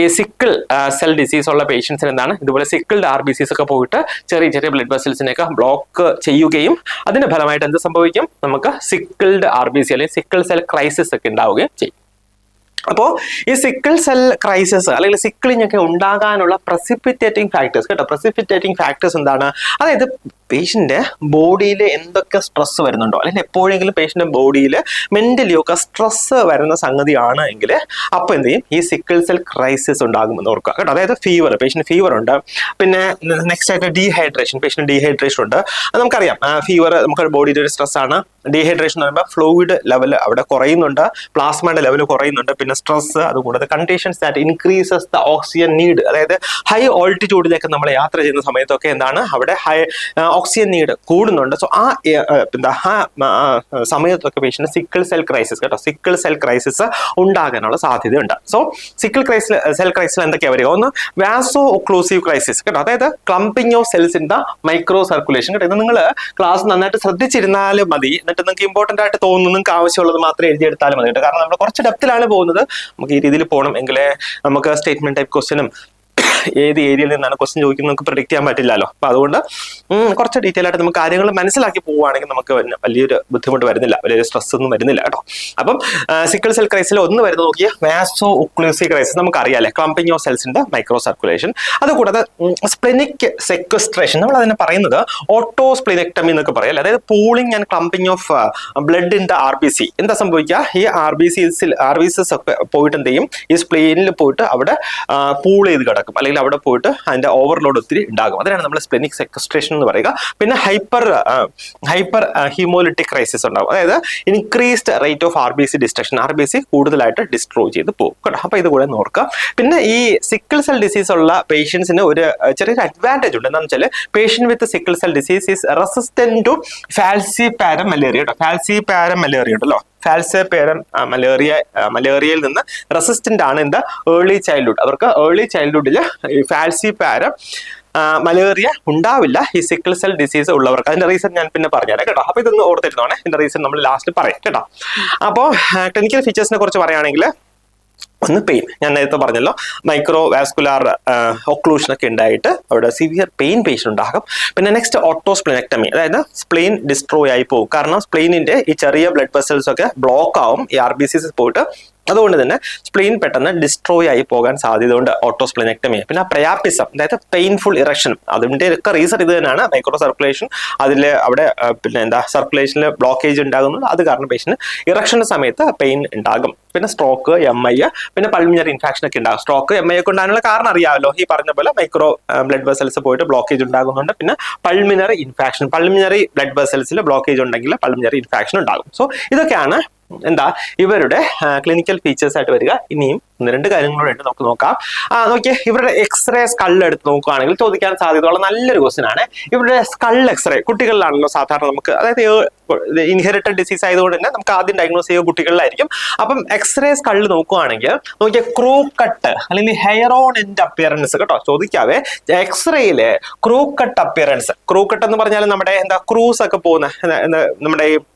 ഈ സിക്കിൾ സെൽ ഡിസീസ് ഉള്ള പേഷ്യൻസിന് എന്താണ് ഇതുപോലെ സിക്കിൾഡ് RBCs ഒക്കെ പോയിട്ട് ചെറിയ ബ്ലഡ് വെസൽസിനെയൊക്കെ ബ്ലോക്ക് ചെയ്യുകയും അതിന്റെ ഫലമായിട്ട് എന്ത് സംഭവിക്കും? നമുക്ക് സിക്കിൾഡ് RBC അല്ലെങ്കിൽ സിക്കിൾ സെൽ ക്രൈസിസ് ഒക്കെ ഉണ്ടാവുകയും ചെയ്യും. അപ്പോൾ ഈ സിക്കിൾ സെൽ ക്രൈസിസ് അല്ലെങ്കിൽ സിക്കിളിംഗ് ഒക്കെ ഉണ്ടാകാനുള്ള പ്രസിപ്പിറ്റേറ്റിംഗ് ഫാക്ടേഴ്സ്. കേട്ടോ, പ്രസിപ്പിറ്റേറ്റിംഗ് ഫാക്ടേഴ്സ് എന്താണ്? അതായത് പേഷ്യന്റ് ബോഡിയിൽ എന്തൊക്കെ സ്ട്രെസ് വരുന്നുണ്ടോ, അല്ലെങ്കിൽ എപ്പോഴെങ്കിലും പേഷ്യന്റ് ബോഡിയിൽ മെന്റലി ഒക്കെ സ്ട്രെസ് വരുന്ന സംഗതിയാണ് എങ്കിൽ അപ്പൊ എന്ത് ചെയ്യും? ഈ സിക്കിൾ സെൽ ക്രൈസിസ് ഉണ്ടാകുമെന്ന് ഓർക്കുക. കേട്ടോ, അതായത് പേഷ്യന്റ് ഫീവർ ഉണ്ട്, പിന്നെ നെക്സ്റ്റ് ആയിട്ട് പേഷ്യന്റ് ഡീഹൈഡ്രേഷൻ ഉണ്ട്. അത് നമുക്കറിയാം, ഫീവർ നമുക്ക് ബോഡിയുടെ ഒരു സ്ട്രെസ് ആണ്. ഡീഹൈഡ്രേഷൻ എന്ന് പറയുമ്പോൾ ഫ്ലൂയിഡ് ലെവൽ അവിടെ കുറയുന്നുണ്ട്, പ്ലാസ്മയുടെ ലെവൽ കുറയുന്നുണ്ട്, പിന്നെ ആയിട്ടുള്ള സ്ട്രെസ്, അതുകൂടാതെ conditions that increases the oxygen need, അതായത് ഹൈ ഓൾട്ടിറ്റ്യൂഡിലേക്ക് നമ്മൾ യാത്ര ചെയ്യുന്ന സമയത്തൊക്കെ എന്താണ് അവിടെ ഹൈ ഓക്സിജൻ നീഡ് കൂടുന്നുണ്ട്. സോ ആ സമയത്തൊക്കെ പേഷ്യന്റ് സിക്കിൾ സെൽ ക്രൈസിസ് കേട്ടോ, സിക്കിൾ സെൽ ക്രൈസിസ് ഉണ്ടാകാനുള്ള സാധ്യതയുണ്ട്. സോ സിക്കിൾ സെൽ ക്രൈസിൽ എന്തൊക്കെയാ വരിക? ഒന്ന് വാസോ ഒക്ലൂസീവ് ക്രൈസിസ് കേട്ടോ, അതായത് clumping of cells in the microcirculation കേട്ടോ. ഇത് നിങ്ങൾ ക്ലാസ് നന്നായിട്ട് ശ്രദ്ധിച്ചിരുന്നാലും മതി, എന്നിട്ട് നിങ്ങൾക്ക് ഇമ്പോർട്ടന്റ് ആയിട്ട് തോന്നുന്നു, നിങ്ങൾക്ക് ആവശ്യമുള്ളത് മാത്രം എഴുതിയെടുത്താലും മതി കേട്ടോ. കാരണം നമ്മൾ കുറച്ച് ഡെപ്തിലാണ് പോകുന്നത്, നമുക്ക് ഈ രീതിയിൽ പോകണം എങ്കിലേ നമുക്ക് സ്റ്റേറ്റ്മെന്റ് ടൈപ്പ് ക്വസ്റ്റ്യനും ഏത് ഏരിയയിൽ നിന്നാണ് ക്വസ്റ്റ്യൻ ചോദിക്കുന്നത് നമുക്ക് പ്രെഡിക്റ്റ് ചെയ്യാൻ പറ്റില്ലല്ലോ. അപ്പൊ അതുകൊണ്ട് കുറച്ച് ഡീറ്റെയിൽ ആയിട്ട് നമുക്ക് കാര്യങ്ങൾ മനസ്സിലാക്കി പോവുകയാണെങ്കിൽ നമുക്ക് വലിയൊരു ബുദ്ധിമുട്ട് വരുന്നില്ല, വലിയൊരു സ്ട്രെസ് ഒന്നും വരുന്നില്ല കേട്ടോ. അപ്പം സിക്കിൾ സെൽ ക്രൈസിൽ ഒന്ന് വരുന്നത് നോക്കിയ വാസോ ഒക്ലൂസീവ് ക്രൈസിസ്, നമുക്ക് അറിയാലേ, ക്ലംപിംഗ് ഓഫ് സെൽസിന്റെ മൈക്രോ സർക്കുലേഷൻ. അതുകൂടാതെ സ്പ്ലെനിക് സെക്വസ്ട്രേഷൻ, നമ്മൾ അതിനെ പറയുന്നത് ഓട്ടോ സ്പ്ലിനെക്ടമി എന്നൊക്കെ പറയാം, അതായത് pooling and clumping of blood in the RBC. എന്താ സംഭവിക്കുക? ഈ RBCs ഒക്കെ പോയിട്ട് എന്ത് ചെയ്യും, ഈ സ്പ്ലെയിനിൽ പോയിട്ട് അവിടെ പൂൾ ചെയ്ത് കിടക്കും, അല്ലെങ്കിൽ അവിടെ പോയിട്ട് അതിന്റെ ഓവർലോഡ് ഒത്തിരി ഉണ്ടാകും. അതിനാണ് നമ്മൾ സ്പ്ലെനിക് സെക്വസ്ട്രേഷൻ എന്ന് പറയുക. പിന്നെ ഹൈപ്പർ ഹീമോലിറ്റിക് ക്രൈസിസ് ഉണ്ടാകും, അതായത് increased rate of RBC destruction, RBC കൂടുതലായിട്ട് ഡിസ്ട്രോയ് ചെയ്ത് പോകും കേട്ടോ. അപ്പൊ ഇത് കൂടെ നോക്കുക. പിന്നെ ഈ സിക്കിൾ സെൽ ഡിസീസ് ഉള്ള പേഷ്യൻസിന് ഒരു ചെറിയൊരു അഡ്വാൻറ്റേജ് ഉണ്ട്. എന്താണെന്ന് വെച്ചാൽ patient with sickle cell disease is resistant to falciparum malaria കേട്ടോ. ഫാൽസിപാരം മലേറിയ ഉണ്ടല്ലോ, ഫാൽസിപാരം മലേറിയയിൽ നിന്ന് റെസിസ്റ്റന്റ് ആണ് ഇൻ ദ ഏർലി ചൈൽഡ്ഹുഡ്. അവർക്ക് ഏർലി ചൈൽഡ്ഹുഡിൽ ഫാൽസിപാരം മലേറിയ ഉണ്ടാവില്ല ഈ സിക്കിൾ സെൽ ഡിസീസ് ഉള്ളവർക്ക്. അതിന്റെ റീസൺ ഞാൻ പിന്നെ പറഞ്ഞുതരാം കേട്ടോ. അപ്പൊ ഇതൊന്ന് ഓർത്തിരുന്നോണേ, ഇതിന്റെ റീസൺ നമ്മൾ ലാസ്റ്റ് പറയാം കേട്ടോ. അപ്പോൾ ക്ലിനിക്കൽ ഫീച്ചേഴ്സിനെ കുറിച്ച് പറയുകയാണെങ്കിൽ ഒന്ന് പെയിൻ, ഞാൻ നേരത്തെ പറഞ്ഞല്ലോ, മൈക്രോ വാസ്കുലാർ ഒക്ലൂഷൻ ഒക്കെ ഉണ്ടായിട്ട് അവിടെ സിവിയർ പെയിൻ പേഷ്യൻ ഉണ്ടാകും. പിന്നെ നെക്സ്റ്റ് ഓട്ടോസ്പ്ലെനക്ടമി, അതായത് സ്പ്ലെയിൻ ഡിസ്ട്രോയ് ആയി പോകും. കാരണം സ്പ്ലെയിനിന്റെ ഈ ചെറിയ ബ്ലഡ് വെസൽസ് ഒക്കെ ബ്ലോക്ക് ആവും ഈ RBCs പോയിട്ട്, അതുകൊണ്ട് തന്നെ സ്പ്ലെയിൻ പെട്ടെന്ന് ഡിസ്ട്രോയ് ആയി പോകാൻ സാധ്യതയുണ്ട് ഓട്ടോസ്പ്ലെനക്ടമി. പിന്നെ പ്രയാപ്പിസം, അതായത് പെയിൻഫുൾ ഇറക്ഷൻ, അതിന്റെ ഒക്കെ റീസൺ ഇത് തന്നെയാണ്, മൈക്രോ സർക്കുലേഷൻ അവിടെ പിന്നെ സർക്കുലേഷനിൽ ബ്ലോക്കേജ് ഉണ്ടാകുന്നത്, അത് കാരണം പേഷ്യന് ഇറക്ഷന്റെ സമയത്ത് പെയിൻ ഉണ്ടാകും. പിന്നെ സ്ട്രോക്ക്, MI, പിന്നെ പൾമിനറി ഇൻഫെക്ഷൻ ഒക്കെ ഉണ്ടാകും. സ്ട്രോക്ക്, MI ഒക്കെ ഉണ്ടാകാനുള്ള കാരണം അറിയാമല്ലോ, ഈ പറഞ്ഞ പോലെ മൈക്രോ ബ്ലഡ് വെസൽസ് പോയിട്ട് ബ്ലോക്കേജ് ഉണ്ടാകുന്നുണ്ട്. പിന്നെ പൾമിനറി ഇൻഫെക്ഷൻ, പൾമിനറി ബ്ലഡ് വെസൽസിൽ ബ്ലോക്കേജ് ഉണ്ടെങ്കിൽ പൾമിനറി ഇൻഫെക്ഷൻ ഉണ്ടാകും. സോ ഇതൊക്കെയാണ് ഇവരുടെ ക്ലിനിക്കൽ ഫീച്ചേഴ്സ് ആയിട്ട് വരിക. ഇനിയും 2 കാര്യങ്ങളോടെ നമുക്ക് നോക്കാം. നോക്കിയേ, ഇവരുടെ എക്സ്റേ സ്കൾ എടുത്ത് നോക്കുകയാണെങ്കിൽ ചോദിക്കാൻ സാധ്യതയുള്ള നല്ലൊരു ക്വസ്റ്റ്യൻ ആണ്. ഇവരുടെ സ്കൾ എക്സ്റേ കുട്ടികളിലാണല്ലോ സാധാരണ നമുക്ക്, അതായത് ഇൻഹെറിറ്റഡ് ഡിസീസ് ആയതുകൊണ്ട് തന്നെ നമുക്ക് ആദ്യം ഡയഗ്നോസ് ചെയ്യുക കുട്ടികളിലായിരിക്കും. അപ്പം എക്സ്റേ സ്കൾ നോക്കുകയാണെങ്കിൽ നോക്കിയ ക്രൂ കട്ട് അല്ലെങ്കിൽ ഹെയർ ഓൺ എൻഡ് അപ്പിയറൻസ് കേട്ടോ, ചോദിക്കാവേ. എക്സ്റേയിലെ crew cut appearance, crew cut എന്ന് പറഞ്ഞാൽ നമ്മുടെ ക്രൂസ് ഒക്കെ പോകുന്ന നമ്മുടെ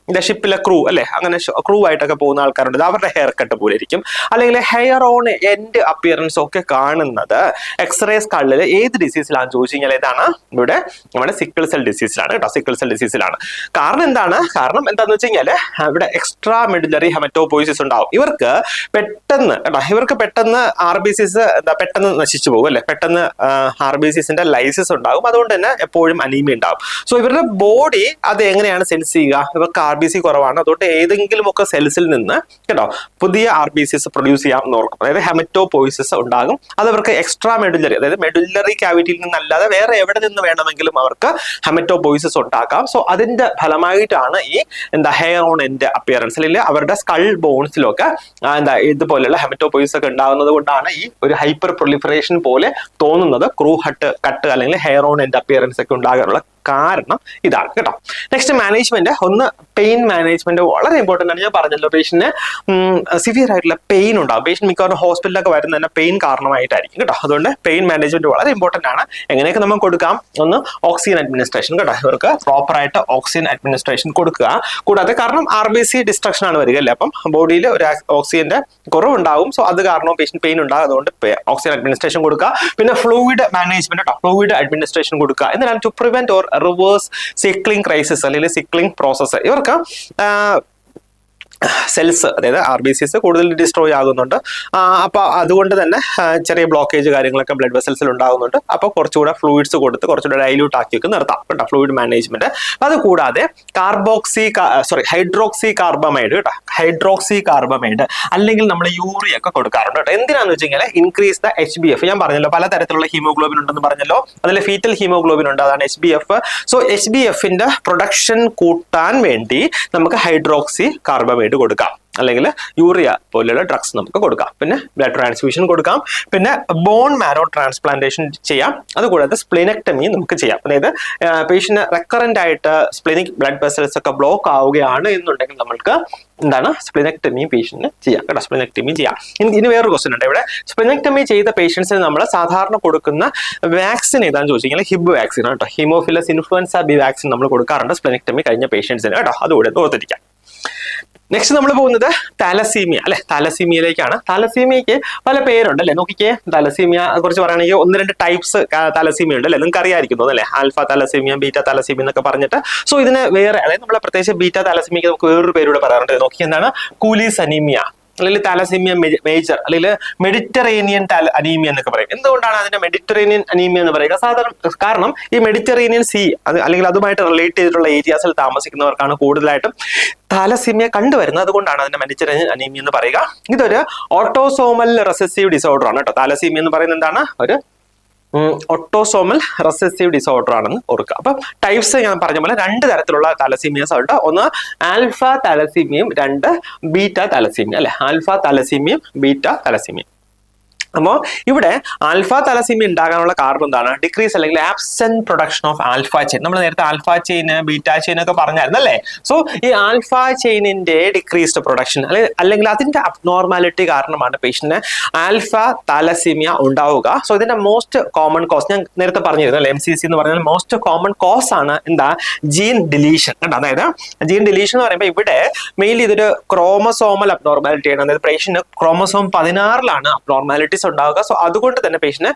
ഷിപ്പിലെ ക്രൂ അല്ലെ, അങ്ങനെ ക്രൂ ആയിട്ടൊക്കെ പോകുന്ന ആൾക്കാരുണ്ട്, അവരുടെ ഹെയർ കട്ട് പോലെ ഇരിക്കും. അല്ലെങ്കിൽ ഹെയർ ഓൺ എൻഡ് അപ്പിയറൻസ് ഒക്കെ കാണുന്നത് എക്സ്റേ സ്കളിൽ ഏത് ഡിസീസിലാണെന്ന് ചോദിച്ചു കഴിഞ്ഞാൽ ഏതാണ്? ഇവിടെ നമ്മുടെ സിക്കിൾ സെൽ ഡിസീസിലാണ് കേട്ടോ, സിക്കിൾ സെൽ ഡിസീസിലാണ്. കാരണം എന്താണെന്ന് വെച്ച് കഴിഞ്ഞാൽ ഇവിടെ എക്സ്ട്രാ മെഡുലറി ഹെമറ്റോപോയിസിസ് ഉണ്ടാവും. ഇവർക്ക് പെട്ടെന്ന് RBCs പെട്ടെന്ന് നശിച്ചു പോകും അല്ലെ, പെട്ടെന്ന് RBCsന്റെ ലൈസിസ് ഉണ്ടാകും, അതുകൊണ്ട് തന്നെ എപ്പോഴും അനീമിയ ഉണ്ടാവും. സോ ഇവരുടെ ബോഡി അത് എങ്ങനെയാണ് സെൻസ് ചെയ്യുക? ഇവർക്ക് RBC കുറവാണ്, അതുകൊണ്ട് ഏതെങ്കിലും ഒക്കെ സെൽസിൽ നിന്ന് കേട്ടോ പുതിയ RBCs പ്രൊഡ്യൂസ് ചെയ്യാമെന്ന് ഓർക്കും, അതായത് ഹെമറ്റോപോയിസിസ് ഉണ്ടാകും. അത് അവർക്ക് എക്സ്ട്രാ മെഡുലറി, അതായത് മെഡുലറി ക്യാവിറ്റിയിൽ നിന്നല്ലാതെ വേറെ എവിടെ നിന്ന് വേണമെങ്കിലും അവർക്ക് ഹെമറ്റോപോയിസിസ് ഉണ്ടാക്കാം. സോ അതിന്റെ ഫലമായിട്ടാണ് ഈ ഹെയർ ഓൺ എൻഡ് അപ്പിയറൻസ്, അല്ലെങ്കിൽ അവരുടെ സ്കൾ ബോൺസിലൊക്കെ ഇതുപോലെയുള്ള ഹെമറ്റോപോയിസിസ് ഒക്കെ ഉണ്ടാകുന്നത് കൊണ്ടാണ് ഈ ഒരു ഹൈപ്പർ പ്രൊലിഫറേഷൻ പോലെ തോന്നുന്നത്, ക്രൂ കട്ട് അല്ലെങ്കിൽ ഹെയർ ഓൺ എൻഡ് അപ്പിയറൻസ് ഒക്കെ ഉണ്ടാകാനുള്ള കാരണം ഇതാണ് കേട്ടോ. നെക്സ്റ്റ് മാനേജ്മെന്റ്, ഒന്ന് പെയിൻ മാനേജ്മെന്റ് വളരെ ഇമ്പോർട്ടന്റ് ആണ്. ഞാൻ പറഞ്ഞല്ലോ, പേഷ്യന്റിന് സിവിയർ ആയിട്ടുള്ള പെയിൻ ഉണ്ടാകും. പേഷ്യന്റ് മിക്കവാറും ഹോസ്പിറ്റലിലൊക്കെ വരുന്ന തന്നെ പെയിൻ കാരണമായിട്ടായിരിക്കും കേട്ടോ. അതുകൊണ്ട് പെയിൻ മാനേജ്മെന്റ് വളരെ ഇമ്പോർട്ടന്റ് ആണ്. എങ്ങനെയൊക്കെ നമുക്ക് കൊടുക്കാം? ഒന്ന് ഓക്സിജൻ അഡ്മിനിസ്ട്രേഷൻ കേട്ടോ, ഇവർക്ക് പ്രോപ്പർ ആയിട്ട് ഓക്സിജൻ അഡ്മിനിസ്ട്രേഷൻ കൊടുക്കുക. കൂടാതെ കാരണം RBC ഡിസ്ട്രക്ഷൻ ആണ് വരിക അല്ലേ, അപ്പം ബോഡിയിൽ ഒരു ഓക്സിജന്റെ കുറവുണ്ടാവും. സോ അത് കാരണം പേഷ്യന്റ് പെയിൻ ഉണ്ടാകും, അതുകൊണ്ട് ഓക്സിജൻ അഡ്മിനിസ്ട്രേഷൻ കൊടുക്കുക. പിന്നെ ഫ്ലൂയിഡ് മാനേജ്മെന്റ് കേട്ടോ, ഫ്ലൂയിഡ് അഡ്മിനിസ്ട്രേഷൻ കൊടുക്കുക. എന്തിനാണ്? To prevent or reverse sickling crisis അല്ലെങ്കിൽ സിക്ലിംഗ് പ്രോസസ്സ്. ഇവർക്ക് സെൽസ്, അതായത് RBCs കൂടുതൽ ഡിസ്ട്രോയ് ആകുന്നുണ്ട്. അപ്പൊ അതുകൊണ്ട് തന്നെ ചെറിയ ബ്ലോക്കേജ് കാര്യങ്ങളൊക്കെ ബ്ലഡ് വെസൽസിൽ ഉണ്ടാകുന്നുണ്ട്. അപ്പൊ കുറച്ചുകൂടെ ഫ്ലൂയിഡ്സ് കൊടുത്ത് കുറച്ചുകൂടെ ഡൈല്യൂട്ട് ആക്കിയൊക്കെ നിർത്താം കേട്ടോ, ഫ്ലൂയിഡ് മാനേജ്മെന്റ്. അത് കൂടാതെ ഹൈഡ്രോക്സി കാർബമൈഡ് കേട്ടോ, ഹൈഡ്രോക്സി കാർബമൈഡ് അല്ലെങ്കിൽ നമ്മൾ യൂറിയ ഒക്കെ കൊടുക്കാറുണ്ട് കേട്ടോ. എന്തിനാന്ന് വെച്ച് കഴിഞ്ഞാൽ ഇൻക്രീസ് ദ HbF. ഞാൻ പറഞ്ഞല്ലോ പലതരത്തിലുള്ള ഹീമോഗ്ലോബിൻ ഉണ്ടെന്ന് പറഞ്ഞല്ലോ, അതിൽ ഫീറ്റൽ ഹീമോഗ്ലോബിൻ ഉണ്ട്, അതാണ് HbF. സോ HbFന്റെ പ്രൊഡക്ഷൻ കൂട്ടാൻ വേണ്ടി നമുക്ക് ഹൈഡ്രോക്സി കാർബമൈഡ് കൊടുക്കാം. അല്ലെങ്കിൽ യൂറിയ പോലെയുള്ള ഡ്രഗ്സ് നമുക്ക് കൊടുക്കാം. പിന്നെ ബ്ലഡ് ട്രാൻസ്ഫ്യൂഷൻ കൊടുക്കാം. പിന്നെ ബോൺ മാരോ ട്രാൻസ്പ്ലാന്റേഷൻ ചെയ്യാം. അതുകൂടാതെ സ്പ്ലിനെക്ടമി നമുക്ക് ചെയ്യാം. അതായത് പേഷ്യന്റ് റെക്കറന്റ് ആയിട്ട് സ്പ്ലിനിക് ബ്ലഡ് വെസൽസ് ഒക്കെ ബ്ലോക്ക് ആവുകയാണ് എന്നുണ്ടെങ്കിൽ നമ്മൾക്ക് എന്താണ് സ്പ്ലിനെക്ടമി പേഷ്യന്റിന് ചെയ്യാം കേട്ടോ. സ്പ്ലിനെക്ടമി ചെയ്യാം. ഇനി വേറൊരു ക്വസ്റ്റൻ ഉണ്ട് ഇവിടെ. സ്പ്ലിനെക്ടമി ചെയ്ത പേഷ്യൻസിന് നമ്മൾ സാധാരണ കൊടുക്കുന്ന വാക്സിൻ ഏതാണെന്ന് ചോദിച്ചാൽ ഹിബ് വാക്സിൻ ആണ് കേട്ടോ. ഹീമോഫിലസ് ഇൻഫ്ലുവൻസ ബി വാക്സിൻ നമ്മൾ കൊടുക്കാറുണ്ട് സ്പ്ലിനെക്ടമി കഴിഞ്ഞ പേഷ്യൻസിന് കേട്ടോ. അതുകൂടെ ഓർത്തിരിക്കാം. നെക്സ്റ്റ് നമ്മൾ പോകുന്നത് താലസീമിയ അല്ലെ. താലസീമിയയിലേക്കാണ്. താലസീമിയക്ക് പല പേരുണ്ട് അല്ലെ. നോക്കിക്കേ, താലസീമിയ കുറിച്ച് പറയുകയാണെങ്കിൽ 1-2 ടൈപ്സ് താലസീമിയ ഉണ്ട് അല്ലെ. നിങ്ങൾക്ക് അറിയാമായിരിക്കും അല്ലെ. ആൽഫ താലസീമിയ, ബീറ്റ താലസീമിയ എന്നൊക്കെ പറഞ്ഞിട്ട്. സോ ഇതിന് വേറെ, അതായത് നമ്മളെ പ്രത്യേകിച്ച് ബീറ്റ താലസീമിയക്ക് നമുക്ക് വേറൊരു പേരൂടെ പറയാറുണ്ട്. നോക്കി, എന്താണ് കൂലീസ് അനീമിയ അല്ലെങ്കിൽ താലസീമിയ മേജർ അല്ലെങ്കിൽ മെഡിറ്ററേനിയൻ അനീമിയ എന്നൊക്കെ പറയും. എന്തുകൊണ്ടാണ് അതിന്റെ മെഡിറ്ററേനിയൻ അനീമിയ എന്ന് പറയുക? സാധാരണ കാരണം ഈ മെഡിറ്ററേനിയൻ സീ അല്ലെങ്കിൽ അതുമായിട്ട് റിലേറ്റ് ചെയ്തിട്ടുള്ള ഏരിയാസിൽ താമസിക്കുന്നവർക്കാണ് കൂടുതലായിട്ടും താലസീമിയ കണ്ടുവരുന്നത്. അതുകൊണ്ടാണ് അതിന്റെ മെഡിറ്ററേനിയൻ അനീമിയ എന്ന് പറയുക. ഇതൊരു ഓട്ടോസോമൽ റെസസീവ് ഡിസോർഡർ ആണ് കേട്ടോ. താലസീമിയ എന്ന് പറയുന്നത് എന്താണ്? ഒരു ഓട്ടോസോമൽ റെസസീവ് ഡിസോർഡർ ആണെന്ന് ഓർക്കുക. അപ്പം ടൈപ്സ് ഞാൻ പറഞ്ഞ പോലെ 2 തരത്തിലുള്ള താലസീമിയസ് ഉണ്ട്. ഒന്ന് ആൽഫ താലസീമിയയും 2 ബീറ്റ താലസീമിയ അല്ലെ. ആൽഫ താലസീമിയയും ബീറ്റ താലസീമിയയും. അപ്പോൾ ഇവിടെ ആൽഫ തലസീമിയ ഉണ്ടാകാനുള്ള കാരണം എന്താണ്? ഡിക്രീസ് അല്ലെങ്കിൽ absent production of alpha chain. നമ്മൾ നേരത്തെ ആൽഫ ചെയിൻ, ബീറ്റ ചെയിൻ ഒക്കെ പറഞ്ഞായിരുന്നു അല്ലേ. സോ ഈ ആൽഫ ചെയിനിന്റെ ഡിക്രീസ്ഡ് പ്രൊഡക്ഷൻ അല്ലെങ്കിൽ അതിന്റെ അബ്നോർമാലിറ്റി കാരണമാണ് പേഷ്യന്റിന് ആൽഫ താലസീമിയ ഉണ്ടാവുക. സോ ഇതിന്റെ മോസ്റ്റ് കോമൺ കോസ് ഞാൻ നേരത്തെ പറഞ്ഞിരുന്നു അല്ലെ. MCC എന്ന് പറഞ്ഞാൽ മോസ്റ്റ് കോമൺ കോസ് ആണ് എന്താ? Gene deletion. അതായത് ജീൻ ഡിലീഷൻ എന്ന് പറയുമ്പോൾ ഇവിടെ മെയിൻലി ഇതൊരു ക്രോമസോമൽ അബ്നോർമാലിറ്റി ആണ്. അതായത് പേഷ്യന്റ് ക്രോമസോം 16 അബ്നോർമാലിറ്റി ഉണ്ടാവുക. സോ അതുകൊണ്ട് തന്നെ പേഷ്യന്റ്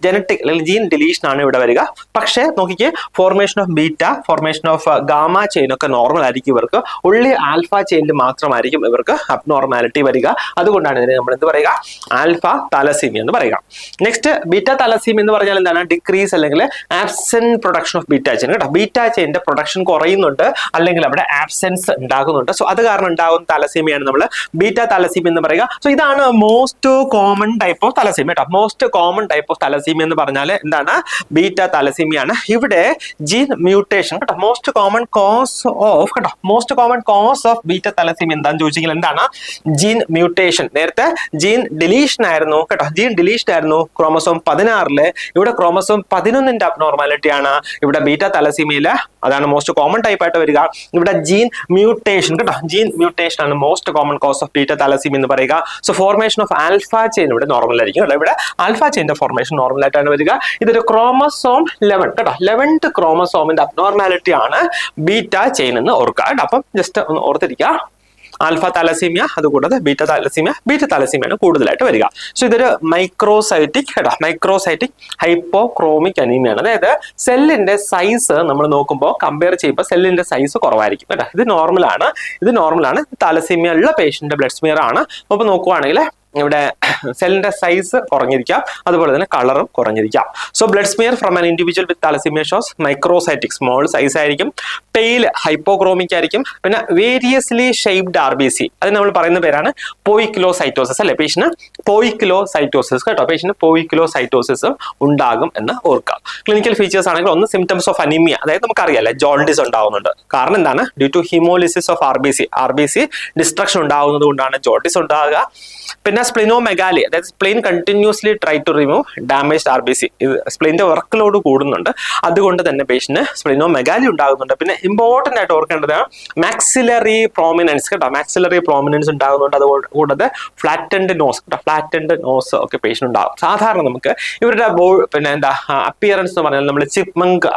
ജനറ്റിക് അല്ലെങ്കിൽ ജീൻ ഡിലീഷൻ ആണ് ഇവിടെ വരിക. പക്ഷേ നോക്കിക്കേ, formation of beta, formation of gamma chain ഒക്കെ നോർമൽ ആയിരിക്കും ഇവർക്ക്. ഉള്ളി ആൽഫ ചെയിനിൽ മാത്രമായിരിക്കും ഇവർക്ക് അബ്നോർമാലിറ്റി വരിക. അതുകൊണ്ടാണ് ഇതിനെ നമ്മൾ എന്ത് പറയുക? ആൽഫ താലസീമിയ എന്ന് പറയുക. നെക്സ്റ്റ് ബീറ്റ താലസീമിയ എന്ന് പറഞ്ഞാൽ എന്താണ്? ഡിക്രീസ് അല്ലെങ്കിൽ absent production of beta chain കേട്ടോ. ബീറ്റ ചെയിന്റെ പ്രൊഡക്ഷൻ കുറയുന്നുണ്ട് അല്ലെങ്കിൽ അവിടെ ആബ്സെൻസ് ഉണ്ടാകുന്നുണ്ട്. സോ അത് കാരണം ഉണ്ടാകുന്ന താലസീമിയാണ് നമ്മൾ ബീറ്റ താലസീമിയ എന്ന് പറയുക. സോ ഇതാണ് most common type of thalassaemia കേട്ടോ. Most common type of thalassaemia എന്ന് പറഞ്ഞാൽ എന്താണ്? ബീറ്റ തലസീമിയാണ്. ഇവിടെ ജീൻ മ്യൂട്ടേഷൻ കേട്ടോ. Most common cause of beta thalassaemia എന്താണെന്ന് ചോദിച്ചെങ്കിൽ എന്താണ്? Gene mutation. നേരത്തെ ജീൻ ഡിലീഷൻ ആയിരുന്നു കേട്ടോ. ജീൻ ഡിലീഷൻ ആയിരുന്നു ക്രോമസോം 16. ഇവിടെ ക്രോമസോം 11 അബ്നോർമാലിറ്റി ആണ് ഇവിടെ ബീറ്റ തലസീമിയയില്. അതാണ് മോസ്റ്റ് കോമൺ ടൈപ്പ് ആയിട്ട് വരിക. ഇവിടെ ജീൻ മ്യൂട്ടേഷൻ കേട്ടോ. ജീൻ മ്യൂട്ടേഷൻ ആണ് most common cause of beta thalassaemia എന്ന് പറയുക. So formation of alpha chain ഇവിടെ നോർമൽ ആയിരിക്കും. ഇവിടെ ആൽഫ ചെയിന്റെ ഫോർമേഷൻ നോർമൽ ആയിട്ടാണ് വരിക. ഇതൊരു ക്രോമസോം 11 കേട്ടോ. 11th ക്രോമസോമിന്റെ അബ്നോർമാലിറ്റി ആണ് ബീറ്റ ചെയിൻ എന്ന് ഓർക്കുക കേട്ടോ. അപ്പം ജസ്റ്റ് ഒന്ന് ഓർത്തിരിക്കുക. ആൽഫ താലസീമിയ, അതുകൂടാതെ ബീറ്റ താലസീമിയാണ് കൂടുതലായിട്ട് വരിക. സോ ഇതൊരു മൈക്രോസൈറ്റിക് കേട്ടോ. മൈക്രോസൈറ്റിക് ഹൈപ്പോക്രോമിക് അനീമിയാണ്. അതായത് സെല്ലിന്റെ സൈസ് നമ്മൾ നോക്കുമ്പോൾ കമ്പയർ ചെയ്യുമ്പോൾ സെല്ലിന്റെ സൈസ് കുറവായിരിക്കും കേട്ടോ. ഇത് നോർമലാണ്. താലസീമിയ ഉള്ള പേഷ്യന്റ് ബ്ലഡ് സ്മിയർ ആണ്. അപ്പൊ നോക്കുവാണെങ്കിൽ ഇവിടെ സെല്ലിന്റെ സൈസ് കുറഞ്ഞിരിക്കാം, അതുപോലെ തന്നെ കളറും കുറഞ്ഞിരിക്കാം. So blood smear from an individual with thalassaemia shows microcytic, small size ആയിരിക്കും. പെയിൽ ഹൈപ്പോക്രോമിക് ആയിരിക്കും. പിന്നെ വേരിയസ്ലി ഷേപ്ഡ് RBC, അത് നമ്മൾ പറയുന്ന പേരാണ് പോയിക്കിലോസൈറ്റോസിസ് അല്ലെ. പേഷ്യന് പോയിക്കിലോസൈറ്റോസിസ് കേട്ടോ. പേഷ്യന് പോയിക്കിലോസൈറ്റോസിസ് ഉണ്ടാകും എന്ന് ഓർക്കുക. ക്ലിനിക്കൽ ഫീച്ചേഴ്സ് ആണെങ്കിൽ ഒന്ന് സിംറ്റംസ് ഓഫ് അനീമിയ, അതായത് നമുക്കറിയാലേ ജോണ്ടിസ് ഉണ്ടാവുന്നുണ്ട്. കാരണം എന്താണ്? Due to haemolysis of RBC destruction ഉണ്ടാകുന്നത് കൊണ്ടാണ് ജോണ്ടിസ് ഉണ്ടാകുക. പിന്നെ സ്പ്ലിനോമെഗാലി, അതായത് spleen continuously try to remove damaged RBC. ഇത് സ്പ്ലെയിന്റെ വർക്ക് ലോഡ് കൂടുന്നുണ്ട്, അതുകൊണ്ട് തന്നെ പേഷ്യന് സ്പ്ലിനോമെഗാലി ഉണ്ടാകുന്നുണ്ട്. പിന്നെ ഇമ്പോർട്ടന്റ് ആയിട്ട് ഓർക്കേണ്ടത് മാക്സിലറി പ്രോമിനൻസ് കേട്ടോ. മാക്സിലറി പ്രോമിനൻസ് ഉണ്ടാകുന്നുണ്ട്. അതുകൂടാതെ ഫ്ലാറ്റൻഡ് നോസ് ഒക്കെ പേഷ്യൻ ഉണ്ടാകും. സാധാരണ നമുക്ക് ഇവരുടെ പിന്നെ എന്താ അപ്പിയറൻസ് എന്ന് പറഞ്ഞാൽ നമ്മൾ ചിപ്മങ്ക്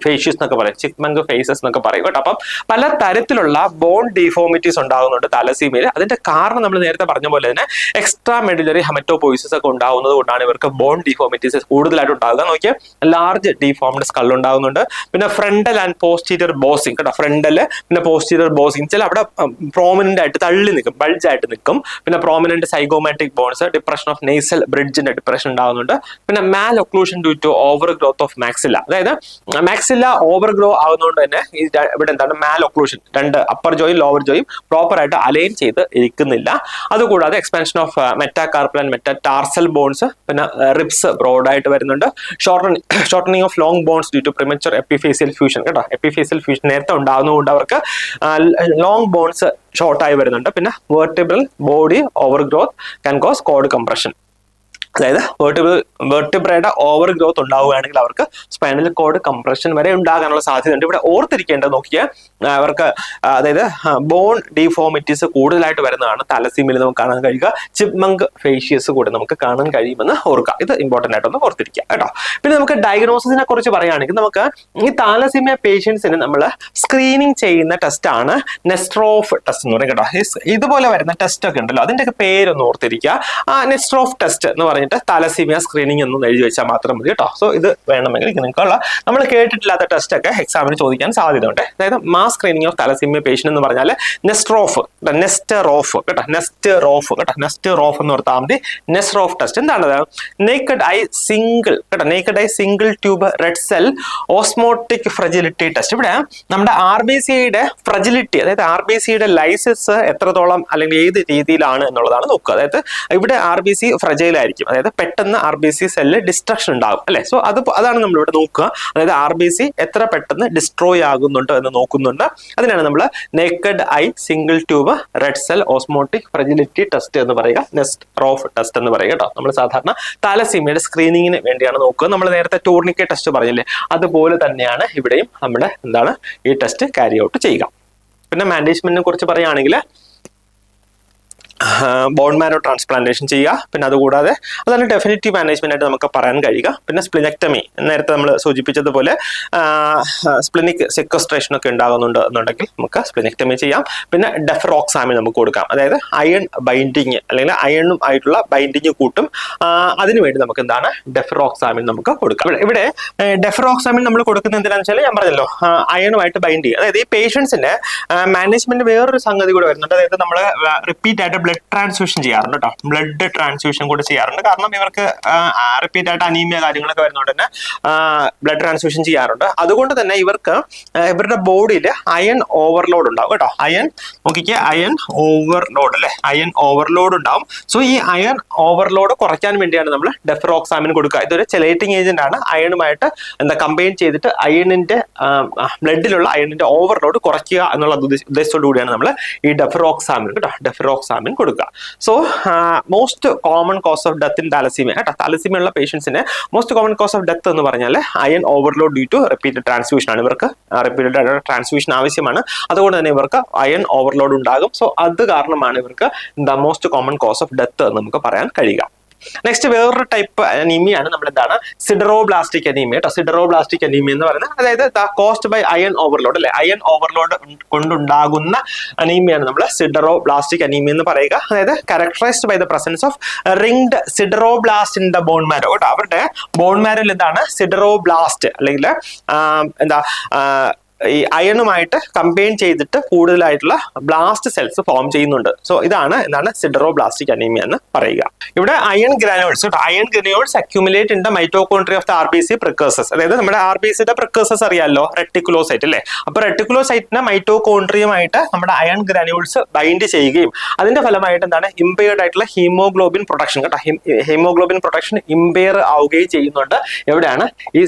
ഫേഷ്യസ് എന്നൊക്കെ പറയും, ചിപ്മങ്ക് ഫേസസ് എന്നൊക്കെ പറയും കേട്ടോ. അപ്പം പല തരത്തിലുള്ള ബോൺ ഡിഫോമിറ്റീസ് ഉണ്ടാകുന്നുണ്ട് താലസീമിയയിൽ. അതിന്റെ കാരണം നമ്മൾ നേരത്തെ പറഞ്ഞ പോലെ തന്നെ എക്സ്ട്രാ മെഡുലറി ഹെമറ്റോപോയിസിസ് ഒക്കെ ഉണ്ടാകുന്നത് കൊണ്ടാണ് ഇവർക്ക് ബോൺ ഡിഫോമിറ്റീസ് കൂടുതലായിട്ട് ഉണ്ടാകുക. നോക്കിയാൽ ലാർജ് ഡിഫോംഡ് സ്കൾ ഉണ്ടാകുന്നുണ്ട്. പിന്നെ ഫ്രണ്ടൽ ആൻഡ് പോസ്റ്റീരിയർ ബോസിങ് കേട്ടോ. ഫ്രണ്ടല് പിന്നെ പോസ്റ്റീരിയർ ബോസിങ് ചില അവിടെ പ്രോമിനന്റ് ആയിട്ട് തള്ളി നിൽക്കും, ബൾജ് ആയിട്ട് നിൽക്കും. പിന്നെ prominent zygomatic bones, depression of nasal ബ്രിഡ്ജിന്റെ ഡിപ്രഷൻ ഉണ്ടാകുന്നുണ്ട്. പിന്നെ malocclusion due to overgrowth of maxilla, അതായത് മാക്സില്ല ഓവർ ഗ്രോ ആകുന്നതുകൊണ്ട് തന്നെ ഇവിടെ എന്താണ് മാൽ ഒക്ലൂഷൻ, 2 അപ്പർ ജോയും ലോവർ ജോയും പ്രോപ്പർ ആയിട്ട് അലൈൻ ചെയ്ത് ഇരിക്കുന്നില്ല. അതുകൂടാതെ expansion of metacarpal and metatarsal bones, പിന്നെ റിബ്സ് ബ്രോഡായിട്ട് വരുന്നുണ്ട്. Shortening of long bones due to premature epiphyseal fusion കേട്ടോ. എപ്പിഫേസിയൽ ഫ്യൂഷൻ നേരത്തെ ഉണ്ടാകുന്നതുകൊണ്ട് അവർക്ക് ലോങ് ബോൺസ് ഷോർട്ടായി വരുന്നുണ്ട്. പിന്നെ vertebral body over growth can cos code compression. അതായത് വെർട്ടിബ്രയുടെ ഓവർ ഗ്രോത്ത് ഉണ്ടാവുകയാണെങ്കിൽ അവർക്ക് സ്പൈനൽ കോഡ് കംപ്രഷൻ വരെ ഉണ്ടാകാനുള്ള സാധ്യതയുണ്ട്. ഇവിടെ ഓർത്തിരിക്കേണ്ടത് നോക്കിയാൽ അവർക്ക് അതായത് ബോൺ ഡിഫോമിറ്റീസ് കൂടുതലായിട്ട് വരുന്നതാണ് തലസീമിയയിൽ നമുക്ക് കാണാൻ കഴിയുക. ചിപ്മങ്ക് ഫേഷ്യസ് കൂടെ നമുക്ക് കാണാൻ കഴിയുമെന്ന് ഓർക്കുക. ഇത് ഇമ്പോർട്ടൻ്റ് ആയിട്ടൊന്ന് ഓർത്തിരിക്കുക കേട്ടോ. പിന്നെ നമുക്ക് ഡയഗ്നോസിസിനെ കുറിച്ച് പറയുകയാണെങ്കിൽ നമുക്ക് ഈ താലസീമിയ പേഷ്യൻസിന് നമ്മൾ സ്ക്രീനിങ് ചെയ്യുന്ന ടെസ്റ്റാണ് നെസ്ട്രോഫ് ടെസ്റ്റ് എന്ന് പറയും കേട്ടോ. ഇതുപോലെ വരുന്ന ടെസ്റ്റ് ഒക്കെ ഉണ്ടല്ലോ, അതിൻ്റെയൊക്കെ പേരൊന്ന് ഓർത്തിരിക്കുക. നെസ്ട്രോഫ് ടെസ്റ്റ് എന്ന് പറഞ്ഞിട്ട് താലസീമിയ സ്ക്രീനിങ് എന്ന് എഴുതി വെച്ചാൽ മാത്രം മതി കേട്ടോ. സോ ഇത് വേണമെങ്കിൽ നിങ്ങൾക്കുള്ള നമ്മൾ കേട്ടിട്ടില്ലാത്ത ടെസ്റ്റ് ഒക്കെ എക്സാമിന് ചോദിക്കാൻ സാധ്യതയുണ്ട്. അതായത് mass screening of thalassaemia patient എന്ന് പറഞ്ഞാൽ നെസ്റ്ററോഫ് കേട്ടോ, നെസ്റ്ററോഫ് എന്ന് ഓർത്താൽ മതി. നെസ്ട്രോഫ് ടെസ്റ്റ് എന്താണത്? Naked eye single tube red cell osmotic fragility test. ഇവിടെ നമ്മുടെ RBCയുടെ ഫ്രജിലിറ്റി, അതായത് RBCയുടെ ലൈസിസ് എത്രത്തോളം അല്ലെങ്കിൽ ഏത് രീതിയിലാണ് എന്നുള്ളതാണ് നോക്കുക. അതായത് ഇവിടെ RBC ഫ്രജൈൽ ആയിരിക്കും, അതായത് പെട്ടെന്ന് RBC സെല്ല് ഡിസ്ട്രക്ഷൻ ഉണ്ടാകും അല്ലെ. സോ അതാണ് നമ്മളിവിടെ നോക്കുക. അതായത് RBC എത്ര പെട്ടെന്ന് ഡിസ്ട്രോയ് ആകുന്നുണ്ട് എന്ന് നോക്കുന്നുണ്ട്. അതിനാണ് നമ്മൾ naked eye single tube red cell osmotic fragility test എന്ന് പറയുക, നെസ്ട്രോഫ് ടെസ്റ്റ് എന്ന് പറയുക കേട്ടോ. നമ്മൾ സാധാരണ താലസീമിയയുടെ സ്ക്രീനിങ്ങിന് വേണ്ടിയാണ് നോക്കുക. നമ്മൾ നേരത്തെ ടൂർണിക്കറ്റ് ടെസ്റ്റ് പറഞ്ഞില്ലേ, അതുപോലെ തന്നെയാണ് ഇവിടെയും നമ്മുടെ ഈ ടെസ്റ്റ് ക്യാരി ഔട്ട് ചെയ്യുക. പിന്നെ മാനേജ്മെന്റിനെ കുറിച്ച് പറയുകയാണെങ്കിൽ ബോൺ മാരോ ട്രാൻസ്പ്ലാന്റേഷൻ ചെയ്യുക. പിന്നെ അതുകൂടാതെ അതാണ് ഡെഫിനിറ്റീവ് മാനേജ്മെന്റ് ആയിട്ട് നമുക്ക് പറയാൻ കഴിയുക. പിന്നെ സ്പ്ലിനെക്ടമി, നേരത്തെ നമ്മൾ സൂചിപ്പിച്ചതുപോലെ സ്പ്ലിനിക് സെക്വസ്ട്രേഷൻ ഒക്കെ ഉണ്ടാകുന്നുണ്ട് എന്നുണ്ടെങ്കിൽ നമുക്ക് സ്പ്ലിനെക്ടമി ചെയ്യാം. പിന്നെ ഡെഫറോക്സാമിൻ നമുക്ക് കൊടുക്കാം, അതായത് അയൺ ബൈൻഡിങ് അല്ലെങ്കിൽ അയണും ആയിട്ടുള്ള ബൈൻഡിങ് കൂട്ടും. അതിനുവേണ്ടി നമുക്ക് ഡെഫറോക്സാമിൻ നമുക്ക് കൊടുക്കാം. ഇവിടെ ഡെഫറോക്സാമിൻ നമ്മൾ കൊടുക്കുന്നത് എന്തിനാണെന്ന് വെച്ചാൽ ഞാൻ പറഞ്ഞല്ലോ, അയണുമായിട്ട് ബൈൻഡ് ചെയ്യുക. അതായത് ഈ പേഷ്യൻസിന്റെ മാനേജ്മെന്റ് വേറൊരു സംഗതി കൂടെ വരുന്നുണ്ട്. അതായത് നമ്മൾ റിപ്പീറ്റ് ആയിട്ട് ബ്ലഡ് ട്രാൻസ്ഫ്യൂഷൻ ചെയ്യാറുണ്ട് കേട്ടോ. ബ്ലഡ് ട്രാൻസ്ഫ്യൂഷൻ കൂടെ ചെയ്യാറുണ്ട്. കാരണം ഇവർക്ക് റിപ്പീറ്റ് ആയിട്ട് അനീമിയ കാര്യങ്ങളൊക്കെ വരുന്നതുകൊണ്ട് തന്നെ ബ്ലഡ് ട്രാൻസ്ഫ്യൂഷൻ ചെയ്യാറുണ്ട്. അതുകൊണ്ട് തന്നെ ഇവരുടെ ബോഡിയിൽ അയൺ ഓവർലോഡ് ഉണ്ടാവും കേട്ടോ. അയൺ ഓവർലോഡ് അല്ലെ, അയൺ ഓവർലോഡ് ഉണ്ടാവും. സോ ഈ അയൺ ഓവർലോഡ് കുറയ്ക്കാൻ വേണ്ടിയാണ് നമ്മൾ ഡെഫറോക്സാമിൻ കൊടുക്കുക. ഇതൊരു ചെലേറ്റിംഗ് ഏജന്റ് ആണ്. അയണുമായിട്ട് കമ്പൈൻ ചെയ്തിട്ട് ബ്ലഡിലുള്ള അയണിന്റെ ഓവർലോഡ് കുറയ്ക്കുക എന്നുള്ള ഉദ്ദേശത്തോടു കൂടിയാണ് നമ്മൾ ഈ ഡെഫറോക്സാമിൻ കൊടുക്കുക. So most common cause of death in thalassemia കേട്ടോ. താലസീമിയ ഉള്ള പേഷ്യൻസിന് most common cause of death എന്ന് പറഞ്ഞാൽ iron overload due to repeated transfusion ആണ്. ഇവർക്ക് റിപ്പീറ്റഡ് ട്രാൻസ്ഫ്യൂഷൻ ആവശ്യമാണ്. അതുകൊണ്ട് തന്നെ ഇവർക്ക് അയൺ ഓവർലോഡ് ഉണ്ടാകും. സോ അത് കാരണമാണ് ഇവർക്ക് most common cause of death എന്ന് നമുക്ക് പറയാൻ കഴിയുക. നെക്സ്റ്റ് വേറൊരു ടൈപ്പ് അനീമിയാണ് നമ്മൾ സിഡറോബ്ലാസ്റ്റിക് അനീമിയ കേട്ടോ. സിഡറോബ്ലാസ്റ്റിക് അനീമിയ എന്ന് പറയുന്നത് അതായത് കോസ്ഡ് ബൈ അയൺ ഓവർലോഡ് അല്ലെ, അയൺ ഓവർലോഡ് കൊണ്ടുണ്ടാകുന്ന അനീമിയാണ് നമ്മൾ സിഡറോബ്ലാസ്റ്റിക് അനീമിയ എന്ന് പറയുക. അതായത് characterised by the presence of ringed sideroblast in the bone marrow കേട്ടോ. അവരുടെ ബോൺ മാരോയിൽ സിഡറോബ്ലാസ്റ്റ് അല്ലെങ്കിൽ ഈ അയണുമായിട്ട് കമ്പൈൻ ചെയ്തിട്ട് കൂടുതലായിട്ടുള്ള ബ്ലാസ്റ്റ് സെൽസ് ഫോം ചെയ്യുന്നുണ്ട്. സോ ഇതാണ് സിഡറോബ്ലാസ്റ്റിക് അനീമിയ എന്ന് പറയുക. ഇവിടെ iron granules accumulate in the mitochondria of the RBC പ്രിക്കേഴ്സസ്. അതായത് നമ്മുടെ RBCയുടെ പ്രിക്കേഴ്സസ് അറിയാമല്ലോ, റെട്ടിക്കുലോസൈറ്റ് അല്ലേ. അപ്പൊ റെട്ടിക്കുലോസൈറ്റിനെ മൈറ്റോകോൺട്രിയുമായിട്ട് നമ്മുടെ അയൺ ഗ്രാനുൾസ് ബൈൻഡ് ചെയ്യുകയും അതിന്റെ ഫലമായിട്ട് ഇമ്പയർഡ് ആയിട്ടുള്ള ഹീമോഗ്ലോബിൻ പ്രൊഡക്ഷൻ കേട്ടോ. ഹീമോഗ്ലോബിൻ പ്രൊഡക്ഷൻ ഇമ്പയർ ആവുകയും ചെയ്യുന്നുണ്ട്. എവിടെയാണ് ഈ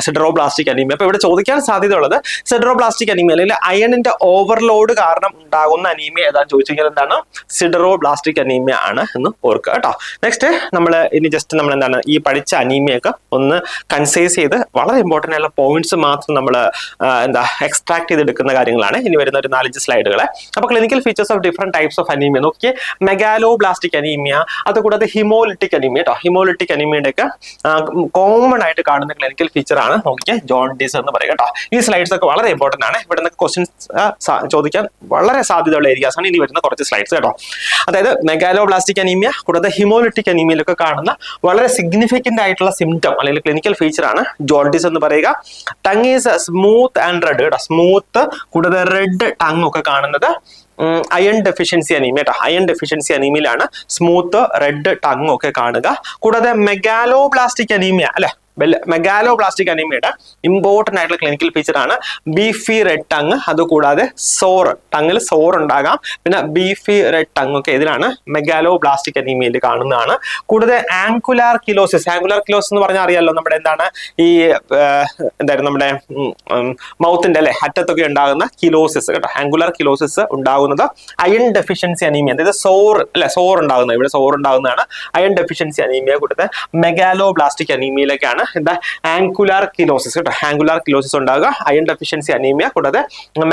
സിഡറോബ്ലാസ്റ്റിക് അനീമിയ. അപ്പൊ ഇവിടെ ചോദിക്കാൻ സാധ്യതയുള്ളത് സിഡറോബ്ലാസ്റ്റിക് അനീമിയ അല്ലെങ്കിൽ അയണിന്റെ ഓവർലോഡ് കാരണം ഉണ്ടാകുന്ന അനീമിയ ഏതാണെന്ന് ചോദിച്ചു കഴിഞ്ഞാൽ സിഡറോബ്ലാസ്റ്റിക് അനീമിയ ആണ് എന്ന് ഓർക്കുക കേട്ടോ. നെക്സ്റ്റ് നമ്മൾ ഇനി ജസ്റ്റ് നമ്മൾ ഈ പഠിച്ച അനീമിയൊക്കെ ഒന്ന് കൺസൈസ് ചെയ്ത് വളരെ ഇമ്പോർട്ടൻ്റ് ആയിട്ടുള്ള പോയിന്റ്സ് മാത്രം നമ്മൾ എക്സ്ട്രാക്ട് ചെയ്തെടുക്കുന്ന കാര്യങ്ങളാണ് ഇനി വരുന്ന ഒരു 4-5 സ്ലൈഡുകൾ. അപ്പോൾ clinical features of different types of anaemia നോക്കിയേ. മെഗാലോബ്ലാസ്റ്റിക് അനീമിയ, അതുകൂടാതെ ഹിമോലിറ്റിക് അനീമിയ കേട്ടോ. ഹിമോലിറ്റിക് അനീമിയുടെ ഒക്കെ കോമൺ ആയിട്ട് കാണുന്ന ക്ലിനിക്കൽ ഫീച്ചർ ആണ് നോക്കിയേ ജോണ്ടിസ് എന്ന് പറയുക കേട്ടോ. ഈ സ്ലൈഡ്സ് ഒക്കെ വളരെ ഇമ്പോർട്ടൻ്റ് ആണ്. ഇവിടെ നിന്ന് ക്വസ്റ്റ്യൻസ് ചോദിക്കാൻ വളരെ സാധ്യതയുള്ള ഏരിയാസ് ആണ് ഇനി വരുന്ന കുറച്ച് സ്ലൈഡ്സ് കേട്ടോ. അതായത് മെഗാലോബ്ലാസ്റ്റിക് അനീമിയ കൂടാതെ ഹിമോലിറ്റിക് അനീമിയയിലൊക്കെ കാണുന്ന വളരെ സിഗ്നിഫിക്കന്റ് ആയിട്ടുള്ള സിംറ്റം അല്ലെങ്കിൽ ക്ലിനിക്കൽ ഫീച്ചർ ആണ് ജോണ്ടിസ് എന്ന് പറയുക. Tongue is smooth and red കേട്ടോ. സ്മൂത്ത് കൂടാതെ റെഡ് ടങ് ഒക്കെ കാണുന്നത് അയൺ ഡെഫിഷ്യൻസി അനീമിയ കേട്ടോ. അയൺ ഡെഫിഷ്യൻസി അനീമിയയിലാണ് സ്മൂത്ത് റെഡ് ടങ് ഒക്കെ കാണുക. കൂടാതെ മെഗാലോബ്ലാസ്റ്റിക് അനീമിയ അല്ലെ, മെഗാലോബ്ലാസ്റ്റിക് അനീമിയയുടെ ഇമ്പോർട്ടന്റ് ആയിട്ടുള്ള ക്ലിനിക്കൽ ഫീച്ചർ ആണ് ബീഫി റെഡ് ടങ്. അതുകൂടാതെ സോർ, ടങ്ങിൽ സോർ ഉണ്ടാകാം. പിന്നെ ബീഫി റെഡ് ടങ് ഒക്കെ ഇതിലാണ് മെഗാലോബ്ലാസ്റ്റിക് അനീമിയയിൽ കാണുന്നതാണ്. കൂടാതെ ആംഗുലാർ കിലോസിസ് എന്ന് പറഞ്ഞാൽ അറിയാലോ, നമ്മുടെ എന്താണ് ഈ എന്തായിരുന്നു നമ്മുടെ മൗത്തിന്റെ അല്ലെ അറ്റത്തൊക്കെ ഉണ്ടാകുന്ന കിലോസിസ് കേട്ടോ. ആംഗുലാർ കിലോസിസ് ഉണ്ടാകുന്നത് അയൺ ഡെഫിഷ്യൻസി അനീമിയ, അതായത് സോർ ഉണ്ടാകുന്നത്, ഇവിടെ സോർ ഉണ്ടാകുന്നതാണ് അയൺ ഡെഫിഷ്യൻസി അനീമിയ. കൂടാതെ മെഗാലോബ്ലാസ്റ്റിക് അനീമിയയിലേക്കാണ് എന്താ ആംഗുലാർ കിലോസിസ് കേട്ടോ. ആംഗുലാർ കിലോസിസ് ഉണ്ടാകുക അയൺ ഡെഫിഷ്യൻസി അനീമിയ, കൂടാതെ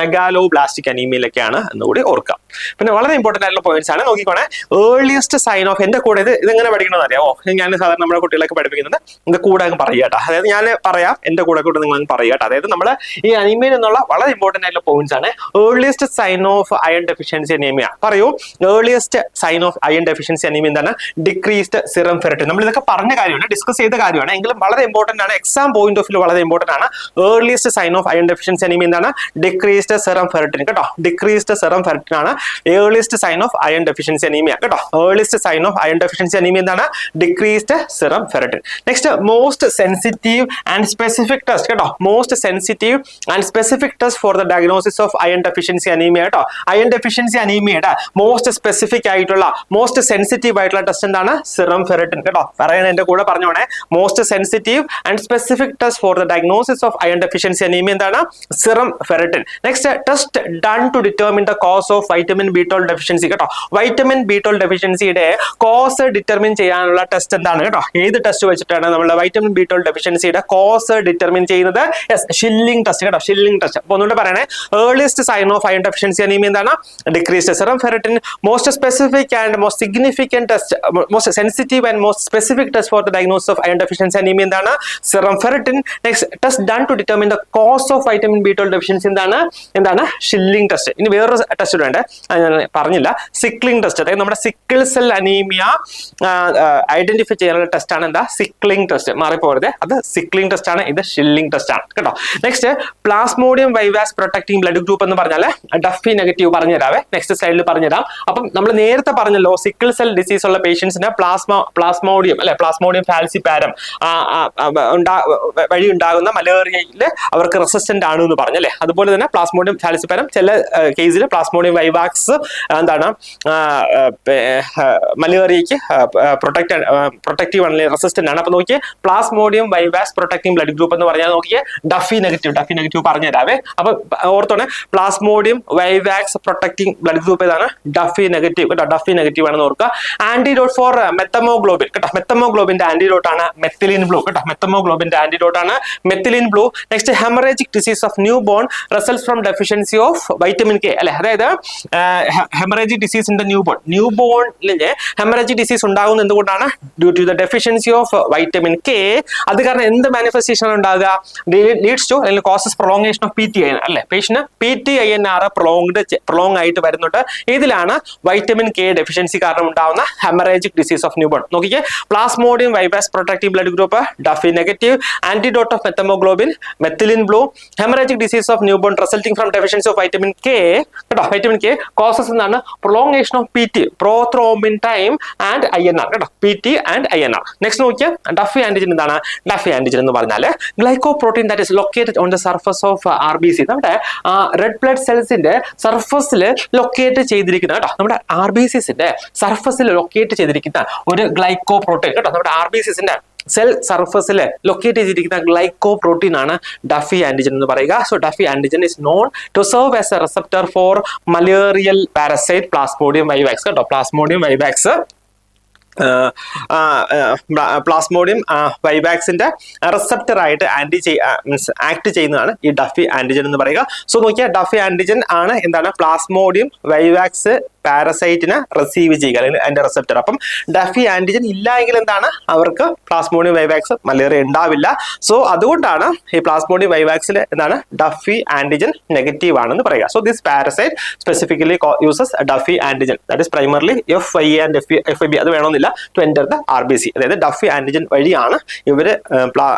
മെഗാലോബ്ലാസ്റ്റിക് അനീമിയയിലേക്കാണ് എന്നുകൂടി ഓർക്കാം. പിന്നെ വളരെ ഇമ്പോർട്ടന്റ് ആയിട്ടുള്ള പോയിന്റ്സ് ആണ്, നോക്കിക്കോണേ. ഏർലിയസ്റ്റ് സൈൻ ഓഫ്, എന്റെ കൂടെ ഇതെങ്ങനെ പഠിക്കണമെന്ന് അറിയാമോ? ഞാൻ സാധാരണ നമ്മുടെ കുട്ടികളൊക്കെ പഠിപ്പിക്കുന്നത് ഇത് കൂടെ അങ്ങ് പറയാട്ടോ. അതായത് ഞാൻ പറയാം, എന്റെ കൂടെ നിങ്ങൾ അങ്ങ് പറയാട്ടോ. അതായത് നമ്മൾ ഈ അനീമിയയിൽ നിന്നുള്ള വളരെ ഇമ്പോർട്ടന്റ് ആയിട്ടുള്ള പോയിന്റ്സ് ആണ്. Earliest sign of iron deficiency anaemia പറയൂ. Earliest sign of iron deficiency anaemia എന്താണ്? Decreased serum ferritin. നമ്മൾ ഇതൊക്കെ പറഞ്ഞ കാര്യമാണ്, ഡിസ്കസ് ചെയ്ത കാര്യമാണ്, എങ്കിലും വളരെ ഇമ്പോർട്ടന്റ് ആണ്, എക്സാം പോയിന്റ് ഓഫ് വ്യൂ വളരെ ഇമ്പോർട്ടന്റ് ആണ്. Earliest sign of iron deficiency anaemia എന്താണ്? ഡിക്രീസ്ഡ് സിറം ഫെറിറ്റിൻ കേട്ടോ. ഡിക്രീസ്ഡ് സിറം ഫെറിറ്റിൻ ആണ് earliest sign of iron deficiency anaemia കേട്ടോ. Earliest sign of iron deficiency anaemia എന്താണ്? Decreased serum ferritin. Next, most sensitive and specific test കേട്ടോ. Most sensitive and specific test for the diagnosis of iron deficiency anaemia കേട്ടോ. Iron deficiency അനീമിയയുടെ most specific ആയിട്ടുള്ള, most sensitive ആയിട്ടുള്ള test എന്താണ്? Serum ferritin കേട്ടോ. പറയണ എന്റെ കൂടെ പറഞ്ഞോണേ. Most sensitive and specific test for the diagnosis of iron deficiency anaemia എന്താണ്? Serum ferritin. Next, test done to determine the cause of vitamin B12 deficiency കേട്ടോ. വൈറ്റമിൻ B12 ഡെഫിഷ്യൻസിയുടെ കോസ് ഡിറ്റർമിൻ ചെയ്യാനുള്ള test എന്താണ് കേട്ടോ? ഏത് ടെസ്റ്റ് വെച്ചിട്ടാണ് നമ്മൾ vitamin B12 ഡെഫിഷ്യൻസിയുടെ കോസ് ഡിറ്റർമിൻ ചെയ്യുന്നത്? ഷില്ലിംഗ് ടെസ്റ്റ് കേട്ടോ. Schilling test. അപ്പൊ ഒന്നുകൂടെ പറയണേ. Earliest sign of iron deficiency anaemia എന്താണ്? Decreased serum ferritin. Most specific and most significant test, most sensitive and most specific test for the diagnosis of iron deficiency anaemia എന്താണ്? Serum ferritin. Next, test done to determine the cause of vitamin B12 deficiency എന്താണ്? Schilling test. ഇനി വേറൊരു test വേണ്ടേ, ഞാൻ പറഞ്ഞില്ല, സിക്ലിംഗ് test. അതായത് നമ്മുടെ sickle cell anaemia identify ചെയ്യാനുള്ള ടെസ്റ്റ് ആണ് എന്താ? സിക്ലിംഗ് ടെസ്റ്റ്. മാറിപ്പോകരുത്, അത് സിക്ലിംഗ് ടെസ്റ്റ് ആണ്, ഇത് ഷില്ലിംഗ് ടെസ്റ്റ് ആണ് കേട്ടോ. Next, Plasmodium vivax protecting blood group എന്ന് പറഞ്ഞാൽ ഡഫി നെഗറ്റീവ് പറഞ്ഞുതരാവേ, നെക്സ്റ്റ് സ്ലൈഡിൽ പറഞ്ഞുതരാം. അപ്പം നമ്മൾ നേരത്തെ പറഞ്ഞല്ലോ, സിക്കിൾ സെൽ ഡിസീസ് ഉള്ള പേഷ്യൻസിന് പ്ലാസ്മോഡിയം അല്ലെ, പ്ലാസ്മോഡിയം ഫാൽസിപാരം വഴി ഉണ്ടാകുന്ന മലേറിയയിൽ അവർക്ക് റെസിസ്റ്റന്റ് ആണ് എന്ന് പറഞ്ഞല്ലേ. അതുപോലെ തന്നെ പ്ലാസ്മോഡിയം ഫാൽസിപാരം ചില കേസിൽ പ്ലാസ്മോഡിയം വൈവാക്സ് എന്താണ് മലേറിയയ്ക്ക് പ്രൊട്ടക്റ്റീവ് ആണല്ലേ, റെസിസ്റ്റന്റ് ആണ്. അപ്പൊ നോക്കിയേ, Plasmodium vivax protecting blood group എന്ന് പറഞ്ഞാൽ നോക്കിയേ ഡഫി നെഗറ്റീവ് പറഞ്ഞുതരാവേ. അപ്പൊ ഓർത്തോണെ, Plasmodium vivax protecting blood group ഏതാണ്? ഡഫി നെഗറ്റീവ് കേട്ടോ. ഡഫി നെഗറ്റീവ് ആണെന്ന് ഓർക്കുക. ആന്റിഡോട്ട് ഫോർ മെത്തമോഗ്ലോബിൻ കേട്ടോ. മെത്തമോഗ്ലോബിന്റെ ആന്റിഡോട്ട് ആണ് മെത്തിലിൻ ബ്ലൂ കേട്ടോ. മെത്തമോഗ്ലോബിന്റെ ആന്റിഡോട്ട് ആണ് methylene blue. Next, haemorrhagic disease of newborn results from deficiency of vitamin K അല്ലെ. അതായത് ഹെമറേജിക് ഡിസീസ് ഇൻ ദ ന്യൂ ബോണിലെ ഹെമറേജിക് ഡിസീസ് ഉണ്ടാകുന്നത് എന്തുകൊണ്ടാണ്? Due to the deficiency of vitamin K. അത് കാരണം എന്ത് മാനിഫെസ്റ്റേഷൻ ഉണ്ടാകുക? ലീഡ്സ് ടു അല്ലെങ്കിൽ കോസസ് പ്രൊലോങ്ങേഷൻ ഓഫ് PTINR അല്ലെ. പേഷ്യന് PTINR പ്രൊലോങ് ആയിട്ട് വരുന്നുണ്ട്. ഇതിലാണ് വൈറ്റമിൻ കെ ഡെഫിഷ്യൻസി കാരണം ഉണ്ടാവുന്ന haemorrhagic disease of newborn. നോക്കിക്കേ, Plasmodium vivax protective blood group Duffy negative, antidote of methaemoglobin methylene blue, haemorrhagic disease of newborn resulting from deficiency of vitamin K കേട്ടോ. Vitamin K causes എന്താണ്? Prolongation of PT, prothrombin time and INR കേട്ടോ. PT and INR. Next നോക്കിയാൽ Duffy antigen എന്താണ്? Duffy antigen എന്ന് പറഞ്ഞാൽ glycoprotein that is located on the surface of RBC, നമ്മുടെ red blood സെൽസിന്റെ സർഫസിൽ locate ചെയ്തിരിക്കുന്ന കേട്ടോ, നമ്മുടെ RBCസിന്റെ സർഫസിൽ ലൊക്കേറ്റ് ചെയ്തിരിക്കുന്ന ഒരു ഗ്ലൈക്കോപ്രോട്ടീൻ കേട്ടോ. നമ്മുടെ RBCസിന്റെ സെൽ സർഫസിൽ ലൊക്കേറ്റ് ചെയ്തിരിക്കുന്ന ഗ്ലൈക്കോ പ്രോട്ടീൻ ആണ് ഡഫി ആന്റിജൻ എന്ന് പറയുക. So Duffy antigen is known to serve as a receptor for malarial parasite plasmodium vivax കേട്ടോ. പ്ലാസ്മോഡിയം വൈവാക്സ് പ്ലാസ്മോഡിയം വൈവാക്സിന്റെ റിസപ്റ്റർ ആയിട്ട് ആക്ട് ചെയ്യുന്നതാണ് ഈ ഡഫി ആന്റിജൻ എന്ന് പറയുക. സോ നോക്കിയാൽ ഡഫി ആന്റിജൻ ആണ് എന്താണ്? പ്ലാസ്മോഡിയം വൈവാക്സ് പാരസൈറ്റിനെ റിസീവ് ചെയ്യുക അല്ലെങ്കിൽ അതിന്റെ റിസപ്റ്റർ. അപ്പം ഡഫി ആന്റിജൻ ഇല്ല എങ്കിൽ എന്താണ്? അവർക്ക് പ്ലാസ്മോഡിയം വൈവാക്സ് മലേറിയ ഉണ്ടാവില്ല. സോ അതുകൊണ്ടാണ് ഈ പ്ലാസ്മോഡിയം വൈവാക്സിൽ എന്താണ്? ഡഫി ആന്റിജൻ നെഗറ്റീവ് ആണെന്ന് പറയുക. So this parasite specifically uses Duffy antigen, that is primarily FIA and FIB. അത് വേണമെന്നില്ല ടു എൻ്റർ ദ RBC. അതായത് ഡഫി ആന്റിജൻ വഴിയാണ് ഇവര്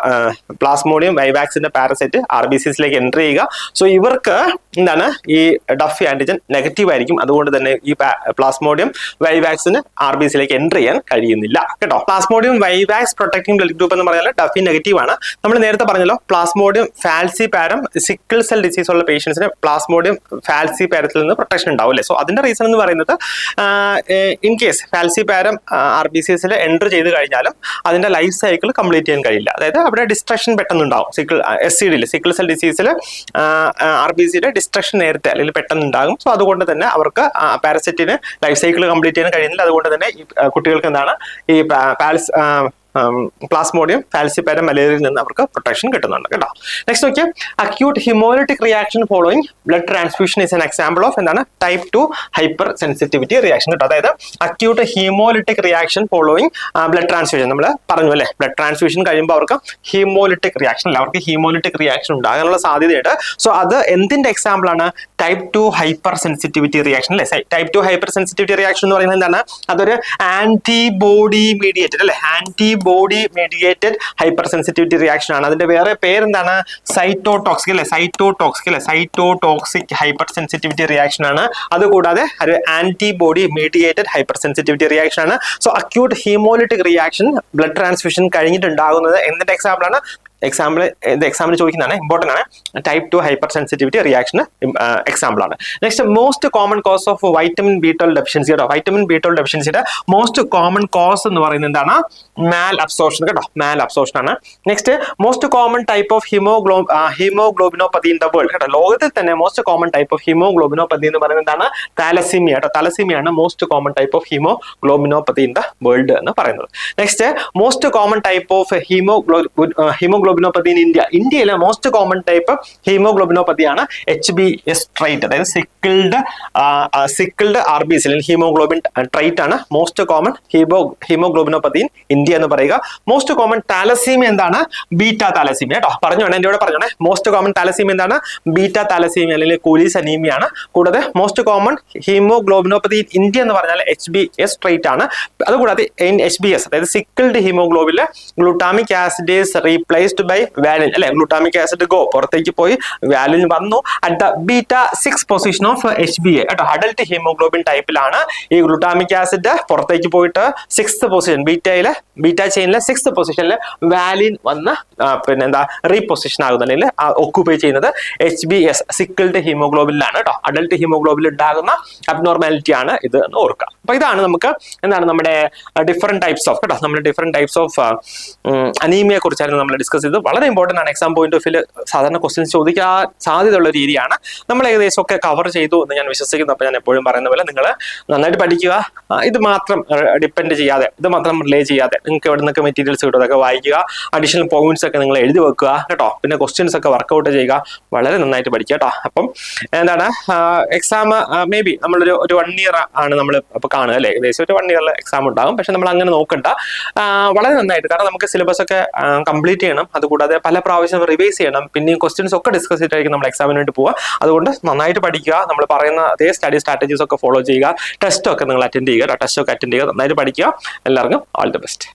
പ്ലാസ്മോഡിയം വൈവാക്സിന്റെ പാരസൈറ്റ് RBCസിലേക്ക് എൻ്റർ ചെയ്യുക. സോ ഇവർക്ക് എന്താണ് ഈ ഡഫി ആന്റിജൻ നെഗറ്റീവ് ആയിരിക്കും. അതുകൊണ്ട് തന്നെ ഈ പ്ലാസ്മോഡിയം വൈവാക്സിന് RBCയിലേക്ക് എൻട്രി ചെയ്യാൻ കഴിയുന്നില്ല കേട്ടോ. Plasmodium vivax protecting blood group എന്ന് പറഞ്ഞാൽ ഡഫി നെഗറ്റീവ് ആണ്. നമ്മൾ നേരത്തെ പറഞ്ഞല്ലോ പ്ലാസ്മോഡിയം ഫാൽസിപാരം സിക്കിൾ സെൽ ഡിസീസ് ഉള്ള പേഷ്യൻസിന് പ്ലാസ്മോഡിയം ഫാൽസിപാരത്തിൽ നിന്ന് പ്രൊട്ടക്ഷൻ ഉണ്ടാവും അല്ലേ. സോ അതിന്റെ റീസൺ എന്ന് പറയുന്നത് ഇൻ കേസ് ഫാൽസിപാരം RBCസിൽ എൻട്രി ചെയ്ത് കഴിഞ്ഞാലും അതിന്റെ ലൈഫ് സൈക്കിൾ കംപ്ലീറ്റ് ചെയ്യാൻ കഴിയില്ല. അതായത് അവിടെ ഡിസ്ട്രക്ഷൻ പെട്ടെന്ന് ഉണ്ടാവും. SCD സിക്കിൾ സെൽ ഡിസീസിൽ RBCയുടെ ഡിസ്ട്രക്ഷൻ നേരത്തെ അല്ലെങ്കിൽ പെട്ടെന്ന് ഉണ്ടാകും. സോ അതുകൊണ്ട് തന്നെ അവർക്ക് പാരസൈറ്റിന് ലൈഫ് സൈക്കിൾ കംപ്ലീറ്റ് ചെയ്യാൻ കഴിയുന്നില്ല. അതുകൊണ്ട് തന്നെ ഈ കുട്ടികൾക്ക് എന്താണ് ഈ പ്ലാസ്മോഡിയം ഫാൽസിപാരം മലേറിയയിൽ നിന്ന് അവർക്ക് പ്രൊട്ടക്ഷൻ കിട്ടുന്നുണ്ട് കേട്ടോ. നെക്സ്റ്റ് നോക്കിയാൽ acute haemolytic reaction following blood transfusion is an example of എന്താണ് ടൈപ്പ് 2 ഹൈപ്പർ സെൻസിറ്റിവിറ്റി റിയാക്ഷൻ കേട്ടോ. അതായത് acute haemolytic reaction following blood transfusion നമ്മൾ പറഞ്ഞു അല്ലേ. ബ്ലഡ് ട്രാൻസ്ഫ്യൂഷൻ കഴിയുമ്പോൾ അവർക്ക് ഹീമോലിറ്റിക് റിയാക്ഷൻ അല്ല, അവർക്ക് ഹീമോലിറ്റിക് റിയാക്ഷൻ ഉണ്ടാകാനുള്ള സാധ്യതയുണ്ട്. സോ അത് എന്തിന്റെ എക്സാമ്പിൾ ആണ്? ടൈപ്പ് 2 ഹൈപ്പർ സെൻസിറ്റിവിറ്റി റിയാക്ഷൻ അല്ലേ. ടൈപ്പ് 2 ഹൈപ്പർ സെൻസിറ്റിവിറ്റി റിയാക്ഷൻ എന്ന് പറയുന്നത് എന്താണ്? അതൊരു ആന്റിബോഡി മീഡിയേറ്റഡ് അല്ലെ, antibody mediated hypersensitivity reaction ആണ്. അതിന്റെ വേറെ പേരെന്താണ്? സൈറ്റോടോക്സിക് അല്ലെ, സൈറ്റോടോക്സിക് ഹൈപ്പർ സെൻസിറ്റിവിറ്റി റിയാക്ഷൻ ആണ്. അതുകൂടാതെ ഒരു antibody mediated hypersensitivity reaction ആണ്. So acute haemolytic reaction blood transfusion കഴിഞ്ഞിട്ടുണ്ടാകുന്നത് എന്തിന്റെ എക്സാമ്പിൾ ആണ്? എക്സാമിന് ചോദിക്കുന്നതാണ്, ഇമ്പോർട്ടൻ്റ് ആണ്. ടൈപ്പ് 2 ഹൈപ്പർ സെൻസിറ്റിവിറ്റി റിയാക്ഷന് എക്സാമ്പിൾ ആണ്. Next most common cause of vitamin B12 deficiency കേട്ടോ. വൈറ്റമിൻ B12 ഡെഫിഷ്യൻസിയുടെ മോസ്റ്റ് കോമൺ കോസ് എന്ന് പറയുന്നത് എന്താണ്? മാൽ അബ്സോർപ്ഷൻ കേട്ടോ, മാൽ അബ്സോർപ്ഷൻ ആണ്. Next most common type of haemoglobinopathy in the world കേട്ടോ. ലോകത്തിൽ തന്നെ most common type of haemoglobinopathy എന്ന് പറയുന്നത് എന്താണ്? താലസീമിയ കേട്ടോ. താലസീമിയ ആണ് most common type of haemoglobinopathy in the world എന്ന് പറയുന്നത്. Next most common type of haemoglobinopathy in India. ഇന്ത്യയിലെ മോസ്റ്റ് കോമൺ ടൈപ്പ് ഹീമോഗ്ലോബിനോപ്പതിയാണ് HbS ട്രൈറ്റ്, അതായത് സിക്കിൾഡ് RBC ഹീമോഗ്ലോബിൻ ട്രൈറ്റ് ആണ് most common haemoglobinopathy in India എന്ന് പറയുക. Most common thalassaemia എന്താണ്? Beta thalassaemia കേട്ടോ. പറഞ്ഞോണേ, എൻ്റെ കൂടെ പറഞ്ഞോണേ. മോസ്റ്റ് കോമൺ താലസീമിയ എന്താണ്? ബീറ്റാ താലസീമിയ അല്ലെങ്കിൽ കൂലീസ് അനീമിയ ആണ്. കൂടാതെ most common haemoglobinopathy in India എന്ന് പറഞ്ഞാൽ HbS ട്രൈറ്റ് ആണ്. അതുകൂടാതെ HbS അതായത് സിക്കിൾഡ് ഹീമോഗ്ലോബിനിലെ glutamic acid is replaced by valine അല്ലെ. ഗ്ലൂട്ടാമിക് ആസിഡ് പുറത്തേക്ക് പോയി വാലിൻ വന്നു at the beta 6 position of HbA കേട്ടോ. അഡൽട്ട് ഹീമോഗ്ലോബിൻ ടൈപ്പിലാണ് ഈ ഗ്ലൂട്ടാമിക് ആസിഡ് പുറത്തേക്ക് പോയിട്ട് 6th പൊസിഷൻ ബീറ്റാ ചെയിനിലെ 6th പൊസിഷനിൽ വാലിൻ വന്ന് പിന്നെ എന്താ റീപൊസിഷൻ ആകുന്ന അല്ലെങ്കിൽ ഒക്യുപ്പൈ ചെയ്യുന്നത് HbS സിക്കിൾഡ് ഹീമോഗ്ലോബിനിലാണ് കേട്ടോ. അഡൽട്ട് ഹീമോഗ്ലോബിനിൽ ഉണ്ടാകുന്ന അബ്നോർമാലിറ്റി ആണ് ഇത് എന്ന് ഓർക്കുക. അപ്പൊ ഇതാണ് നമുക്ക് എന്താണ് നമ്മുടെ ഡിഫറെന്റ് ടൈപ്സ് ഓഫ് കേട്ടോ, നമ്മുടെ ഡിഫറെന്റ് ടൈപ്സ് ഓഫ് അനീമിയെ കുറിച്ചായിരുന്നു നമ്മൾ ഡിസ്കസ് ചെയ്തത്. വളരെ ഇമ്പോർട്ടന്റ് ആണ്. എക്സാം പോയിന്റ് ഓഫ് വ്യൂ സാധാരണ ക്വസ്റ്റ്യൻസ് ചോദിക്കാൻ സാധ്യതയുള്ള രീതിയാണ്. നമ്മൾ ഏകദേശം ഒക്കെ കവർ ചെയ്തു എന്ന് ഞാൻ വിശ്വസിക്കുന്നു. അപ്പോൾ ഞാൻ എപ്പോഴും പറയുന്ന പോലെ നിങ്ങൾ നന്നായിട്ട് പഠിക്കുക. ഇത് മാത്രം ഡിപ്പെൻഡ് ചെയ്യാതെ, ഇത് മാത്രം റിലേ ചെയ്യാതെ നിങ്ങൾക്ക് എവിടെ നിന്നൊക്കെ മെറ്റീരിയൽസ് കിട്ടും അതൊക്കെ വായിക്കുക. അഡീഷണൽ പോയിന്റ്സ് ഒക്കെ നിങ്ങൾ എഴുതി വെക്കുക കേട്ടോ. പിന്നെ ക്വസ്റ്റ്യൻസ് ഒക്കെ വർക്കൗട്ട് ചെയ്യുക. വളരെ നന്നായിട്ട് പഠിക്കുക കേട്ടോ. അപ്പം എന്താണ് എക്സാം മേ ബി നമ്മളൊരു 1 year ആണ് നമ്മൾ അപ്പോൾ കാണുക അല്ലേ. ഏകദേശം ഒരു 1 year എക്സാം ഉണ്ടാകും. പക്ഷെ നമ്മൾ അങ്ങനെ നോക്കണ്ട. വളരെ നന്നായിട്ട്, കാരണം നമുക്ക് സിലബസ് ഒക്കെ കംപ്ലീറ്റ് ചെയ്യണം. അതുകൂടാതെ പല പ്രാവശ്യം റിവൈസ് ചെയ്യണം. പിന്നെയും ക്വസ്റ്റ്യൻസ് ഒക്കെ ഡിസ്കസ് ചെയ്തിട്ടായിരിക്കും നമ്മൾ എക്സാമിന് വേണ്ടി പോവുക. അതുകൊണ്ട് നന്നായിട്ട് പഠിക്കുക. നമ്മൾ പറയുന്ന അതേ സ്റ്റഡി സ്ട്രാറ്റജീസ് ഒക്കെ ഫോളോ ചെയ്യുക. ടെസ്റ്റ് ഒക്കെ നിങ്ങൾ അറ്റൻഡ് ചെയ്യുക. ടെസ്റ്റ് ഒക്കെ അറ്റൻഡ് ചെയ്യുക. നന്നായിട്ട് പഠിക്കുക. എല്ലാവർക്കും ഓൾ ദി ബെസ്റ്റ്.